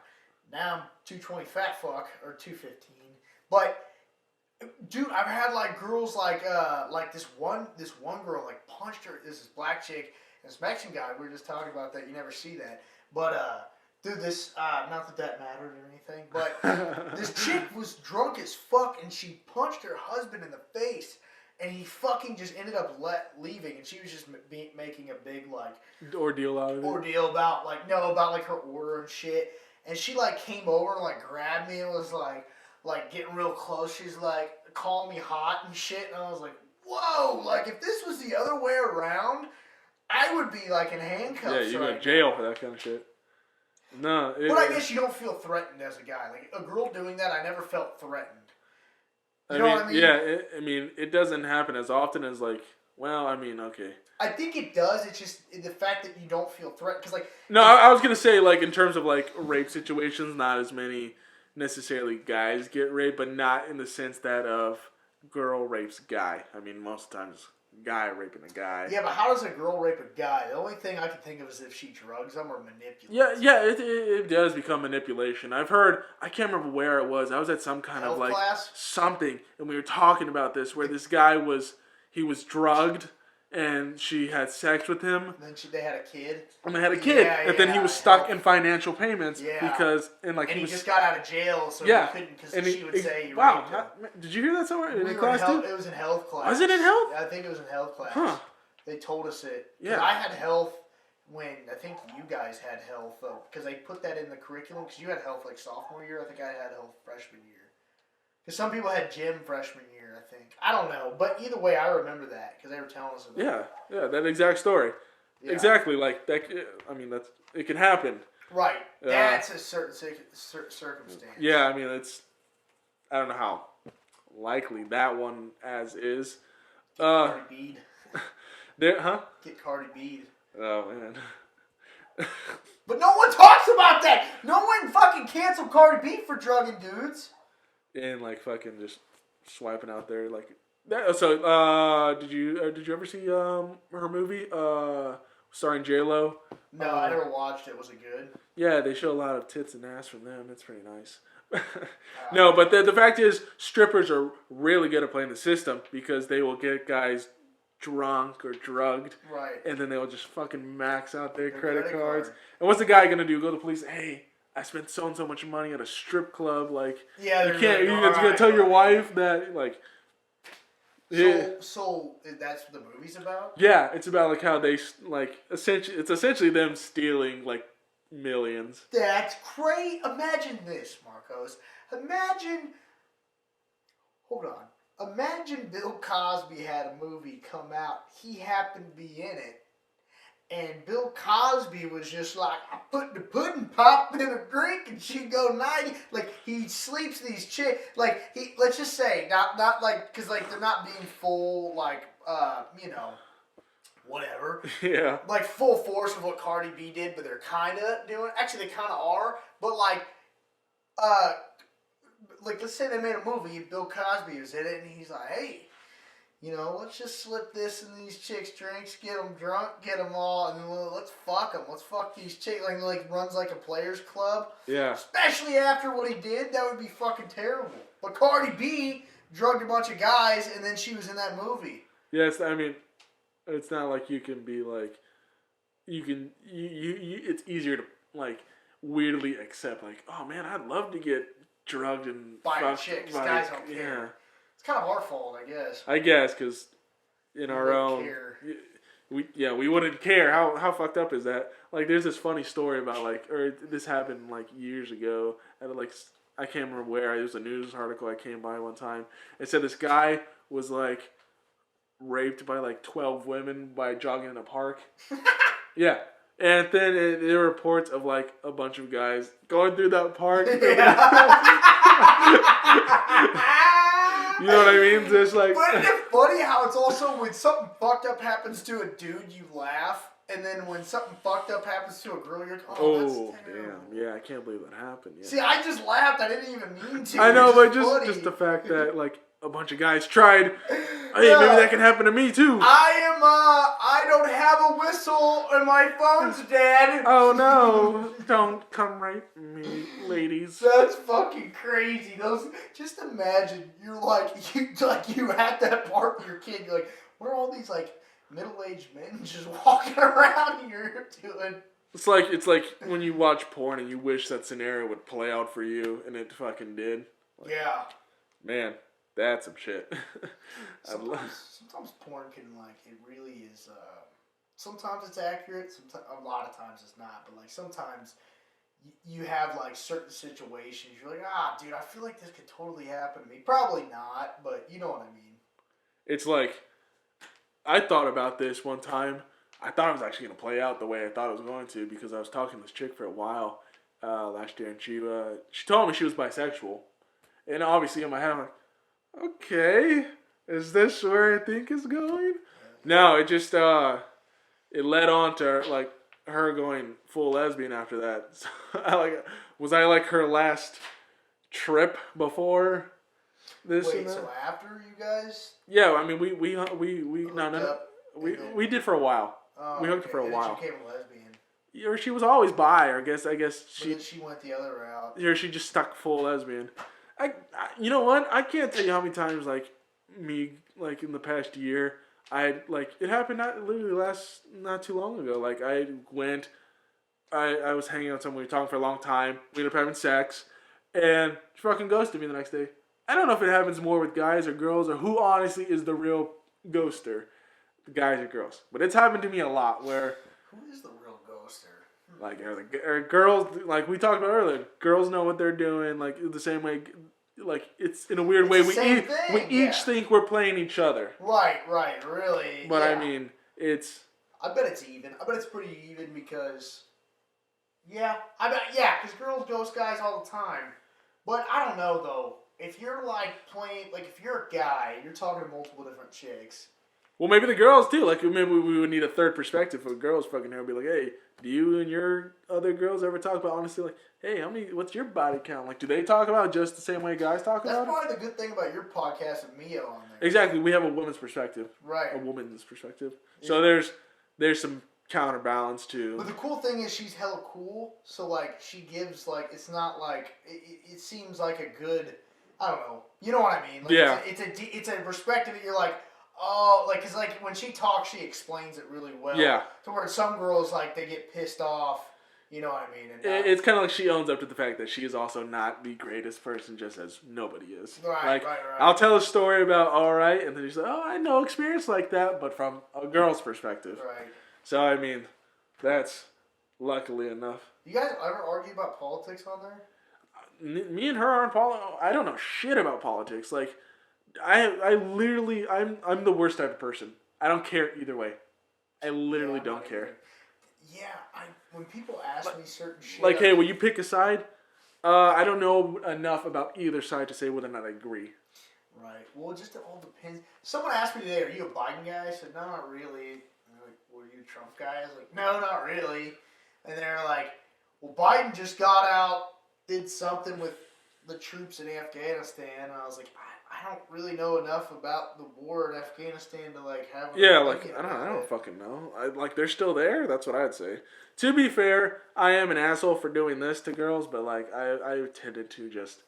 Now I'm 220 fat fuck or 215. But dude, I've had like girls like this one girl like punched her. This black chick This Mexican guy, we were just talking about that. You never see that, but dude, this not that mattered or anything, but this chick was drunk as fuck, and she punched her husband in the face, and he fucking just ended up leaving, and she was just making a big like ordeal out of it. Ordeal about like her order and shit, and she like came over and like grabbed me and was like getting real close. She's like calling me hot and shit, and I was like, whoa! Like if this was the other way around, I would be like in handcuffs. Yeah, you go to jail for that kind of shit. No, but I guess you don't feel threatened as a guy. Like a girl doing that, I never felt threatened. You know what I mean? Yeah, it doesn't happen as often as like. Well, okay. I think it does. It's just the fact that you don't feel threatened. Because like. No, I was gonna say like in terms of like rape situations, not as many necessarily guys get raped, but not in the sense that of girl rapes guy. Most of the times. Guy raping a guy. Yeah, but how does a girl rape a guy? The only thing I can think of is if she drugs them or manipulates. Yeah, it does become manipulation. I've heard, I can't remember where it was. I was at some kind Health of like class? something, and we were talking about this where this guy was drugged, and she had sex with him. And then they had a kid. And they had a kid, and then he was stuck in financial payments because and he just got out of jail, so he couldn't because she would say you raped him. Did you hear that somewhere in class too? too? It was in health class. Was it in health? I think it was in health class. Huh. They told us it. Yeah. I had health when I think you guys had health though, because they put that in the curriculum. Because you had health like sophomore year. I think I had health freshman year. Because some people had gym freshman year, I think. I don't know. But either way, I remember that because they were telling us about it. Yeah, that exact story. Yeah. Exactly, like that. It can happen. Right. That's a certain circumstance. Yeah, I don't know how likely that one as is. Get Cardi B'd. Get Cardi B'd. Oh, man. But no one talks about that. No one fucking canceled Cardi B for drugging dudes. And like fucking just swiping out there like that. So did you ever see her movie starring J-Lo? No, I never watched it. Was it good? Yeah, they show a lot of tits and ass from them. It's pretty nice. No, but the fact is, strippers are really good at playing the system because they will get guys drunk or drugged, right? And then they will just fucking max out their credit cards. And what's the guy gonna do? Go to the police? Hey, I spent so and so much money at a strip club. Like, yeah, you can't. You gotta tell your wife that, like. So that's what the movie's about? Yeah, it's about like how they essentially them stealing like millions. That's great. Imagine this, Marcos. Imagine Bill Cosby had a movie come out. He happened to be in it. And Bill Cosby was just like, I put the pudding pop in a drink and she'd go 90. Like, he sleeps these chicks. Like, let's just say, not like, because, like, they're not being full, like, whatever. Yeah. Like, full force of what Cardi B did, but they're kind of doing, actually, they kind of are. But, like, let's say they made a movie, Bill Cosby was in it, and he's like, hey, let's just slip this in these chicks' drinks, get them drunk, get them all, and then let's fuck them. Let's fuck these chicks. Like runs like a players club. Yeah. Especially after what he did, that would be fucking terrible. But Cardi B drugged a bunch of guys, and then she was in that movie. Yes, it's not like you can be like, it's easier to like weirdly accept like, oh man, I'd love to get drugged and by chicks. Guys don't care. Yeah. It's kind of our fault, I guess. I guess, because in our own... We wouldn't care. How fucked up is that? Like, there's this funny story about, like... Or this happened, like, years ago. At, like, I can't remember where. It was a news article I came by one time. It said this guy was, like, raped by, like, 12 women by jogging in a park. Yeah. And then there were reports of, like, a bunch of guys going through that park. You know what I mean? Just like. But isn't it funny how it's also when something fucked up happens to a dude, you laugh, and then when something fucked up happens to a girl, you're like, oh, that's terrible. Damn. Yeah, I can't believe that happened. Yeah. See, I just laughed. I didn't even mean to. I know, but just the fact that like a bunch of guys tried. Hey, maybe that can happen to me too. I don't have a whistle and my phone's dead. Oh no! Don't come rape me, ladies. That's fucking crazy. Just imagine you at that park with your kid. You're like, what are all these like middle-aged men just walking around here doing. It's like when you watch porn and you wish that scenario would play out for you, and it fucking did. Like, yeah. Man, that's some shit. Sometimes porn can it really is. Sometimes it's accurate. Sometimes a lot of times it's not. But sometimes you have certain situations. You're like, dude, I feel like this could totally happen to me. Probably not, but you know what I mean. It's like I thought about this one time. I thought it was actually going to play out the way I thought it was going to because I was talking to this chick for a while last year, and she told me she was bisexual. And obviously in my head, I'm like, okay, is this where I think it's going? No, it just, it led on to, her going full lesbian after that. So was I her last trip before this? Wait, so after you guys? Yeah, I mean, we did for a while. We hooked up for a while. She became a lesbian. Or she was always bi, or I guess she went the other route. Or she just stuck full lesbian. You know what? I can't tell you how many times me in the past year it happened not too long ago. I was hanging out with someone, we were talking for a long time, we ended up having sex, and she fucking ghosted me the next day. I don't know if it happens more with guys or girls, or who honestly is the real ghoster. Guys or girls, but it's happened to me a lot. Where who is the real ghoster? Are girls we talked about earlier? Girls know what they're doing, the same way. It's in a weird way. We each think we're playing each other. Right, really. But yeah. I mean, it's. I bet it's even. I bet it's pretty even because. Yeah, because girls ghost guys all the time. But I don't know though. If you're playing, if you're a guy, you're talking to multiple different chicks. Well, maybe the girls too. Maybe we would need a third perspective for girls fucking here. Be like, hey, do you and your other girls ever talk about honestly? Hey, what's your body count? Do they talk about just the same way guys talk about it? That's probably the good thing about your podcast and Mia on there. Exactly, we have a woman's perspective. Right. A woman's perspective. Yeah. So there's some counterbalance too. But the cool thing is she's hella cool. So she gives it's not it seems like a good. I don't know. You know what I mean? Yeah. It's a perspective that you're oh, because when she talks, she explains it really well. Yeah. To where some girls they get pissed off. You know what I mean? And it's kind of she owns up to the fact that she is also not the greatest person, just as nobody is. Right. I'll tell a story about all right, and then she's like, oh, I know experience like that, but from a girl's perspective. Right. So I mean, that's luckily enough. You guys ever argue about politics on there? Me and her aren't I don't know shit about politics. I literally, I'm the worst type of person. I don't care either way. I literally don't care. Yeah, when people ask me certain shit. Hey, will you pick a side? I don't know enough about either side to say whether or not I agree. Right. Well, it just all depends. Someone asked me today, are you a Biden guy? I said, no, not really. And they're like, were you a Trump guy? I was like, no, not really. And they're like, well, Biden just got out, did something with the troops in Afghanistan. And I was like, I don't really know enough about the war in Afghanistan to have. Yeah, I don't fucking know. They're still there. That's what I'd say. To be fair, I am an asshole for doing this to girls, but I tended to just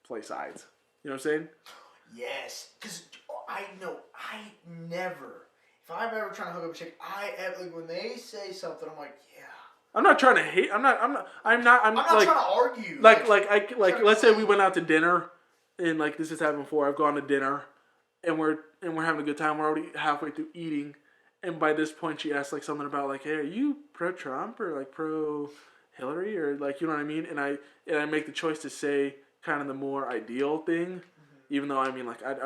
play sides. You know what I'm saying? Yes, because I never. If I'm ever trying to hook up a chick, when they say something, I'm like, yeah. I'm not trying to hate. I'm not trying to argue. Let's say we went out to dinner. And this has happened before. I've gone to dinner, and we're having a good time. We're already halfway through eating, and by this point, she asks something about hey, are you pro Trump or pro Hillary or you know what I mean? And I make the choice to say kind of the more ideal thing, even though I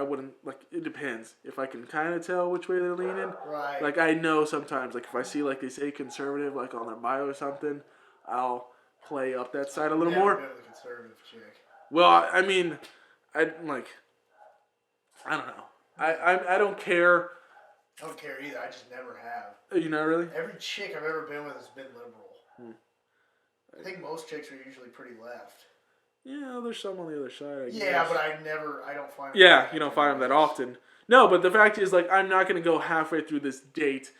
wouldn't it depends if I can kind of tell which way they're leaning. Right. I know sometimes if I see they say conservative on their bio or something, I'll play up that side a little more. Been with a conservative chick. Well, I mean. I don't know. I don't care. I don't care either. I just never have. You know, really? Every chick I've ever been with has been liberal. I think most chicks are usually pretty left. Yeah, there's some on the other side. Yeah, but I don't find them. Yeah, you don't find them that often. No, but the fact is, I'm not going to go halfway through this date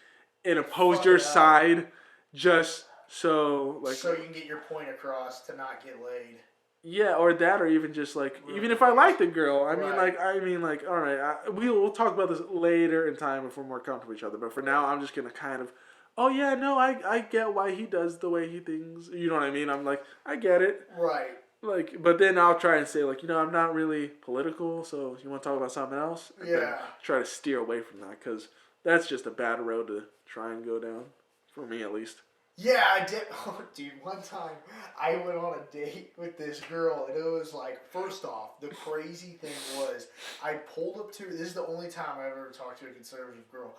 and oppose your side just so, so you can get your point across to not get laid. Yeah, or that, or even just like, Really even if I nice. like the girl, Right. I mean, like, all right, we'll talk about this later in time if we're more comfortable with each other. But for now, I'm just gonna kind of, oh yeah, no, I get why he does the way he thinks. You know what I mean? I'm like, I get it. Right. Like, but then I'll try and say like, I'm not really political, so you want to talk about something else, and then Yeah. try to steer away from that because that's just a bad road to try and go down, for me at least. Yeah, I did. Oh, dude, one time I went on a date with this girl, and it was like, first off, the crazy thing was, I pulled up to her. This is the only time I've ever talked to a conservative girl.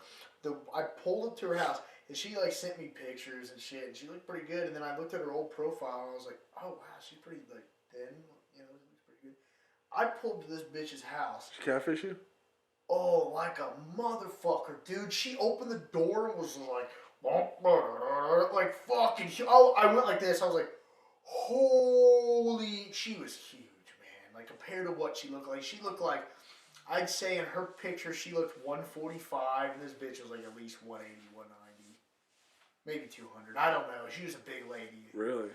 I pulled up to her house, and she like sent me pictures and shit, and she looked pretty good. And then I looked at her old profile, and I was like, oh wow, she's pretty like thin, looks pretty good. I pulled to this bitch's house. Did she catfish you? Oh, like a motherfucker, dude. She opened the door and was like fucking. Oh, I went like this. I was like, holy. She was huge, man. Like compared to what she looked like. I'd say in her picture she looked 145, and this bitch was like at least 180, 190, maybe 200. I don't know. She was a big lady. Really?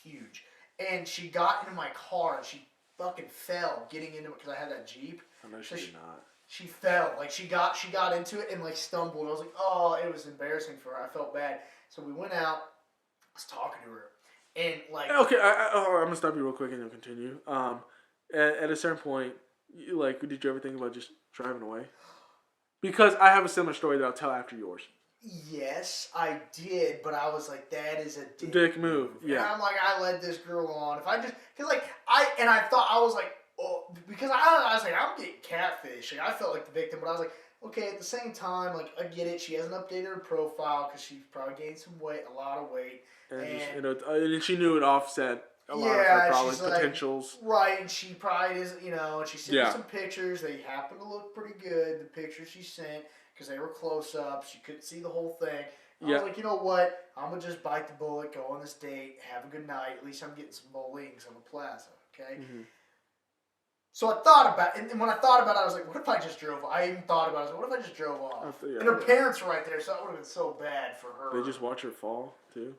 Huge. And she got into my car and she fucking fell getting into it because I had that Jeep. I know she did not. She fell, like she got into it and like stumbled. I was like, oh, it was embarrassing for her. I felt bad. So we went out. I was talking to her, and like, Okay, I'm gonna stop you real quick and you'll continue. At a certain point, did you ever think about just driving away? Because I have a similar story that I'll tell after yours. yes, I did, but I was like, that is a Dick move. Yeah. And I'm like, I led this girl on. If I just, cause like I thought I was like, oh, because I was like, I'm getting catfish. Like, I felt like the victim, but I was like, okay, at the same time, like, I get it. She hasn't updated her profile because she probably gained some weight, a lot of weight. And she knew it offset a lot of her probably potentials. Like, right, and she probably is, and she sent me some pictures. They happened to look pretty good, the pictures she sent, because they were close-ups. You couldn't see the whole thing. I was like, you know what? I'm going to just bite the bullet, go on this date, have a good night. At least I'm getting some bowlings on the plaza, okay? Mm-hmm. So I thought about it, and when I thought about it, I was like, what if I just drove off? I even thought about it. I was like, what if I just drove off? And her parents were right there, so that would have been so bad for her. They just watch her fall, too?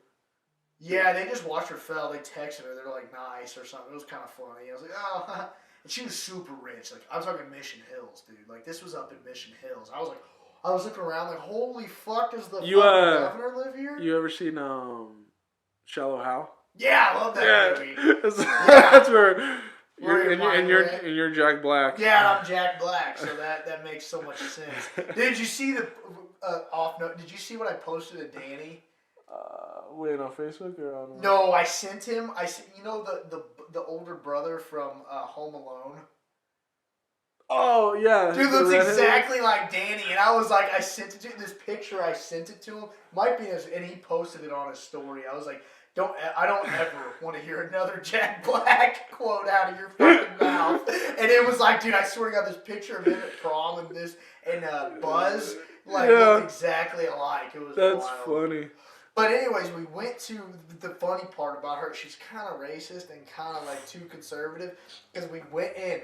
Yeah, they just watched her fall. They texted her. They're like, nice or something. It was kind of funny. I was like, oh. And she was super rich. Like, I'm talking Mission Hills, dude. Like, this was up in Mission Hills. I was like, I was looking around like, holy fuck, does the fucking governor live here? You ever seen Shallow Hal? Yeah, I love that movie. That's where... You're Jack Black. Yeah, I'm Jack Black, so that makes so much sense. Did you see the off note? Did you see what I posted to Danny? Wait, on Facebook or on? No, I sent him. The older brother from Home Alone. Oh yeah, dude looks exactly like Danny, and I was like, I sent it to this picture. I sent it to him. Might be and he posted it on his story. I was like, I don't ever want to hear another Jack Black quote out of your fucking mouth. And it was like, dude, I swear to God, this picture of him at prom and Buzz looked exactly alike. It was That's wild. Funny. But anyways, we went to the funny part about her. She's kind of racist and kind of like too conservative because we went in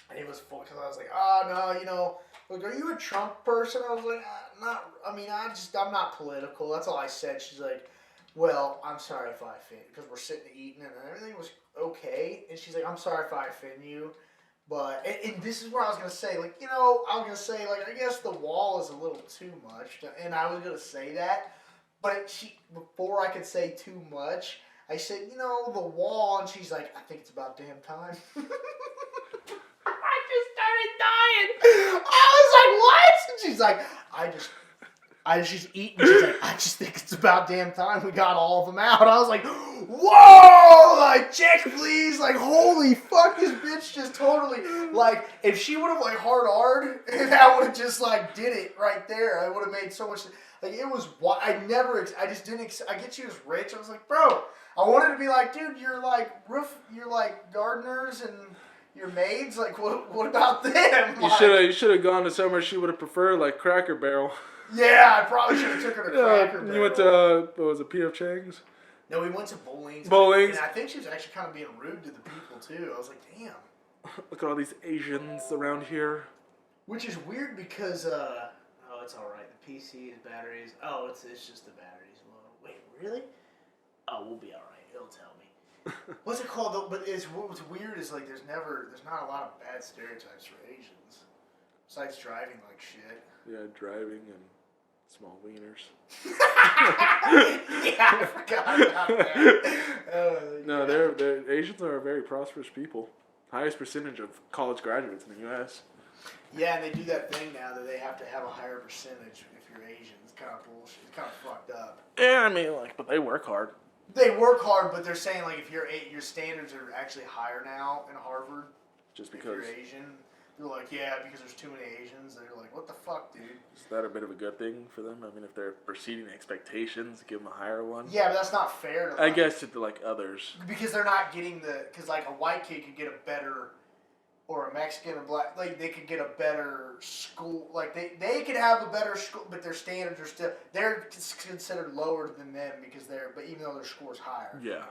and it was full because I was like, oh no, like, are you a Trump person? I was like, I'm not political. That's all I said. She's like, well, I'm sorry if I offend, because we're sitting eating and everything was okay. And she's like, I'm sorry if I offend you. But, and this is where I was going to say, I guess the wall is a little too much. And I was going to say that. But before I could say too much, I said, the wall. And she's like, I think it's about damn time. I just started dying. I was like, what? And she's like, she's eating. She's like, I just think it's about damn time we got all of them out. I was like, whoa! Like, check please. Like, holy fuck, this bitch just totally, like, if she would have, like, hard, that would have just, like, did it right there. I would have made so much, like, it was, I get you as rich. I was like, bro, I wanted to be like, dude, you're like gardeners and your maids. Like, what about them? You should have gone to somewhere she would have preferred, like Cracker Barrel. Yeah, I probably should have took her to Cracker Barrel. You went to, what was it, P.F. Chang's? No, we went to Bowling's. Bowling's? And I think she was actually kind of being rude to the people, too. I was like, damn. Look at all these Asians around here. Which is weird because, it's alright. The PC's batteries, it's just the battery's low. Wait, really? Oh, we'll be alright. It'll tell me. What's it called though? But what's weird is like there's not a lot of bad stereotypes for Asians. Besides driving like shit. Yeah, driving and small wieners. Yeah, I forgot about that. No, yeah. they're Asians are a very prosperous people. Highest percentage of college graduates in the U.S. Yeah, and they do that thing now that they have to have a higher percentage if you're Asian. It's kind of bullshit. It's kind of fucked up. Yeah, I mean, like, but they work hard. They work hard, but they're saying like if your standards are actually higher now in Harvard, Just if because. you're Asian, they're like, yeah, because there's too many Asians. They're like, what the fuck, dude? Is that a bit of a good thing for them? I mean, if they're exceeding expectations, give them a higher one. Yeah, but that's not fair to. I guess to like others. Because they're not getting because like a white kid could get a better, or a Mexican or black, like they could get a better school, like they could have a better school, but their standards are still, they're considered lower than them because but even though their score's higher. Yeah.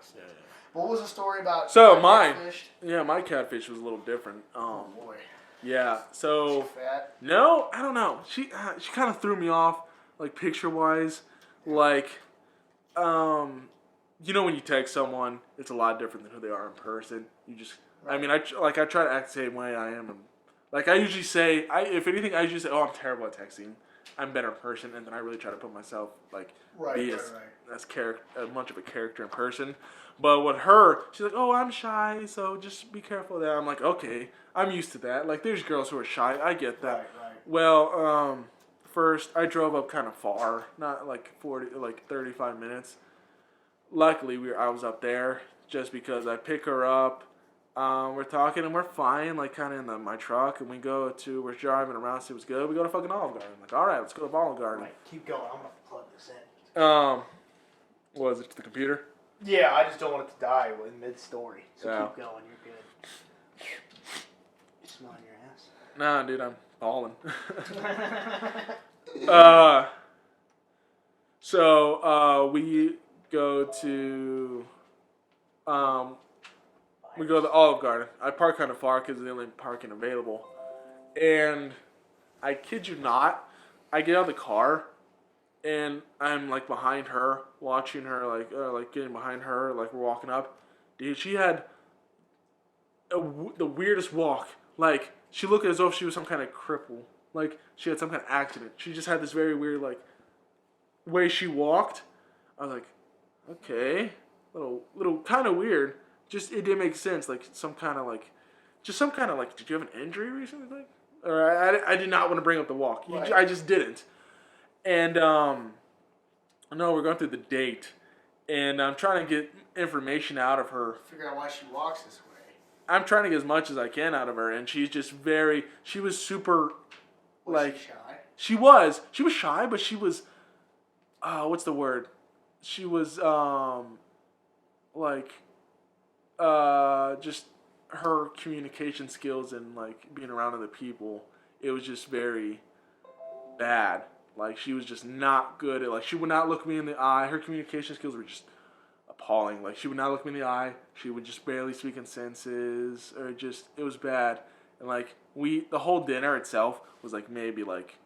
What was the story about? So mine, catfished? yeah, my catfish was a little different. Oh boy. Yeah. So She fat? no, I don't know. She kind of threw me off, like picture wise, like, you know when you text someone, it's a lot different than who they are in person. You just, right. I mean, I try to act the same way I am. And, like I usually say, if anything, I usually say, oh, I'm terrible at texting. I'm better in person, and then I really try to put myself like be as much of a character in person. But with her, she's like, oh, I'm shy, so just be careful of that. I'm like, okay, I'm used to that. Like, there's girls who are shy. I get that. Right. Well, first, I drove up kind of far, not like 35 minutes. Luckily, I was up there just because I pick her up. We're talking and we're fine, like kind of in my truck, and we're driving around, see what's good. We go to fucking Olive Garden. I'm like, all right, let's go to Olive Garden. Right, keep going. I'm gonna plug this in. What is it, the computer? Yeah, I just don't want it to die in mid-story. So Yeah. keep going. You're good. You smelling your ass? Nah, dude, I'm balling. So we go to the Olive Garden. I park kind of far because it's the only parking available. And I kid you not, I get out of the car and I'm like behind her, watching her, like getting behind her, like we're walking up. Dude, she had the weirdest walk. Like she looked as though she was some kind of cripple. Like she had some kind of accident. She just had this very weird like way she walked. I was like, okay, little kind of weird. Just it didn't make sense. Like some kind of like, did you have an injury recently? Like, or I did not want to bring up the walk. Right. I just didn't. And no, we're going through the date, and I'm trying to get information out of her. Figure out why she walks this way. I'm trying to get as much as I can out of her, and she was super, Was she shy? She was shy, but she was, what's the word? She was, just her communication skills and, like, being around other people, it was just very bad. Like, she was just not good at, like, she would not look me in the eye. Her communication skills were just appalling. Like, she would not look me in the eye. She would just barely speak in sentences, or it was bad. And, like, the whole dinner itself was, like, maybe, like,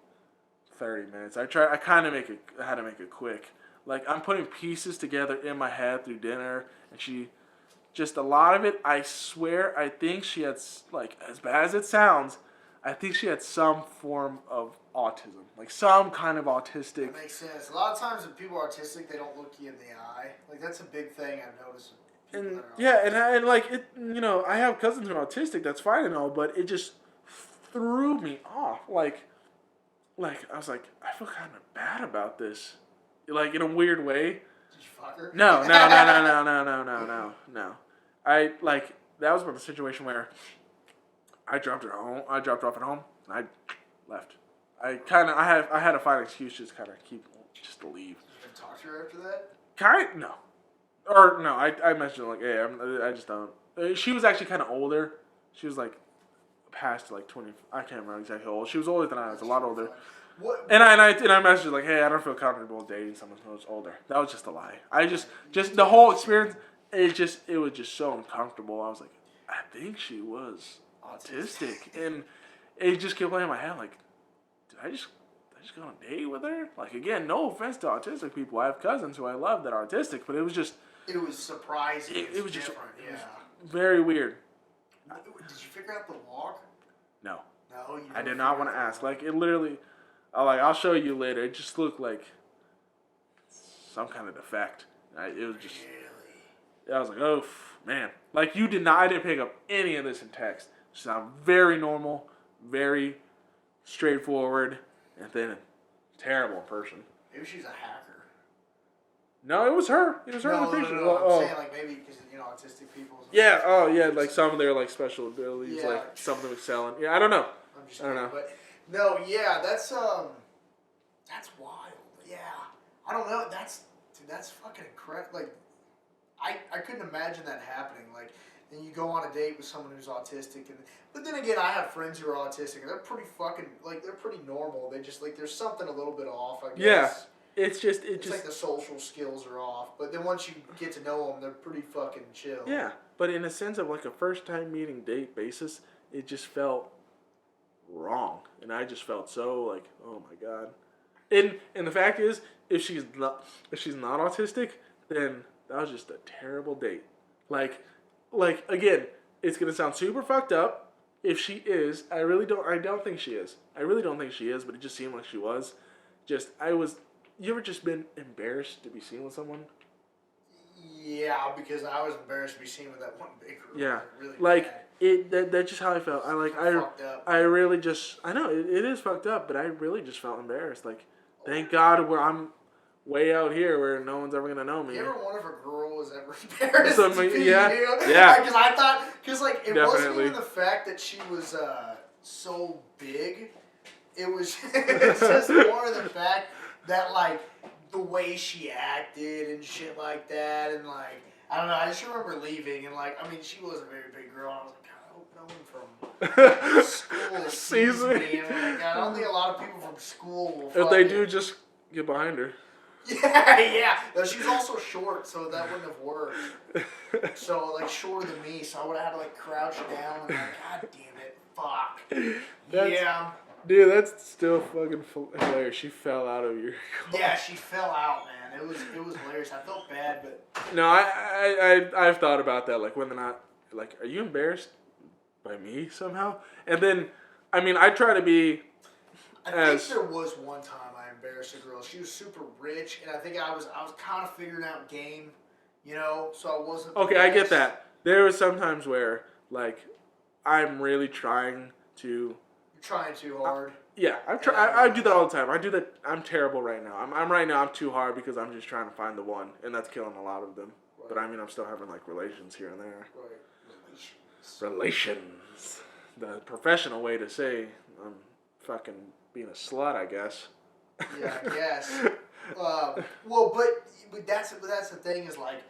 30 minutes. I had to make it quick. Like, I'm putting pieces together in my head through dinner, and just a lot of it, I swear, I think she had, like, as bad as it sounds, I think she had some form of autism. Like, some kind of autistic. That makes sense. A lot of times when people are autistic, they don't look you in the eye. Like, that's a big thing I've noticed. And like, it, I have cousins who are autistic, that's fine and all, but it just threw me off. Like, I was like, I feel kind of bad about this. Like, in a weird way. Did you fuck her? No. That was about the situation where I dropped her off at home, and I left. I had to find an excuse just to leave. Did you talk to her after that? No. Or, no, I mentioned, like, hey, I just don't. She was actually kind of older. She was, like, past, like, 20. I can't remember exactly how old. She was older than I was, a lot older. What? And I messaged her, like, hey, I don't feel comfortable dating someone who's older. That was just a lie. Just the whole experience, it was just so uncomfortable. I was like, I think she was autistic. And it just kept playing in my head, like, did I just go on a date with her? Like, again, no offense to autistic people. I have cousins who I love that are autistic, but it was just, It was surprising. It was just different. Yeah. very weird. Did you figure out the walk? No. No, you I never did not want to figured out ask. the walk. Like, it literally, I'll show you later. It just looked like some kind of defect. It was just, Really? I was like, oh, man. Like, I didn't pick up any of this in text. It sounded very normal, very straightforward, and then terrible in person. Maybe she's a hacker. No, it was her. It was her in the picture. I'm saying, like, maybe because, autistic people. Yeah, oh, yeah, like some of their, like, special abilities, Yeah. like some of them excelling. Yeah, I don't know. I'm just I don't kidding, know. but no, yeah, that's wild. Yeah, I don't know. That's fucking incredible. Like, I couldn't imagine that happening. Like, then you go on a date with someone who's autistic, but then again, I have friends who are autistic, and they're pretty fucking they're pretty normal. They just there's something a little bit off. I guess. Yeah. It's like the social skills are off, but then once you get to know them, they're pretty fucking chill. Yeah, but in a sense of like a first time meeting date basis, it just felt wrong, and I just felt so like, oh my god. And the fact is, if she's not autistic, then that was just a terrible date. Like again, it's gonna sound super fucked up. If she is, I don't think she is. I really don't think she is, but it just seemed like she was. You ever just been embarrassed to be seen with someone? Yeah, because I was embarrassed to be seen with that one big girl. Yeah, really like bad. that's just how I felt. Fucked up. I really just I know it is fucked up, but I really just felt embarrassed. Like, thank God I'm way out here where no one's ever gonna know me. You ever wonder if a girl was ever embarrassed to be yeah, you? yeah. Because I thought, like, it wasn't Definitely. even the fact that she was so big. It was it's just more of the fact that, like, the way she acted and shit like that, and, like, I don't know, I just remember leaving, and, like, I mean, she was a very big girl, and I was like, God, I hope no one from school sees me. And, like, I don't think a lot of people from school will If they do, just get behind her. Yeah. No, she was also short, so that wouldn't have worked. So, like, shorter than me, so I would have had to, like, crouch down and, like, God damn it, fuck. Yeah. Dude, that's still fucking hilarious. She fell out of your car. Yeah, she fell out, man. It was hilarious. I felt bad, but no, I've thought about that. Like, whether or not, like, are you embarrassed by me somehow? And then, I mean, I try to be. I think there was one time I embarrassed a girl. She was super rich, and I think I was kind of figuring out game, so I wasn't. Okay, I get that. There was sometimes where, like, I'm really trying to. Trying too hard. Yeah, I do that all the time. I do that. I'm terrible right now. I'm right now. I'm too hard because I'm just trying to find the one, and that's killing a lot of them. Right. But I mean, I'm still having like relations here and there. Right. Relations. The professional way to say I'm fucking being a slut, I guess. Yeah, I guess. Well, but that's the thing is, like,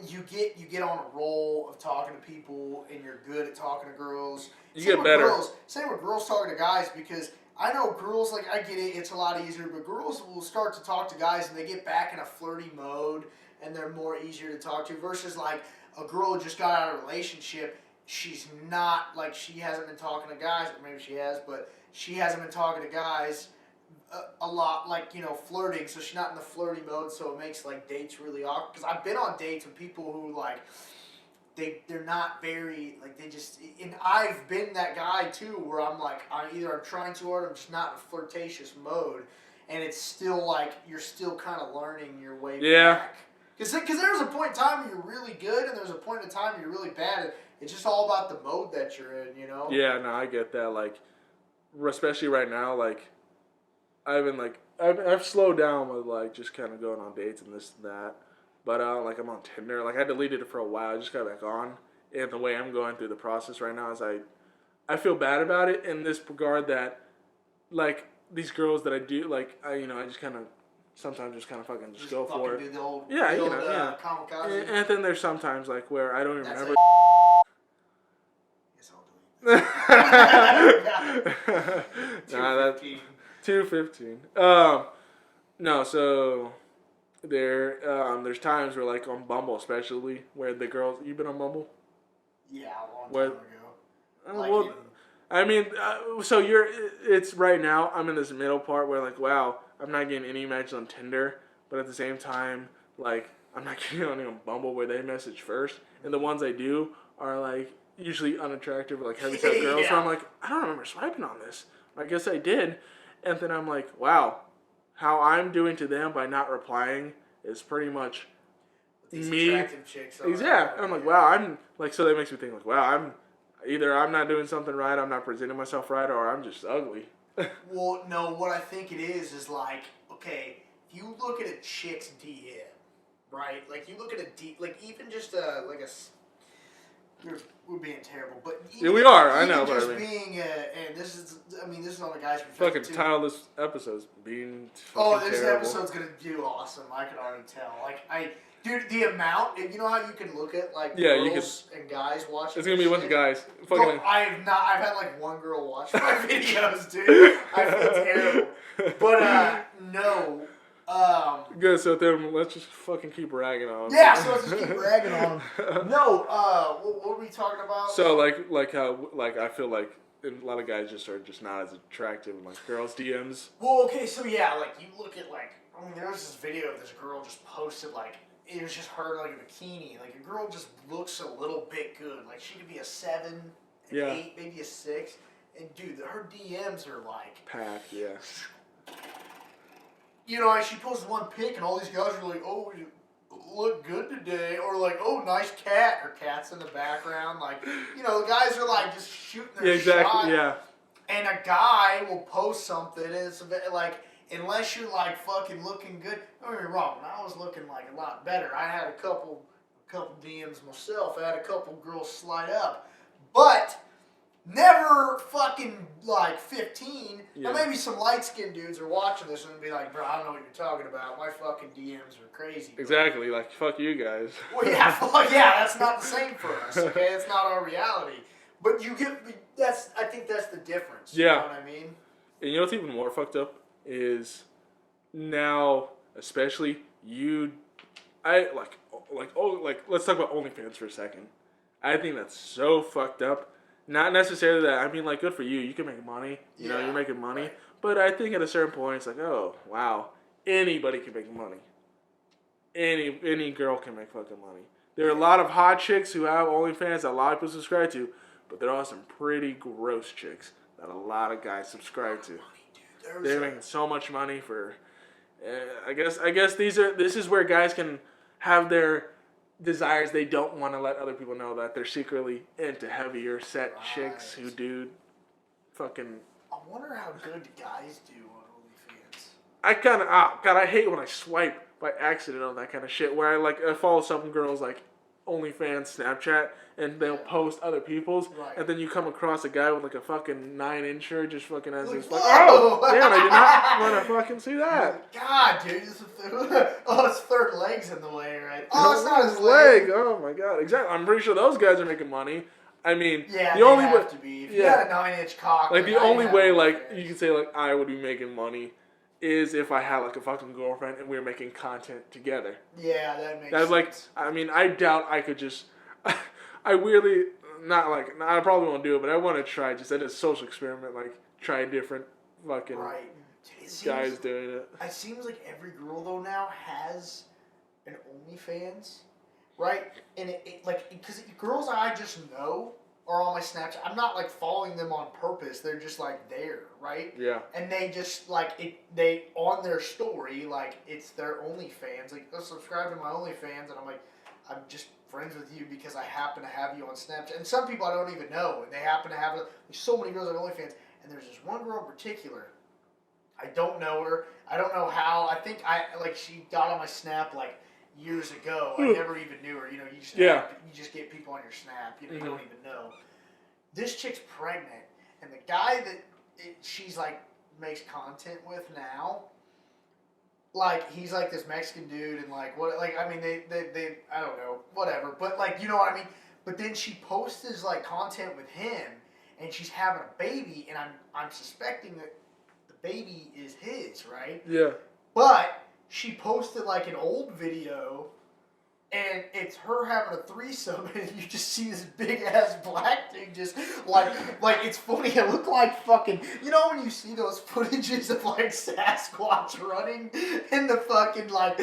you get on a roll of talking to people, and you're good at talking to girls. You get better. Same with girls talking to guys, because I know girls, like, I get it, it's a lot easier, but girls will start to talk to guys and they get back in a flirty mode and they're more easier to talk to versus, like, a girl who just got out of a relationship. She's not, like, she hasn't been talking to guys, or maybe she has, but she hasn't been talking to guys a lot, like, flirting, so she's not in the flirty mode, so it makes, like, dates really awkward. Because I've been on dates with people who, like, they're not very, like, they just, and I've been that guy too, where I'm like, I'm trying too hard, I'm just not in a flirtatious mode, and it's still like, you're still kind of learning your way back. Because there's a point in time where you're really good, and there's a point in time where you're really bad. It's just all about the mode that you're in, Yeah, no, I get that. Like, especially right now, like, I've slowed down with, like, just kind of going on dates and this and that. But, like, I'm on Tinder. Like, I deleted it for a while. I just got back on. And the way I'm going through the process right now is I feel bad about it in this regard that, like, these girls that I do, like, I just kind of, sometimes just kind of fucking just go for it. Do the old, yeah, kamikaze. And then there's sometimes, like, where I don't even remember. Yes, I'll delete that. Nah, that's 2:15. No, so there's times where, like, on Bumble especially, where the girls, you been on Bumble? Yeah, a long time ago. I mean, so it's right now, I'm in this middle part where, like, wow, I'm not getting any matches on Tinder, but at the same time, like, I'm not getting on Bumble where they message first, and the ones I do are like usually unattractive or like heavy-set girls. Yeah. So I'm like, I don't remember swiping on this. I guess I did, and then I'm like, wow, how I'm doing to them by not replying is pretty much These me. attractive chicks are. Exactly. And I'm like, wow, I'm like, so that makes me think like, wow, I'm not doing something right, I'm not presenting myself right, or I'm just ugly. Well, no, what I think it is like, okay, if you look at a chick's DM, right? Like, you look at like, even just, we're being terrible, but even, yeah, we are, I even know, just but I mean, being, and this is on the guy's perspective, fucking too. title this episode's being Oh, fucking this terrible. episode's gonna do awesome, I can already tell. Like, dude, the amount, you know how you can look at, like, girls and guys watching It's gonna be a bunch of guys. Fucking. No, I've had like one girl watch my videos, dude. I feel terrible. But, no. Good, so then let's just fucking keep ragging on them. Yeah, so let's just keep ragging on them. No, what were we talking about? So, like how, like, I feel like a lot of guys just are just not as attractive in, like, girls' DMs. Well, okay, so yeah, like, you look at, like, I mean, there was this video of this girl just posted, like, it was just her, like, in a bikini. Like, a girl just looks a little bit good. Like, she could be a 7, an 8, maybe a 6. And, dude, her DMs are, like... Packed, yeah. You know, she posted one pic, and all these guys are like, oh, you look good today. Or, like, oh, nice cat. Her cat's in the background. Like, you know, the guys are, like, just shooting their shot. Yeah. And a guy will post something, and it's a bit, like... Unless you're, like, fucking looking good. Don't get me wrong. When I was looking, like, a lot better, I had a couple DMs myself. I had a couple girls slide up. But never fucking, like, 15. Yeah. Now, maybe some light-skinned dudes are watching this and be like, bro, I don't know what you're talking about. My fucking DMs are crazy. Exactly. Like, fuck you guys. Well, yeah, fuck yeah. That's not the same for us, okay? It's not our reality. But you get... I think that's the difference. Yeah. You know what I mean? And you know what's even more fucked up? Is now, especially let's talk about OnlyFans for a second. I think that's so fucked up. Not necessarily that, I mean, like, good for you. You can make money. You know, you're making money. Right. But I think at a certain point, it's like, oh, wow. Anybody can make money. Any girl can make fucking money. There are a lot of hot chicks who have OnlyFans that a lot of people subscribe to, but there are some pretty gross chicks that a lot of guys subscribe to. They're making so much money for. I guess this is where guys can have their desires. They don't want to let other people know that they're secretly into heavier set chicks who do fucking. I wonder how good guys do on OnlyFans. I hate when I swipe by accident on that kind of shit. Where I follow some girls like OnlyFans Snapchat, and they'll post other people's, and then you come across a guy with like a fucking 9-incher just fucking as his like, oh damn, I did not want to fucking see that. God, dude, his third leg's in the way, right? Oh, it's not his leg. Oh my god, exactly. I'm pretty sure those guys are making money. I mean, yeah, the only way to be. If you got a 9-inch cock, like the only way, like you can say, like I would be making money is if I had like a fucking girlfriend and we were making content together. Yeah, that makes sense. Like, I mean, I doubt I could just. I weirdly I probably won't do it, but I want to try just as a social experiment, like try different fucking guys doing it. It seems like every girl though now has an OnlyFans, right? And it like because girls I just know are on my Snapchat. I'm not like following them on purpose. They're just like there, right? Yeah. And they just like they on their story like it's their OnlyFans. Like, go subscribe to my OnlyFans, and I'm like, I'm just friends with you because I happen to have you on Snapchat. And some people I don't even know, and they happen to have there's so many girls on OnlyFans, and there's this one girl in particular. I don't know her. I don't know how. I think she got on my Snap like years ago. I never even knew her. You know, you just get people on your Snap. You don't even know. This chick's pregnant, and the guy that she's like makes content with now, like he's like this Mexican dude, and like what? Like I mean, they I don't know, whatever. But like you know what I mean. But then she posts this like content with him, and she's having a baby, and I'm suspecting that the baby is his, right? Yeah. But she posted like an old video, and it's her having a threesome, and you just see this big ass black thing just like it's funny. It looked like fucking, you know when you see those footages of like Sasquatch running in the fucking like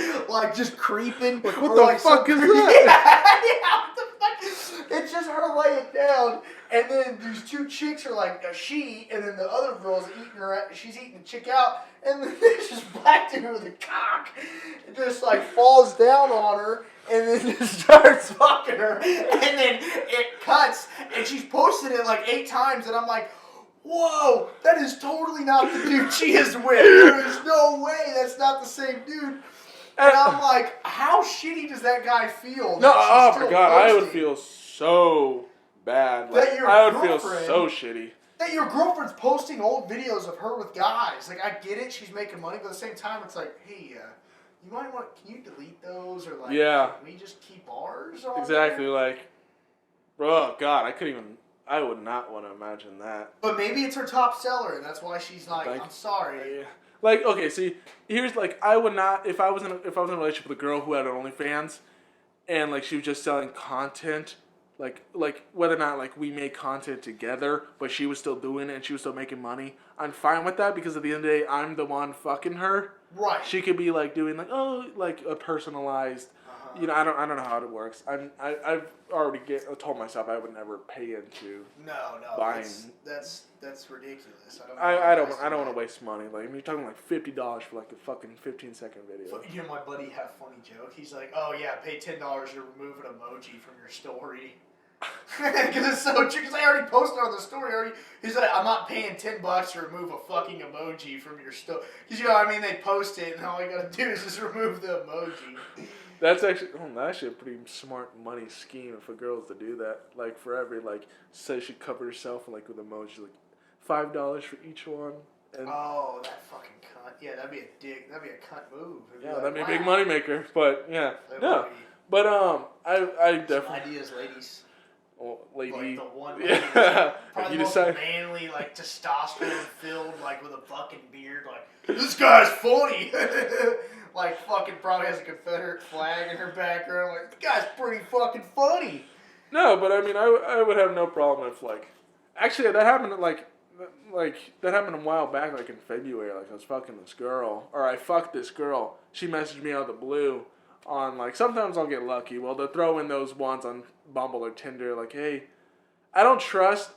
just creeping. Like, what or the like fuck is yeah, that? yeah, what the fuck? It's just her laying down, and then these two chicks are like she, and then the other girl's eating her. She's eating the chick out, and then there's this black dude with a cock. It just like falls down on her. And then just starts fucking her, and then it cuts, and she's posted it like 8 times, and I'm like, whoa, that is totally not the dude she is with. There is no way that's not the same dude. And I'm like, how shitty does that guy feel? No, that oh my god, I would feel so bad. Like, I would feel so shitty. That your girlfriend's posting old videos of her with guys. Like, I get it, she's making money, but at the same time, it's like, hey, you might want. Can you delete those or like? Yeah. Can we just keep ours? On exactly. there? Like, oh god, I couldn't even. I would not want to imagine that. But maybe it's her top seller, and that's why she's like, I'm sorry. Yeah. Like, okay, see, here's like, I would not if I was in a relationship with a girl who had an OnlyFans, and like she was just selling content. Like whether or not like we made content together, but she was still doing it and she was still making money. I'm fine with that because at the end of the day, I'm the one fucking her. Right. She could be like doing like like a personalized. You know, I don't know how it works. I've already told myself I would never pay into. No, buying. That's ridiculous. I don't want to waste money. Like, I mean, you're talking like $50 for like a fucking 15-second video. You know, my buddy had a funny joke. He's like, oh yeah, pay $10 to remove an emoji from your story. Because it's so true. Because I already posted on the story. He's like, I'm not paying $10 to remove a fucking emoji from your story. Because you know, what I mean, they post it, and all you gotta do is just remove the emoji. That's actually a pretty smart money scheme for girls to do that. Like for every say she cover herself like with emojis, like $5 for each one. And oh, that fucking cunt! Yeah, that'd be a dick. That'd be a cunt move. Yeah, that'd be a big money maker. But yeah, no. But I definitely ideas, ladies. Well, lady, like the one, yeah. Probably the most manly, like testosterone filled, like with a fucking beard. Like this guy's funny. Like fucking probably has a Confederate flag in her background. Like the guy's pretty fucking funny. No, but I mean, I would have no problem if actually that happened that happened a while back, like in February. Like I was fucking this girl, or I fucked this girl. She messaged me out of the blue. On sometimes I'll get lucky. Well, they'll throw in those ones on Bumble or Tinder. Like, hey, I don't trust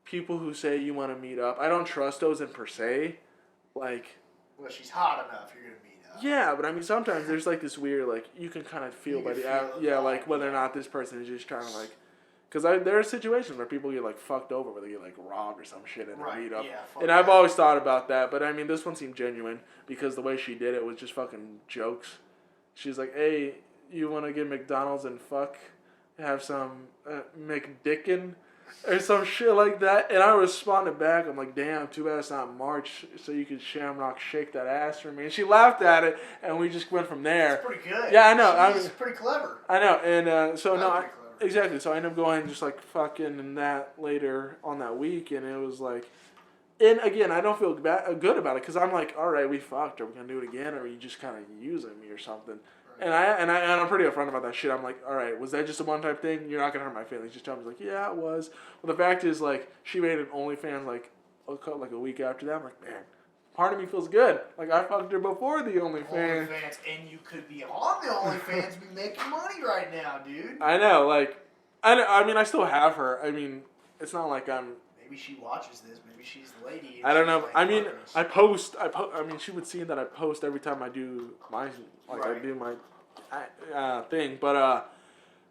people who say you want to meet up. I don't trust those in per se. Like, well, she's hot enough. You're gonna meet up. Yeah, but I mean, sometimes there's this weird you can kind of feel by the whether or not this person is just trying to because there are situations where people get fucked over, where they get robbed or some shit in a meetup. Yeah, and I've always thought about that, but I mean, this one seemed genuine because the way she did it was just fucking jokes. She's like, hey, you want to get McDonald's and have some McDickin or some shit like that? And I responded back, I'm like, damn, too bad it's not March, so you could Shamrock shake that ass for me. And she laughed at it, and we just went from there. That's pretty good. Yeah, I know. She's pretty clever. I know, and exactly. So I ended up going just fucking and that later on that week, and it was and again, I don't feel good about it because I'm like, all right, we fucked. Are we gonna do it again, or are you just kind of using me or something? Right. And I'm pretty upfront about that shit. I'm like, all right, was that just a one-time thing? You're not gonna hurt my feelings. Just tell me, yeah, it was. Well, the fact is, she made an OnlyFans a week after that. I'm like, man, part of me feels good. I fucked her before the OnlyFans. And you could be on the OnlyFans, be making money right now, dude. I know, I mean, I still have her. I mean, it's not like I'm. Maybe she watches this. Maybe she's the lady. I don't know. I mean, I post. I mean, she would see that I post every time I do my I do my thing. But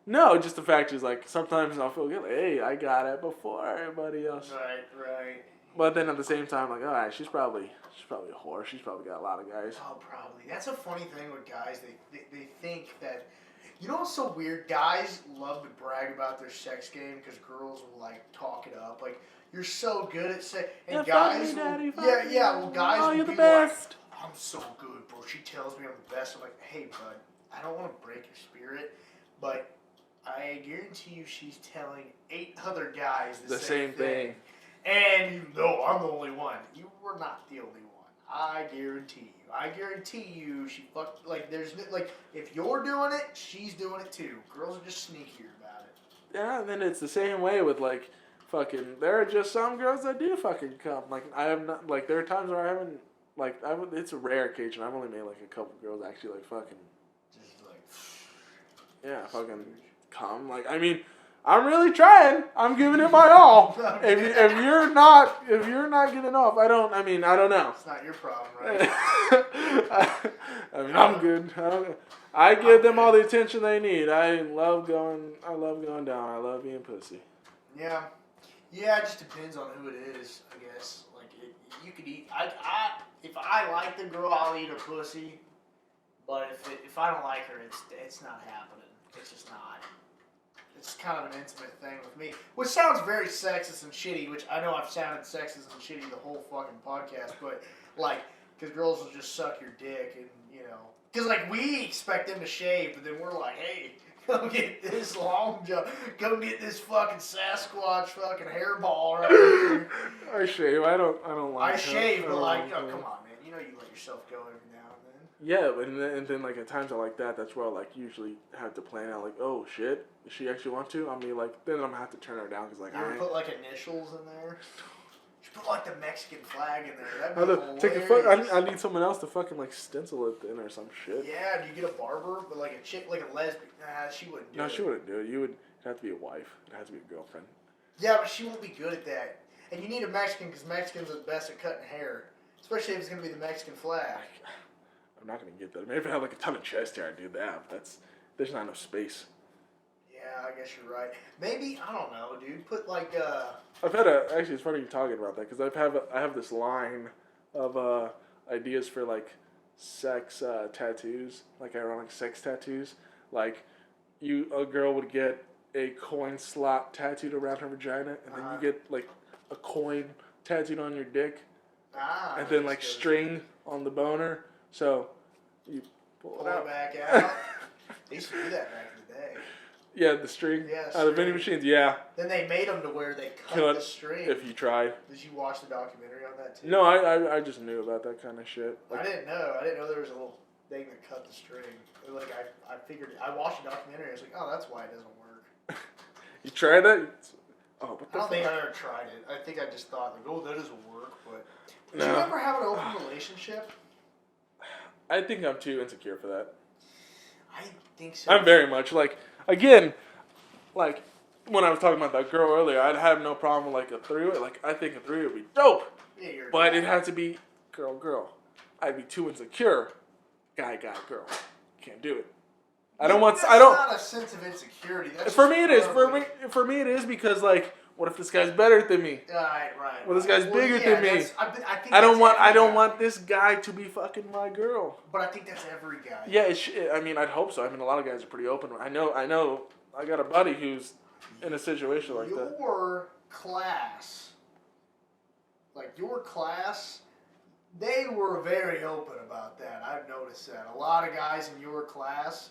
no, just the fact is sometimes I'll feel good. Hey, I got it before everybody else. Right. But then at the same time, all right, she's probably a whore. She's probably got a lot of guys. Oh, probably. That's a funny thing with guys. They think that. You know what's so weird? Guys love to brag about their sex game because girls will talk it up. You're so good at sex. And guys, well, guys will you're be the best. I'm so good, bro. She tells me I'm the best. I'm like, hey, bud, I don't want to break your spirit, but I guarantee you she's telling 8 other guys the same thing. And you know I'm the only one. You were not the only one. I guarantee you. I guarantee you, she fucked. Like, there's like, if you're doing it, she's doing it too. Girls are just sneakier about it. Yeah, and then it's the same way with like, fucking. There are just some girls that do fucking come. Like I have not. Like there are times where I haven't. Like it's a rare occasion. I've only made like a couple girls actually like fucking. Just like. Yeah, fucking come. Like I mean, I'm really trying. I'm giving it my all. If you're not getting off, I don't know. It's not your problem, right? I mean, I'm good. I give them all the attention they need. I love going down. I love being pussy. Yeah. Yeah, it just depends on who it is, I guess. Like, you could eat. If I like the girl, I'll eat her pussy. But if I don't like her, it's not happening. It's just not. It's kind of an intimate thing with me, which sounds very sexist and shitty. Which I know I've sounded sexist and shitty the whole fucking podcast, but like, because girls will just suck your dick, and because like we expect them to shave, but then we're like, hey. Go get this long jump. Go get this fucking Sasquatch fucking hairball right here. I shave. I don't like. I shave, but like, oh, come on, man. You let yourself go every now and then. Yeah, and then like at times I like that. That's where I like usually have to plan out like, oh shit, does she actually want to? I mean, like then I'm gonna have to turn her down because like you ever put like initials in there. You put like the Mexican flag in there. That'd be hilarious. I need someone else to fucking like stencil it in or some shit. Yeah, do you get a barber? But like a chick, like a lesbian. Nah, she wouldn't do it. No, she wouldn't do it. It'd have to be a wife. It has to be a girlfriend. Yeah, but she won't be good at that. And you need a Mexican because Mexicans are the best at cutting hair. Especially if it's going to be the Mexican flag. I'm not going to get that. Maybe if I had like a ton of chest hair, I'd do that. But there's not enough space. Yeah, I guess you're right. Maybe, I don't know, dude. Put like actually, it's funny you talking about that because I have this line of ideas for like sex tattoos, like ironic sex tattoos. Like a girl would get a coin slot tattooed around her vagina, and then you get like a coin tattooed on your dick, and then like string on the boner. So you pull it back out. They used to do that back in the day. Yeah, the string out of the vending machines. Yeah. Then they made them to where they cut the string. If you tried. Did you watch the documentary on that too? No, I just knew about that kind of shit. Like, I didn't know there was a little thing that cut the string. Like I figured. I watched the documentary. I was like, oh, that's why it doesn't work. You tried that? Oh, I don't think I ever tried it. I think I just thought like, oh, that doesn't work. But did you ever have an open relationship? I think I'm too insecure for that. I think so. I'm very much like. Again, like, when I was talking about that girl earlier, I'd have no problem with, like, a three-way. Like, I think a three would be dope. Yeah, but it had to be girl. I'd be too insecure. Guy, girl. Can't do it. I don't want... That's not a sense of insecurity. That's for me, it is. For me, it is because, like, what if this guy's better than me? Right. Well, this guy's bigger than me. I don't want this guy to be fucking my girl. But I think that's every guy. Yeah, I mean, I'd hope so. I mean, a lot of guys are pretty open. I know. I got a buddy who's in a situation like that. Your class, they were very open about that. I've noticed that. A lot of guys in your class,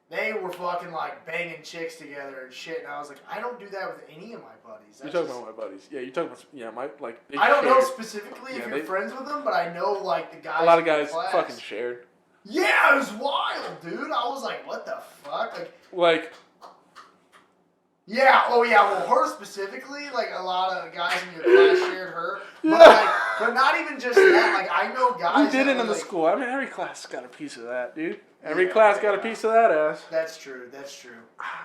they were fucking like banging chicks together and shit. And I was like, I don't do that with any of my buddies. You're talking about my buddies. Yeah, you're talking about, my, like, I don't know specifically if you're friends with them, but I know, like, the guys. A lot of guys fucking shared. Yeah, it was wild, dude. I was like, what the fuck? Like. Yeah, well, her specifically, like, a lot of guys in your class shared her. Yeah. But not even just that, like, I know guys. We did it in the school. I mean, every class got a piece of that, dude. Every class got a piece of that ass. That's true.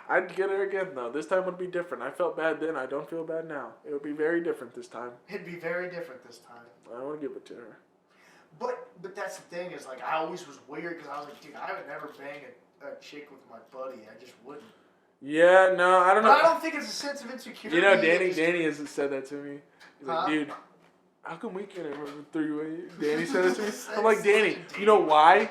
I'd get her again, though. This time would be different. I felt bad then. I don't feel bad now. It would be very different this time. It'd be very different this time. I want to give it to her. But that's the thing is, like, I always was weird because I was like, dude, I would never bang a chick with my buddy. I just wouldn't. Yeah, no, I don't know. But I don't think it's a sense of insecurity. You know, Danny has said that to me. He's like, dude, how come we can't have a three-way? Danny said that to me. I'm like, Danny, you know why?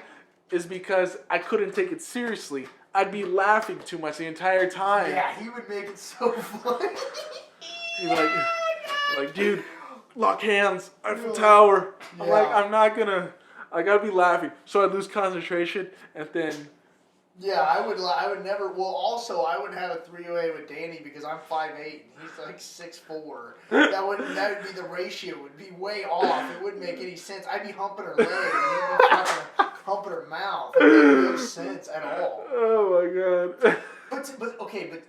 Is because I couldn't take it seriously. I'd be laughing too much the entire time. Yeah, he would make it so funny. He's like, dude, lock hands, Eiffel Tower. I'm like, I'm not gonna, like, I'd be laughing. So I'd lose concentration, and then Yeah, I would never. Well, also, I would have a three-way with Danny because I'm 5'8" and he's like 6'4". That would be the ratio. Would be way off. It wouldn't make any sense. I'd be humping her leg and he'd be fucking humping her mouth. It would make no sense at all. Oh my god. But okay, but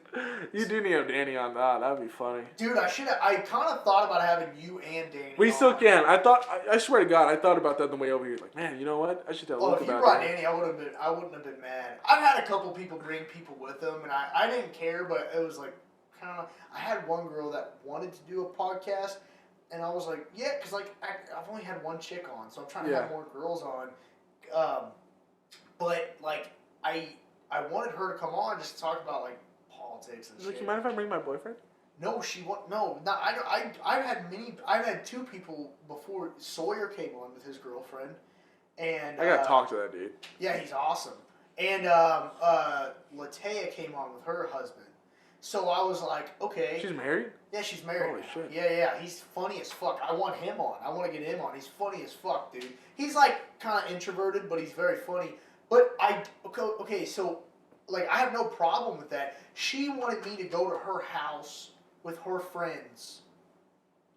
You do need to have Danny on that. That'd be funny. dude, I kind of thought about having you and Danny. We on. still can. I swear to God, I thought about that on the way over here. Like, man, you know what? I should tell Luke If you about brought it. Danny, I wouldn't have been mad. I've had a couple people bring people with them, and I didn't care, but it was like kind of. I had one girl that wanted to do a podcast, and I was like, yeah, because like I've only had one chick on, so I'm trying to have more girls on. But like I wanted her to come on just to talk about like politics and shit. Like, you mind if I bring my boyfriend? No, not. I've had two people before. Sawyer came on with his girlfriend, and I gotta talk to that dude. Yeah, he's awesome. And Latea came on with her husband. So I was like, okay. She's married? Yeah, she's married. Holy shit. Yeah. He's funny as fuck. I want him on. I want to get him on. He's funny as fuck, dude. He's like kind of introverted, but he's very funny. But okay, so like I have no problem with that. She wanted me to go to her house with her friends.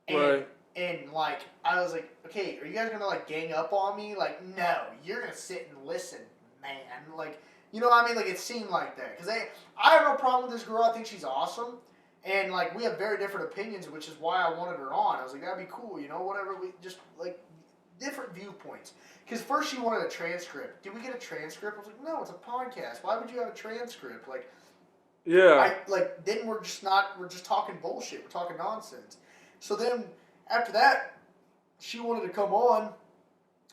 Right. And like I was like, okay, are you guys gonna like gang up on me? Like, no, you're gonna sit and listen, man. Like, you know what I mean? Like it seemed like that because I have no problem with this girl. I think she's awesome, and like we have very different opinions, which is why I wanted her on. I was like, that'd be cool, you know, whatever. We just like different viewpoints. Because first she wanted a transcript. Did we get a transcript? I was like, no, it's a podcast. Why would you have a transcript? Like, yeah. Then we're just talking bullshit. We're talking nonsense. So then after that, she wanted to come on,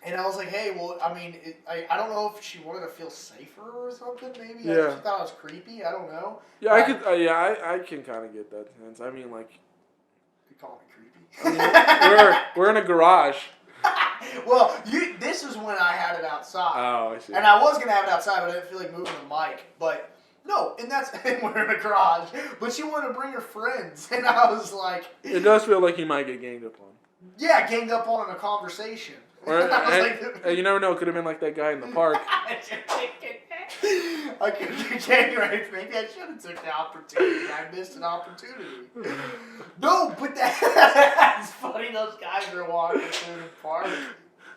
and I was like, hey, well, I mean, I don't know if she wanted to feel safer or something. Maybe she thought I was creepy. I don't know. Yeah, I could. I can kind of get that sense. I mean, like, you call me creepy. I mean, we're in a garage. Well, this was when I had it outside. Oh, I see. And I was gonna have it outside, but I didn't feel like moving the mic. But no, and we're in a garage. But she wanted to bring her friends, and I was like, it does feel like you might get ganged up on. Yeah, ganged up on in a conversation. Or, you never know. Could have been like that guy in the park. I could be ganged right. Maybe I should have took the opportunity. I missed an opportunity. No, but that's funny. Those guys are walking through the park.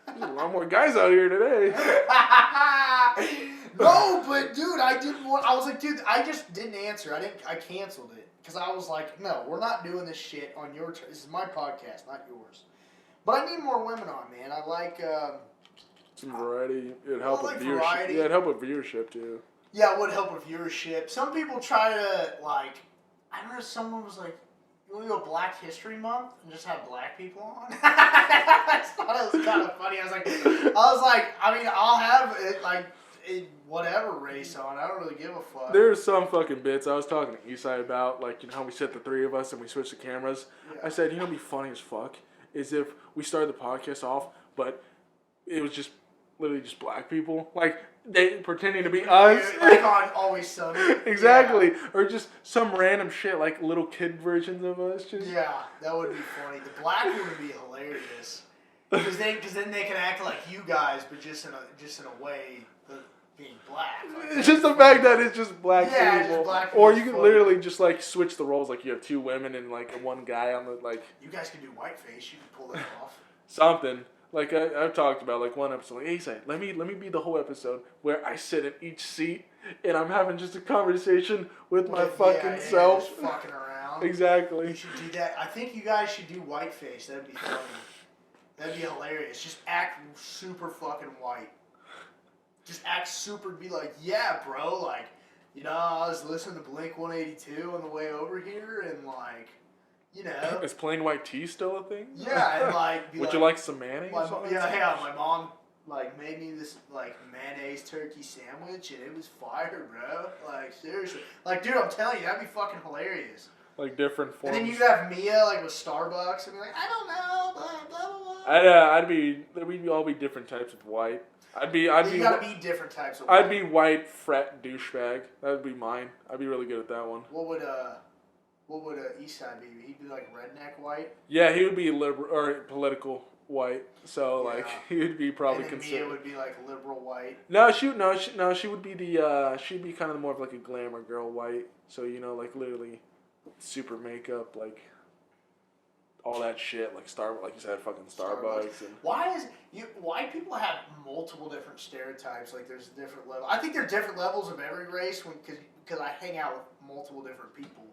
There's a lot more guys out here today. No, but dude, I didn't want. I was like, dude, I just didn't answer. I canceled it because I was like, no, we're not doing this shit on your. This is my podcast, not yours. But I need more women on, man. I like. Some variety. It'd help with viewership. Variety. Yeah, it'd help with viewership too. Yeah, it would help with viewership. Some people try to like. I remember someone was like, "You want to go Black History Month and just have black people on?" I just thought it was kind of funny. I was like, I mean, I'll have it like whatever race on. I don't really give a fuck. There's some fucking bits I was talking to Isai about, like, you know how we sit the three of us and we switch the cameras. Yeah. I said, you know, what'd be funny as fuck is if we started the podcast off, but it was just literally just black people, like they pretending to be us, like on Always Sunny. Exactly, yeah. Or just some random shit, like little kid versions of us. Just that would be funny. The black one would be hilarious because then they can act like you guys, but just in a way. Being black. Like, it's just the fact that it's just black people. Just black people. Or you can literally just like switch the roles, like you have two women and like one guy on the like. You guys can do whiteface. You can pull that off. Something like I've talked about, like one episode. Like, hey, say, let me be the whole episode where I sit in each seat and I'm having just a conversation with my fucking self. Just fucking around. Exactly. You should do that. I think you guys should do whiteface. That'd be funny. That'd be hilarious. Just act super fucking white. Just act super, be like, yeah, bro, like, you know, I was listening to Blink 182 on the way over here, and like, you know. Is plain white tea still a thing? Yeah, and like, would you like some mayonnaise? My mom, like, made me this, like, mayonnaise turkey sandwich, and it was fire, bro. Like, seriously. Like, dude, I'm telling you, that'd be fucking hilarious. Like, different forms. And then you have Mia, like, with Starbucks, and be like, I don't know, blah, blah, blah. We'd all be different types of white. You gotta be different types of white. I'd be white frat douchebag. That would be mine. I'd be really good at that one. What would Eastside be? He'd be like redneck white? Yeah, he would be liberal or political. white, so like he would be probably and then considered. Mia would be like liberal white. No, she would be she'd be kind of more of like a glamour girl white. So like literally, super makeup, like all that shit, like like you said, fucking Starbucks and. Why people have multiple different stereotypes? Like there's different levels. I think there are different levels of every race because I hang out with multiple different people,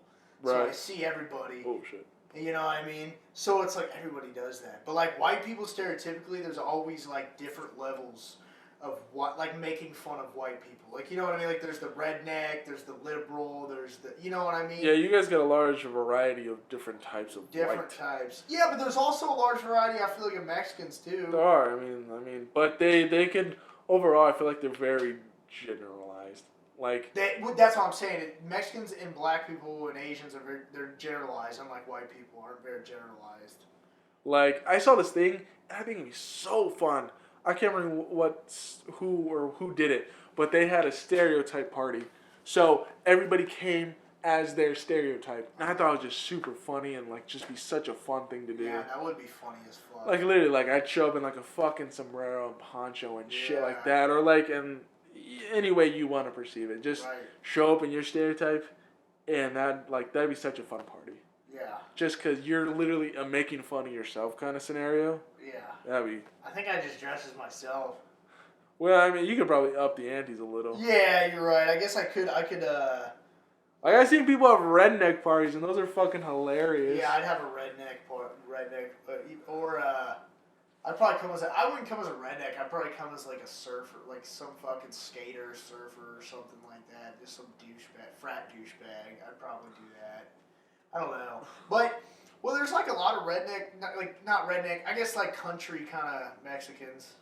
so Right. I see everybody. Oh shit. You know what I mean? So it's like everybody does that. But like white people stereotypically, there's always like different levels of what, like making fun of white people. Like, you know what I mean? Like there's the redneck, there's the liberal, there's the, you know what I mean? Yeah, you guys got a large variety of different types of Different white. types. Yeah, but there's also a large variety, I feel like, of Mexicans too. There are. I mean, but they could overall. I feel like they're very generalized. Like That's what I'm saying. Mexicans and black people and Asians they're generalized, unlike white people aren't very generalized. Like I saw this thing, and I think it'd be so fun. I can't remember who did it, but they had a stereotype party, so everybody came as their stereotype, and I thought it was just super funny and like just be such a fun thing to do. Yeah, that would be funny as fuck. Like literally, like I'd show up in like a fucking sombrero and poncho and shit like that, or like in any way you want to perceive it. Just show up in your stereotype, and that'd be such a fun party. Yeah. Just because you're literally a making fun of yourself kind of scenario. Yeah. That'd be. I think I just dress as myself. Well, I mean, you could probably up the antes a little. Yeah, you're right. I guess I could. Like I've seen people have redneck parties, and those are fucking hilarious. Yeah, I'd have a I'd probably come I wouldn't come as a redneck. I'd probably come as like a surfer, like some fucking skater, surfer, or something like that. Just some frat douchebag. I'd probably do that. I don't know, but there's like a lot of redneck, not redneck. I guess like country kind of Mexicans.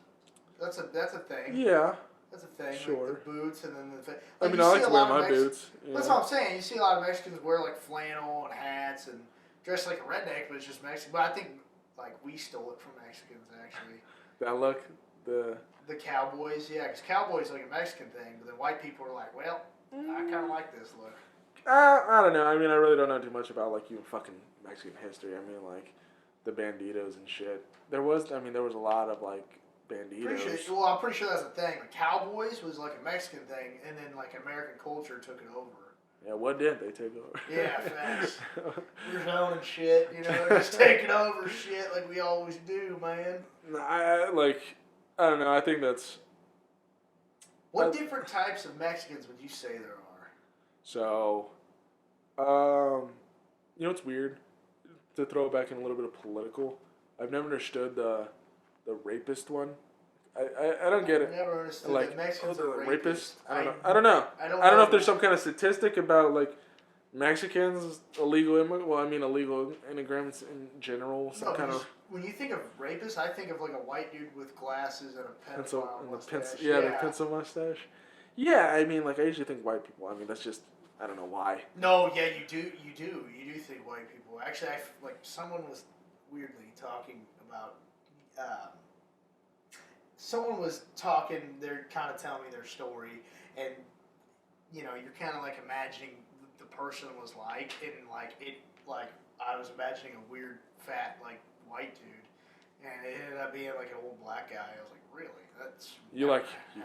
That's a thing. Yeah. That's a thing. Sure. Like the boots and then the. Like I mean, I like to wear my boots. Yeah. That's what I'm saying. You see a lot of Mexicans wear like flannel and hats and dress like a redneck, but it's just Mexican. But I think like we stole it from Mexicans actually. That look, the cowboys, yeah, because cowboys like a Mexican thing, but then white people are like, well, I kind of like this look. I don't know. I mean, I really don't know too much about like even fucking Mexican history. I mean, like the banditos and shit. There was a lot of like banditos. I'm pretty sure that's a thing. Like, cowboys was like a Mexican thing, and then like American culture took it over. Yeah, what did they take over? Yeah, facts. We're owning shit, just taking over shit like we always do, man. I don't know. I think that's. What different types of Mexicans would you say there are? So, it's weird to throw back in a little bit of political. I've never understood the rapist one. I don't get it. I've never understood like Mexicans are rapist. I don't know. I don't know if there's some kind of statistic about like Mexicans illegal immigrants in general. When you think of rapists, I think of like a white dude with glasses and a pencil mustache. The pencil mustache. Yeah, I mean, like I usually think white people. I mean, that's just I don't know why. No, yeah, you do think white people. Actually, someone was weirdly talking about. Someone was talking. They're kind of telling me their story, and you're kind of like imagining the person was like, and I was imagining a weird fat like white dude, and it ended up being like an old black guy. I was like, really? That's you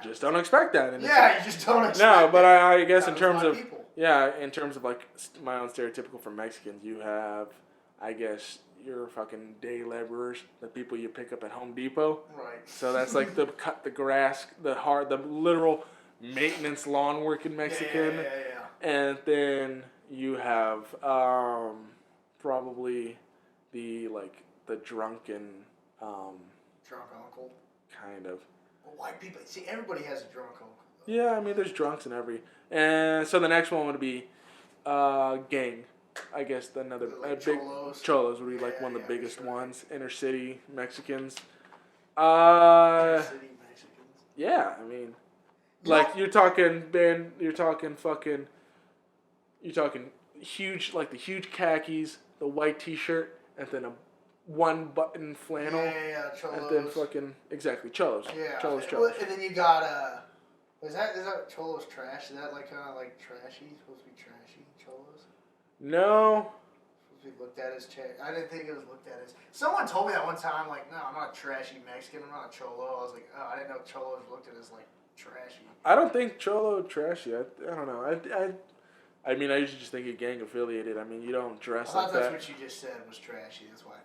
just don't expect that. Yeah, you just don't expect. No, but I guess in terms of people. in terms of like my own stereotypical for Mexicans, you have, I guess, your fucking day laborers, the people you pick up at Home Depot. Right. So that's like the cut the grass, the literal maintenance lawn working Mexican. Yeah. And then you have probably the drunken drunk uncle. Kind of. Well, white people. See, everybody has a drunk uncle. Yeah, I mean, there's drunks in every. And so the next one would be gang. I guess big cholos would be one of the biggest ones. Inner city Mexicans. Inner city Mexicans. Yeah, I mean, you're talking huge, like the huge khakis, the white T-shirt, and then a one button flannel. Yeah, cholos. And then exactly cholos. Yeah, cholos. And then you got is that cholos trash? Is that like kind of like trashy? Supposed to be trashy cholos? No. be looked at as I didn't think it was looked at as. Someone told me that one time. Like, no, I'm not a trashy Mexican. I'm not a cholo. I was like, oh, I didn't know cholos were looked at as like trashy. I don't think cholo trashy. I don't know. I mean, I usually just think of gang affiliated. I mean, you don't dress I like thought that. that's what you just said was trashy. That's what I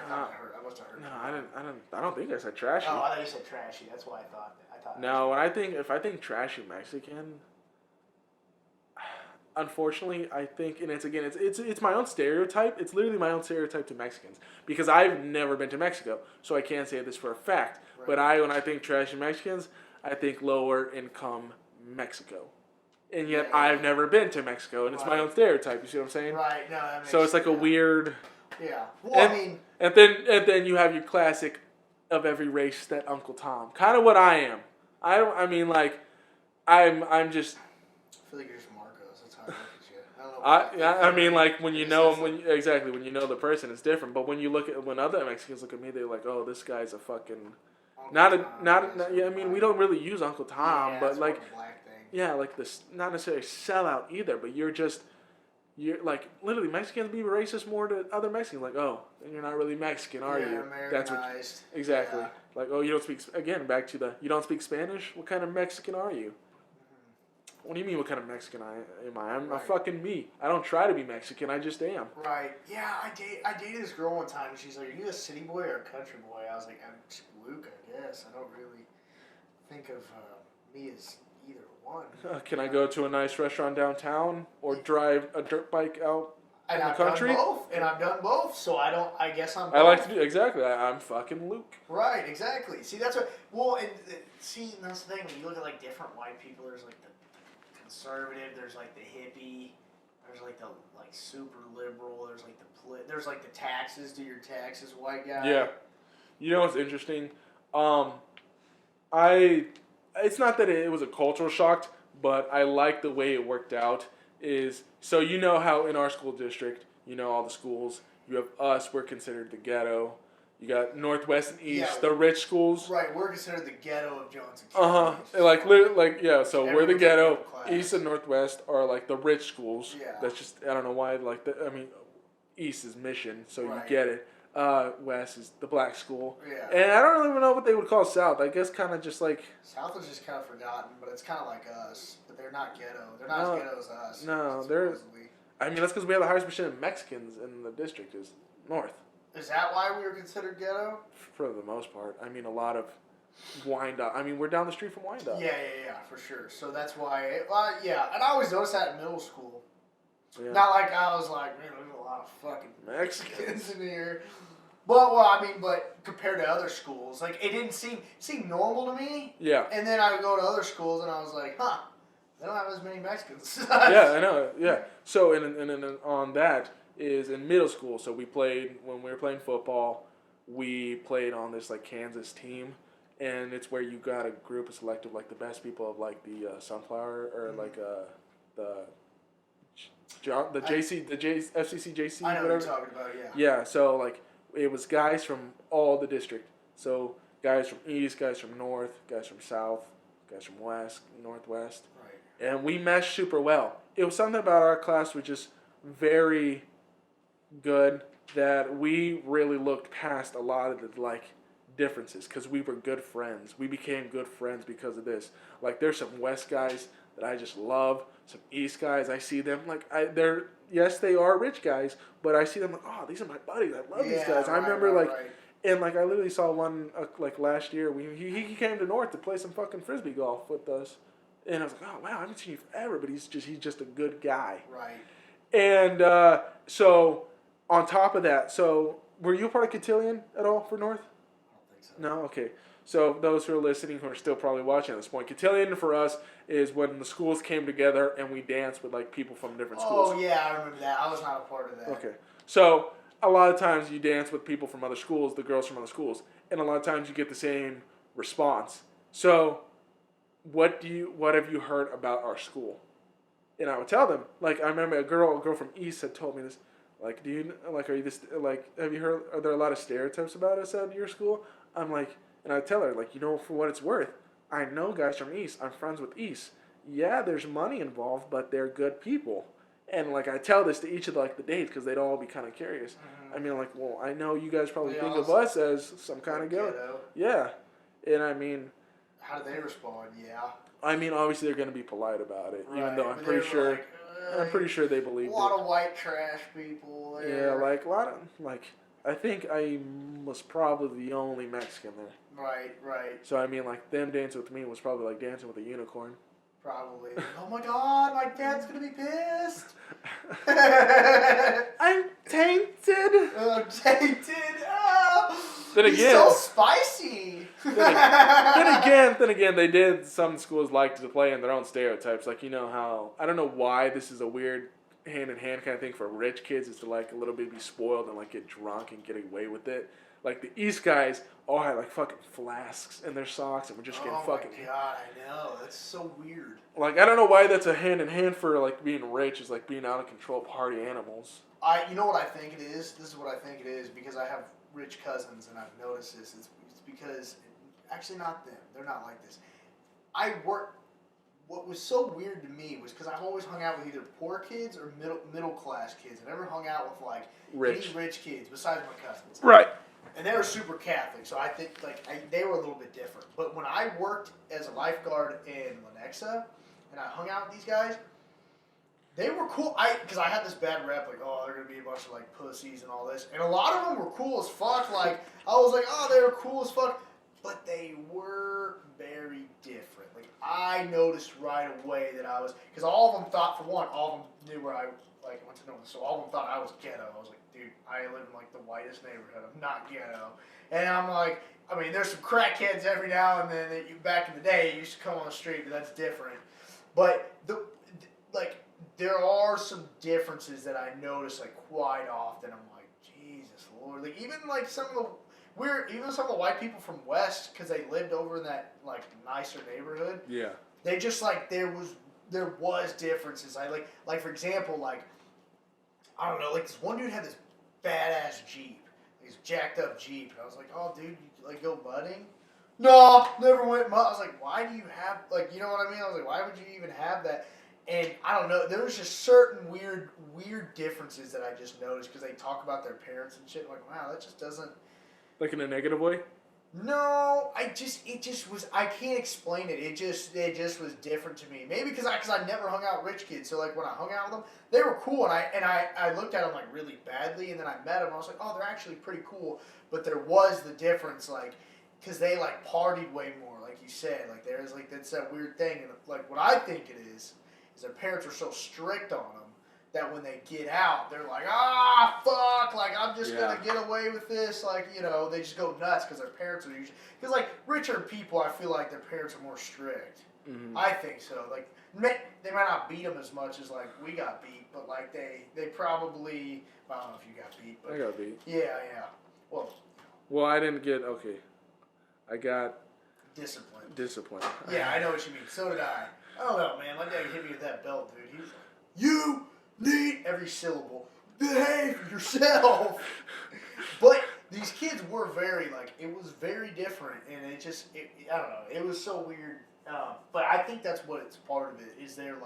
thought. I must have heard. No, I don't think I said trashy. Oh, I thought you said trashy. That's why I thought. No, if I think trashy Mexican, unfortunately, I think, and it's my own stereotype. It's literally my own stereotype to Mexicans because I've never been to Mexico, so I can't say this for a fact. Right. But when I think trashy Mexicans, I think lower income Mexico. And yet I've never been to Mexico, and it's my own stereotype. You see what I'm saying? Right. No, that makes so it's like a weird. Yeah. Well, I mean. And then you have your classic, of every race that Uncle Tom. Kind of what I am. I'm just. I feel like you're just Marcos. That's how I look at you. I mean, like when you know him, when you know the person, it's different. But when other Mexicans look at me, they're like, "Oh, this guy's a fucking." I mean, we don't really use Uncle Tom, but like. Yeah, like this, not necessarily sellout either, but you're like literally Mexicans be racist more to other Mexicans. Like, oh, then you're not really Mexican, are you? That's what exactly. Yeah. Like, oh, you don't speak back to you don't speak Spanish. What kind of Mexican are you? Mm-hmm. What do you mean? What kind of Mexican am I? I'm a fucking me. I don't try to be Mexican. I just am. Right. Yeah. I dated this girl one time, and she's like, "Are you a city boy or a country boy?" I was like, "I'm Luke, I guess. I don't really think of me as." Either one. Can I go to a nice restaurant downtown or drive a dirt bike out in the country? I've done both, so I guess I'm both. I like to do, exactly. I'm fucking Luke. Right, exactly. See, that's what, that's the thing, when you look at, like, different white people, there's, like, the conservative, there's, like, the hippie, there's, like, the, like, super liberal, there's, like, the taxes, do your taxes, white guy. Yeah. You know what's interesting? It's not that it was a cultural shock, but I like the way it worked out. So you know how in our school district, you know all the schools, you have us, we're considered the ghetto. You got Northwest and East, the rich schools. Right, we're considered the ghetto of Johnson County. So we're the ghetto. East and Northwest are like the rich schools. Yeah. That's just, I don't know why, East is Mission, so you get it. West is the black school. Yeah. And I don't even know what they would call South. I guess kind of just like... South is just kind of forgotten, but it's kind of like us. But they're not ghetto. They're not as ghetto as us. No, they're... I mean, that's because we have the highest percent of Mexicans in the district is North. Is that why we were considered ghetto? For the most part. I mean, a lot of Wyandotte. I mean, we're down the street from Wyandotte. Yeah, for sure. So that's why... And I always noticed that in middle school. Yeah. Not like I was like, man, there's a lot of fucking Mexicans in here. But compared to other schools, like it didn't seem normal to me. Yeah. And then I would go to other schools and I was like, huh, they don't have as many Mexicans. Yeah, I know. Yeah. So and on that is in middle school. So when we were playing football, we played on this like Kansas team, and it's where you got a group of selected like the best people of like the Sunflower or like the FCC JC. I know whatever. what you're talking about. Yeah. Yeah. So like. It was guys from all the district. So guys from East, guys from North, guys from South, guys from West, Northwest. Right. And we meshed super well. It was something about our class which is very good that we really looked past a lot of the like differences because we were good friends. We became good friends because of this. Like there's some West guys that I just love. Some East guys, I see them like yes, they are rich guys, but I see them like, oh, these are my buddies. I love these guys. I remember and like I literally saw one like last year. He came to North to play some fucking frisbee golf with us, and I was like, oh wow, I haven't seen you forever, but he's just a good guy. Right. And so on top of that, so were you a part of Cotillion at all for North? I don't think so. No, okay. So those who are listening, who are still probably watching at this point, Cotillion for us is when the schools came together and we danced with like people from different schools. Oh yeah, I remember that. I was not a part of that. Okay. So a lot of times you dance with people from other schools, the girls from other schools, and a lot of times you get the same response. So what have you heard about our school? And I would tell them, like I remember a girl from East had told me this, like, are you this, like, have you heard, are there a lot of stereotypes about us at your school? I'm like, and I tell her, like, for what it's worth, I know guys from East. I'm friends with East. Yeah, there's money involved, but they're good people. And like I tell this to each of the dates because they'd all be kind of curious. Mm-hmm. I mean, like, well, I know you guys probably They think of also- us as some kind of ghetto. Yeah, and I mean, how do they respond? Yeah. I mean, obviously they're going to be polite about it, even though I'm But pretty they were sure. like, I'm pretty sure they a believed lot it. of white trash people there. Yeah, like a lot of I think I was probably the only Mexican there. Right. So I mean, like them dancing with me was probably like dancing with a unicorn. Probably. Oh my God, my dad's gonna be pissed. I'm tainted. I'm tainted. Oh, Then he's again, so spicy. then again, they did. Some schools like to play in their own stereotypes. Like you know how I don't know why this is a weird hand in hand kind of thing for rich kids is to like a little bit be spoiled and like get drunk and get away with it. Like the East guys all had like fucking flasks in their socks and were just getting fucking. Oh my God, I know. That's so weird. Like I don't know why that's a hand in hand for like being rich is like being out of control party animals. You know what I think it is? This is what I think it is because I have rich cousins and I've noticed this. It's because actually not them. They're not like this. What was so weird to me was because I've always hung out with either poor kids or middle class kids. I never hung out with like any rich kids besides my cousins. Right. And they were super Catholic, so I think they were a little bit different. But when I worked as a lifeguard in Lenexa and I hung out with these guys, they were cool. Because I had this bad rep, like, oh, they're gonna be a bunch of like pussies and all this, and a lot of them were cool as fuck. Like I was like, oh, they were cool as fuck, but they were very different. Like I noticed right away that I was, because all of them thought, for one, all of them knew where I went to know them, so all of them thought I was ghetto. I was like, dude, I live in like the whitest neighborhood. I'm not ghetto, and I'm like, I mean, there's some crackheads every now and then that back in the day used to come on the street, but that's different. But there are some differences that I notice like quite often. I'm like, Jesus Lord, like even like some of the white people from West, because they lived over in that like nicer neighborhood. Yeah. They just like there was differences. I like for example, like I don't know, like this one dude had this badass Jeep, this jacked up Jeep, and I was like, oh dude, you like go mudding? No, never went mud. I was like, why do you have like, you know what I mean? I was like, why would you even have that? And I don't know, there was just certain weird differences that I just noticed because they talk about their parents and shit. I'm like, wow, that just doesn't. Like in a negative way? No, it just was. I can't explain it. It just was different to me. Maybe because I never hung out with rich kids. So like when I hung out with them, they were cool, and I looked at them like really badly, and then I met them. And I was like, oh, they're actually pretty cool. But there was the difference, like, because they like partied way more, like you said. Like there's like that's that weird thing, and like what I think it is their parents are so strict on them that when they get out, they're like, fuck, like, I'm just going to get away with this. Like, you know, they just go nuts because their parents are usually, because, like, richer people, I feel like their parents are more strict. Mm-hmm. I think so. Like, they might not beat them as much as, like, we got beat, but, like, they probably, I don't know if you got beat. But I got beat. Yeah. Well, I didn't get, okay. I got discipline. Yeah, I know what you mean. So did I. I don't know, man. My dad hit me with that belt, dude. He was like, you need every syllable. Behave yourself. But these kids were very, like, it was very different. And I don't know. It was so weird. But I think that's what it's part of it, is their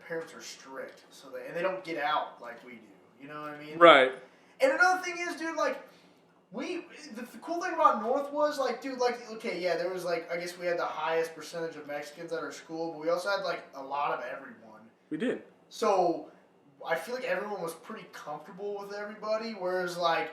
parents are strict. So they don't get out like we do. You know what I mean? Right. And another thing is, dude, like, the cool thing about North was, like, dude, like, okay, yeah, there was, like, I guess we had the highest percentage of Mexicans at our school, but we also had, like, a lot of everyone. We did. So, I feel like everyone was pretty comfortable with everybody, whereas, like,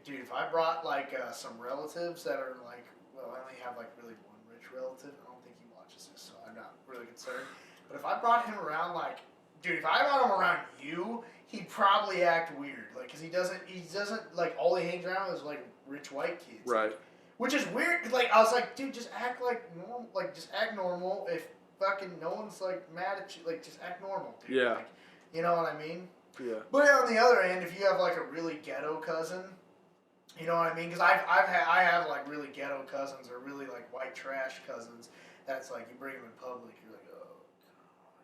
dude, if I brought, like, some relatives that are, like, well, I only have, like, really one rich relative. I don't think he watches this, so I'm not really concerned. But if I brought him around, like, dude, if I brought him around you, he'd probably act weird, like, because he doesn't, like, all he hangs around with is, like, rich white kids. Right. Which is weird, because, like, I was like, dude, just act like normal, like, just act normal. If fucking no one's, like, mad at you, like, just act normal, dude. Yeah. Like, you know what I mean? Yeah. But on the other end, if you have, like, a really ghetto cousin, you know what I mean? Because I have, like, really ghetto cousins or really, like, white trash cousins that's, like, you bring them in public, you're like, oh,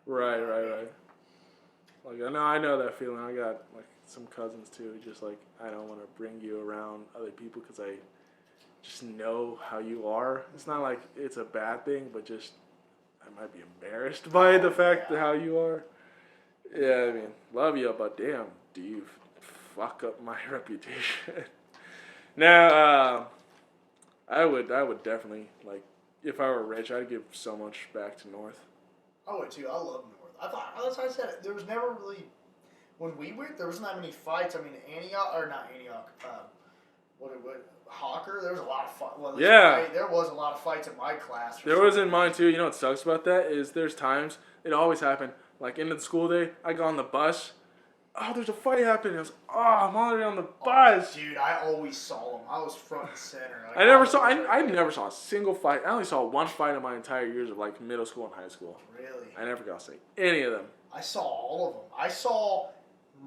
God. Right. Like, I know that feeling. I got, like, some cousins, too. Just, like, I don't want to bring you around other people because I just know how you are. It's not like it's a bad thing, but just I might be embarrassed by the fact that how you are. Yeah, I mean, love you, but damn, do you fuck up my reputation? Now, I would definitely like, if I were rich, I'd give so much back to North. I would too. I love North. I thought, as I said, there was never really when we went. There wasn't that many fights. I mean, Antioch or not Antioch. What Hawker? There was a lot of fight. Well, Yeah. there was a lot of fights in my class. There was in mine too. You know what sucks about that is there's times it always happened. Like end of the school day, I go on the bus. Oh, there's a fight happening. I was, oh, I'm already on the bus. Dude, I always saw them. I was front and center. Like, I never saw a single fight. I only saw one fight in my entire years of like middle school and high school. Really? I never got to see any of them. I saw all of them. I saw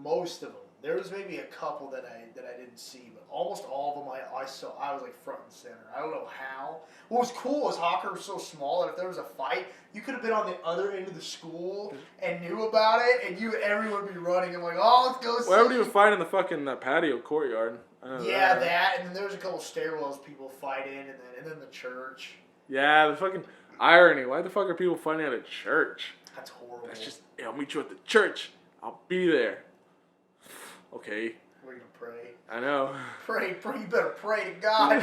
most of them. There was maybe a couple that I didn't see, but almost all of them I saw. I was like front and center. I don't know how. What was cool was Hawker was so small that if there was a fight, you could have been on the other end of the school and knew about it, and everyone would be running. I'm like, oh, let's go see. Why would you fight in the fucking patio courtyard? Yeah, that, and then there was a couple stairwells people fight in, and then the church. Yeah, the fucking irony. Why the fuck are people fighting at a church? That's horrible. That's just, hey, I'll meet you at the church. I'll be there. Okay. We're gonna pray. I know. Pray. You better pray to God.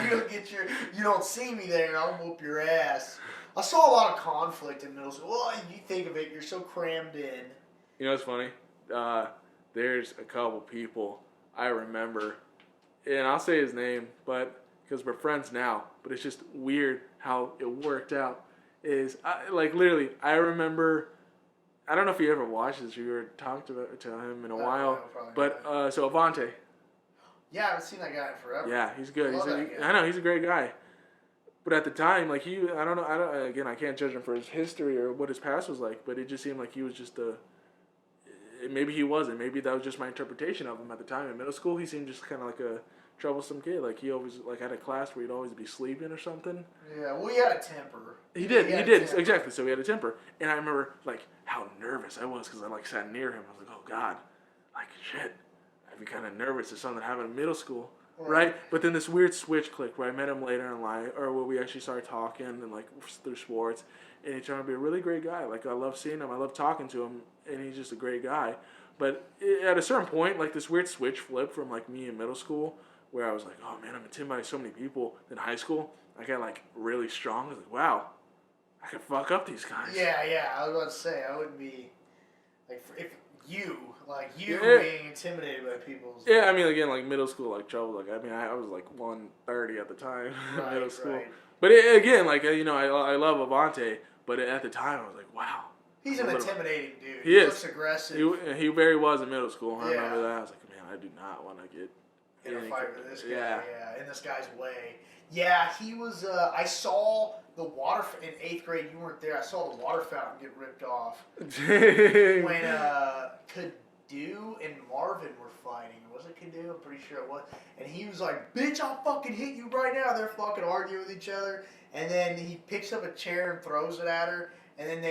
You don't see me there, and I'll whoop your ass. I saw a lot of conflict in middle school. Well, you think of it, you're so crammed in. You know what's funny? There's a couple people I remember, and I'll say his name, but because we're friends now. But it's just weird how it worked out. Literally, I remember. I don't know if you ever watched this. You were talked to him in a while, but so Avante. Yeah, I haven't seen that guy in forever. Yeah, he's good. I I know he's a great guy. But at the time, like again, I can't judge him for his history or what his past was like. But it just seemed like he was just maybe he wasn't. Maybe that was just my interpretation of him at the time. In middle school, he seemed just kind of like a troublesome kid. Like he always had a class where he'd always be sleeping or something. Yeah, well, he had a temper. He did exactly. So he had a temper, and I remember like how nervous I was because I like sat near him. I was like, oh God, like shit. I'd be kind of nervous if something happened in middle school, right? But then this weird switch clicked where I met him later in life, or where we actually started talking and like through sports, and he turned out to be a really great guy. Like I love seeing him, I love talking to him, and he's just a great guy. But at a certain point, like this weird switch flipped from like me in middle school, where I was like, oh man, I'm intimidated by so many people. In high school, I got like really strong. I was like, wow, I can fuck up these guys. Yeah. I was about to say, I wouldn't be like if you being intimidated by people. Yeah, I mean, again, like middle school, like trouble. Like I mean, I was like 130 at the time, middle school. Right. But again, like I love Avante, but at the time I was like, wow. He's an intimidating dude. He looks aggressive. He very was in middle school. I remember that. I was like, man, I do not want to get in a fight with this guy. Yeah, in this guy's way. Yeah, he was. I saw the water in 8th grade. You weren't there. I saw the water fountain get ripped off when Cadu and Marvin were fighting. Was it Cadu? I'm pretty sure it was. And he was like, "Bitch, I'll fucking hit you right now." They're fucking arguing with each other, and then he picks up a chair and throws it at her. And then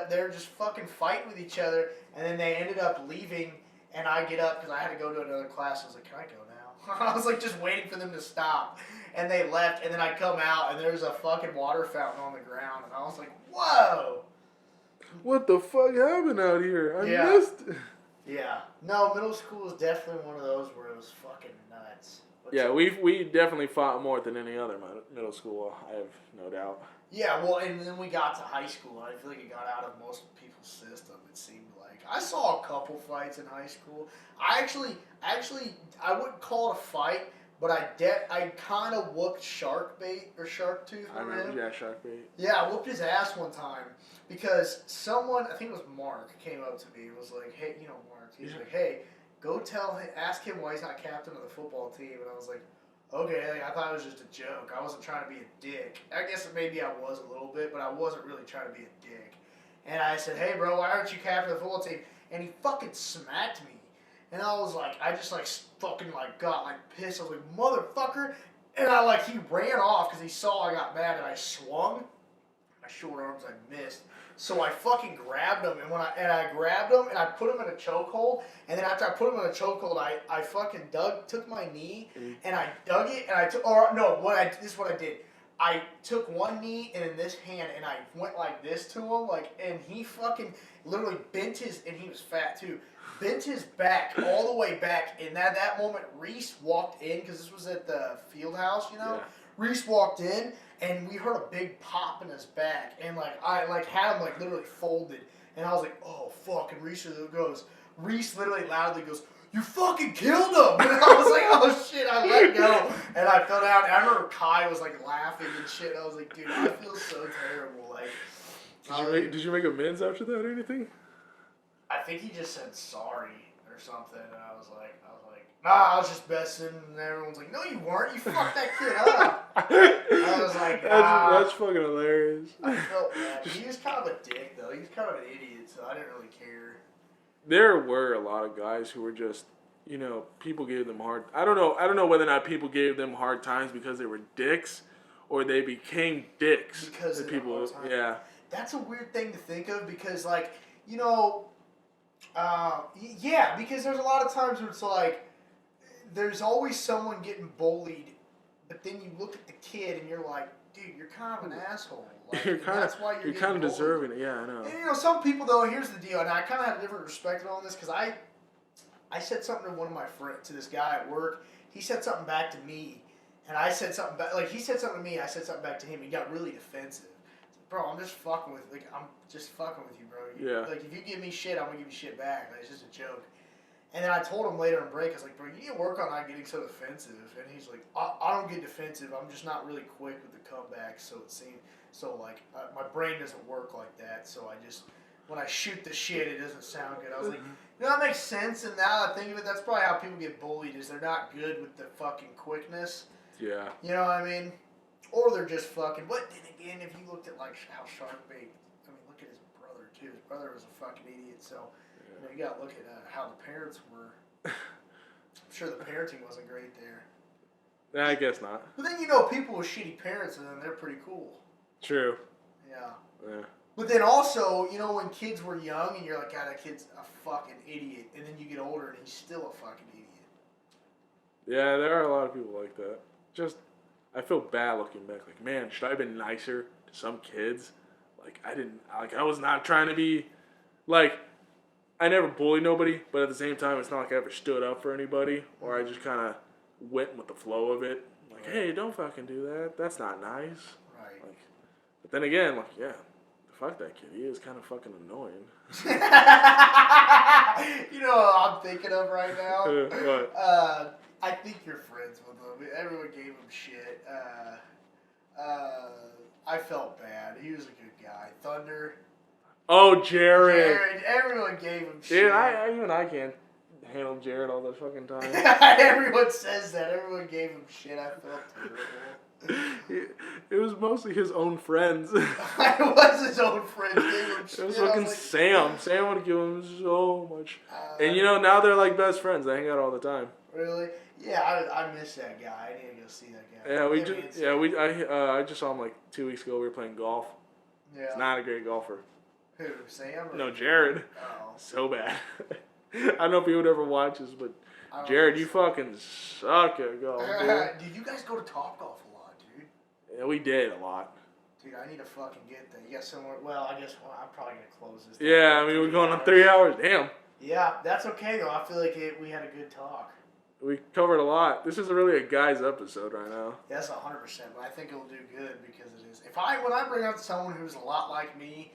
they're just fucking fighting with each other. And then they ended up leaving. And I get up because I had to go to another class. I was like, can I go now? I was like just waiting for them to stop. And they left. And then I come out and there's a fucking water fountain on the ground. And I was like, whoa. What the fuck happened out here? I missed it. Yeah. No, middle school is definitely one of those where it was fucking nuts. Yeah, we definitely fought more than any other middle school, I have no doubt. Yeah, well, and then we got to high school. I feel like it got out of most people's system, it seemed like. I saw a couple fights in high school. I wouldn't call it a fight, but I kind of whooped Sharktooth I remember, Sharkbait. Yeah, I whooped his ass one time because someone, I think it was Mark, came up to me and was like, hey, Mark, he's like, hey, go ask him why he's not captain of the football team. And I was like, okay, I thought it was just a joke. I wasn't trying to be a dick. I guess maybe I was a little bit, but I wasn't really trying to be a dick. And I said, hey, bro, why aren't you captain of the football team? And he fucking smacked me. And I was like, I just fucking got pissed. I was like, motherfucker. And he ran off because he saw I got mad and I swung. My short arms, I missed. So I fucking grabbed him, and I grabbed him, and I put him in a chokehold, and then after I put him in a chokehold, I fucking took my knee, and I dug it, and this is what I did. I took one knee and in this hand and I went like this to him, like, and he fucking literally bent his, and he was fat too, bent his back all the way back. And at that moment, Reese walked in because this was at the field house, you know. Yeah. Reese walked in and we heard a big pop in his back, and like I like had him like literally folded, and I was like, oh fuck, and Reese literally loudly goes, you fucking killed him! And I was like, oh shit, I let go. And I fell down. And I remember Kai was like laughing and shit. And I was like, dude, I feel so terrible. Like, did you make amends after that or anything? I think he just said sorry or something. And I was like, nah, I was just messing. And everyone's like, no, you weren't. You fucked that kid up. I was like, nah. That's fucking hilarious. I felt bad. He was kind of a dick, though. He was kind of an idiot, so I didn't really care. There were a lot of guys who were just, you know, people gave them hard. I don't know whether or not people gave them hard times because they were dicks, or they became dicks. Because of people, hard time. yeah. That's a weird thing to think of because, like, you know, yeah, because there's a lot of times where it's like, there's always someone getting bullied, but then you look at the kid and you're like, dude, you're kind of an asshole. Like, you're kind of deserving it. Yeah, I know. And, you know, some people though. Here's the deal, and I kind of have a different perspective on this because I said something to one of my friends, to this guy at work. He said something back to me, and I said something back. Like he said something to me, I said something back to him. He got really defensive. Bro, I'm just fucking with you, bro. Yeah. Like if you give me shit, I'm gonna give you shit back. Like, it's just a joke. And then I told him later in break, I was like, bro, you need to work on not getting so defensive. And he's like, I don't get defensive. I'm just not really quick with the comebacks. So it seems, my brain doesn't work like that. So I just, when I shoot the shit, it doesn't sound good. I was like, you know, that makes sense. And now that I think of it, that's probably how people get bullied, is they're not good with the fucking quickness. Yeah. You know what I mean? Or they're just fucking, but then again, if you looked at like how Sharkbait, I mean, look at his brother too. His brother was a fucking idiot. So, you know, you gotta look at how the parents were. I'm sure the parenting wasn't great there. I guess not. But then, you know, people with shitty parents, and then they're pretty cool. True. Yeah. But then also, you know, when kids were young and you're like, God, that kid's a fucking idiot. And then you get older and he's still a fucking idiot. Yeah, there are a lot of people like that. Just, I feel bad looking back. Like, man, should I have been nicer to some kids? Like, I was not trying to be, like, I never bullied nobody, but at the same time, it's not like I ever stood up for anybody, or I just kind of went with the flow of it. Like, hey, don't fucking do that. That's not nice. Right. Like, but then again, like, yeah, fuck that kid. He is kind of fucking annoying. You know what I'm thinking of right now? What? I think you're friends with him. Everyone gave him shit. I felt bad. He was a good guy. Thunder. Oh, Jared. Everyone gave him shit. Dude, even I can't handle Jared all the fucking time. Everyone says that. Everyone gave him shit. I felt terrible. It was mostly his own friends. It was his own friends gave him shit. It was fucking like, Sam. Sam would give him so much. And you know, now they're like best friends. They hang out all the time. Really? Yeah, I miss that guy. I need to go see that guy. I just saw him like 2 weeks ago. We were playing golf. Yeah. He's not a great golfer. Who? Sam? No, Jared. Oh. So bad. I don't know if he would ever watch this, but Jared, you fucking suck at golf, dude. Dude, you guys go to Top Golf a lot, dude. Yeah, we did a lot. Dude, I need to fucking get that. You got somewhere? Well, I guess I'm probably gonna close this. Yeah, I mean we're going on 3 hours. Damn. Yeah, that's okay though. I feel like we had a good talk. We covered a lot. This is really a guy's episode right now. Yeah, that's 100%. But I think it'll do good because it is. When I bring out someone who's a lot like me,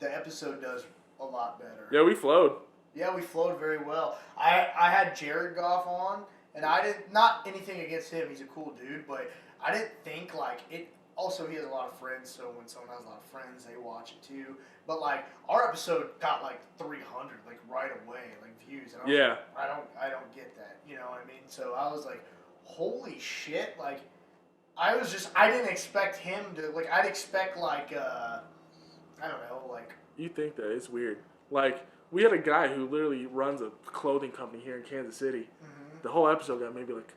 the episode does a lot better. Yeah, we flowed. Yeah, we flowed very well. I had Jared Goff on, and I didn't, not anything against him. He's a cool dude, but I didn't think like it. Also, he has a lot of friends, so when someone has a lot of friends, they watch it too. But like our episode got like 300 like right away, like views. And I don't get that. You know what I mean? So I was like, holy shit! Like I didn't expect him to like. I'd expect like I don't know, like. You think that it's weird? Like we had a guy who literally runs a clothing company here in Kansas City. Mm-hmm. The whole episode got maybe like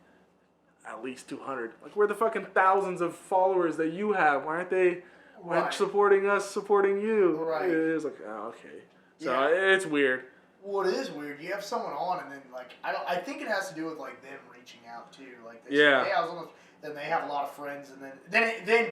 at least 200. Like we're the fucking thousands of followers that you have. Why aren't they? Why aren't supporting us, supporting you? Right. It is like, oh, okay. So it's weird. Well, it is weird. You have someone on, and then like I think it has to do with like them reaching out too. Like they say, hey, I was on. Then they have a lot of friends, and then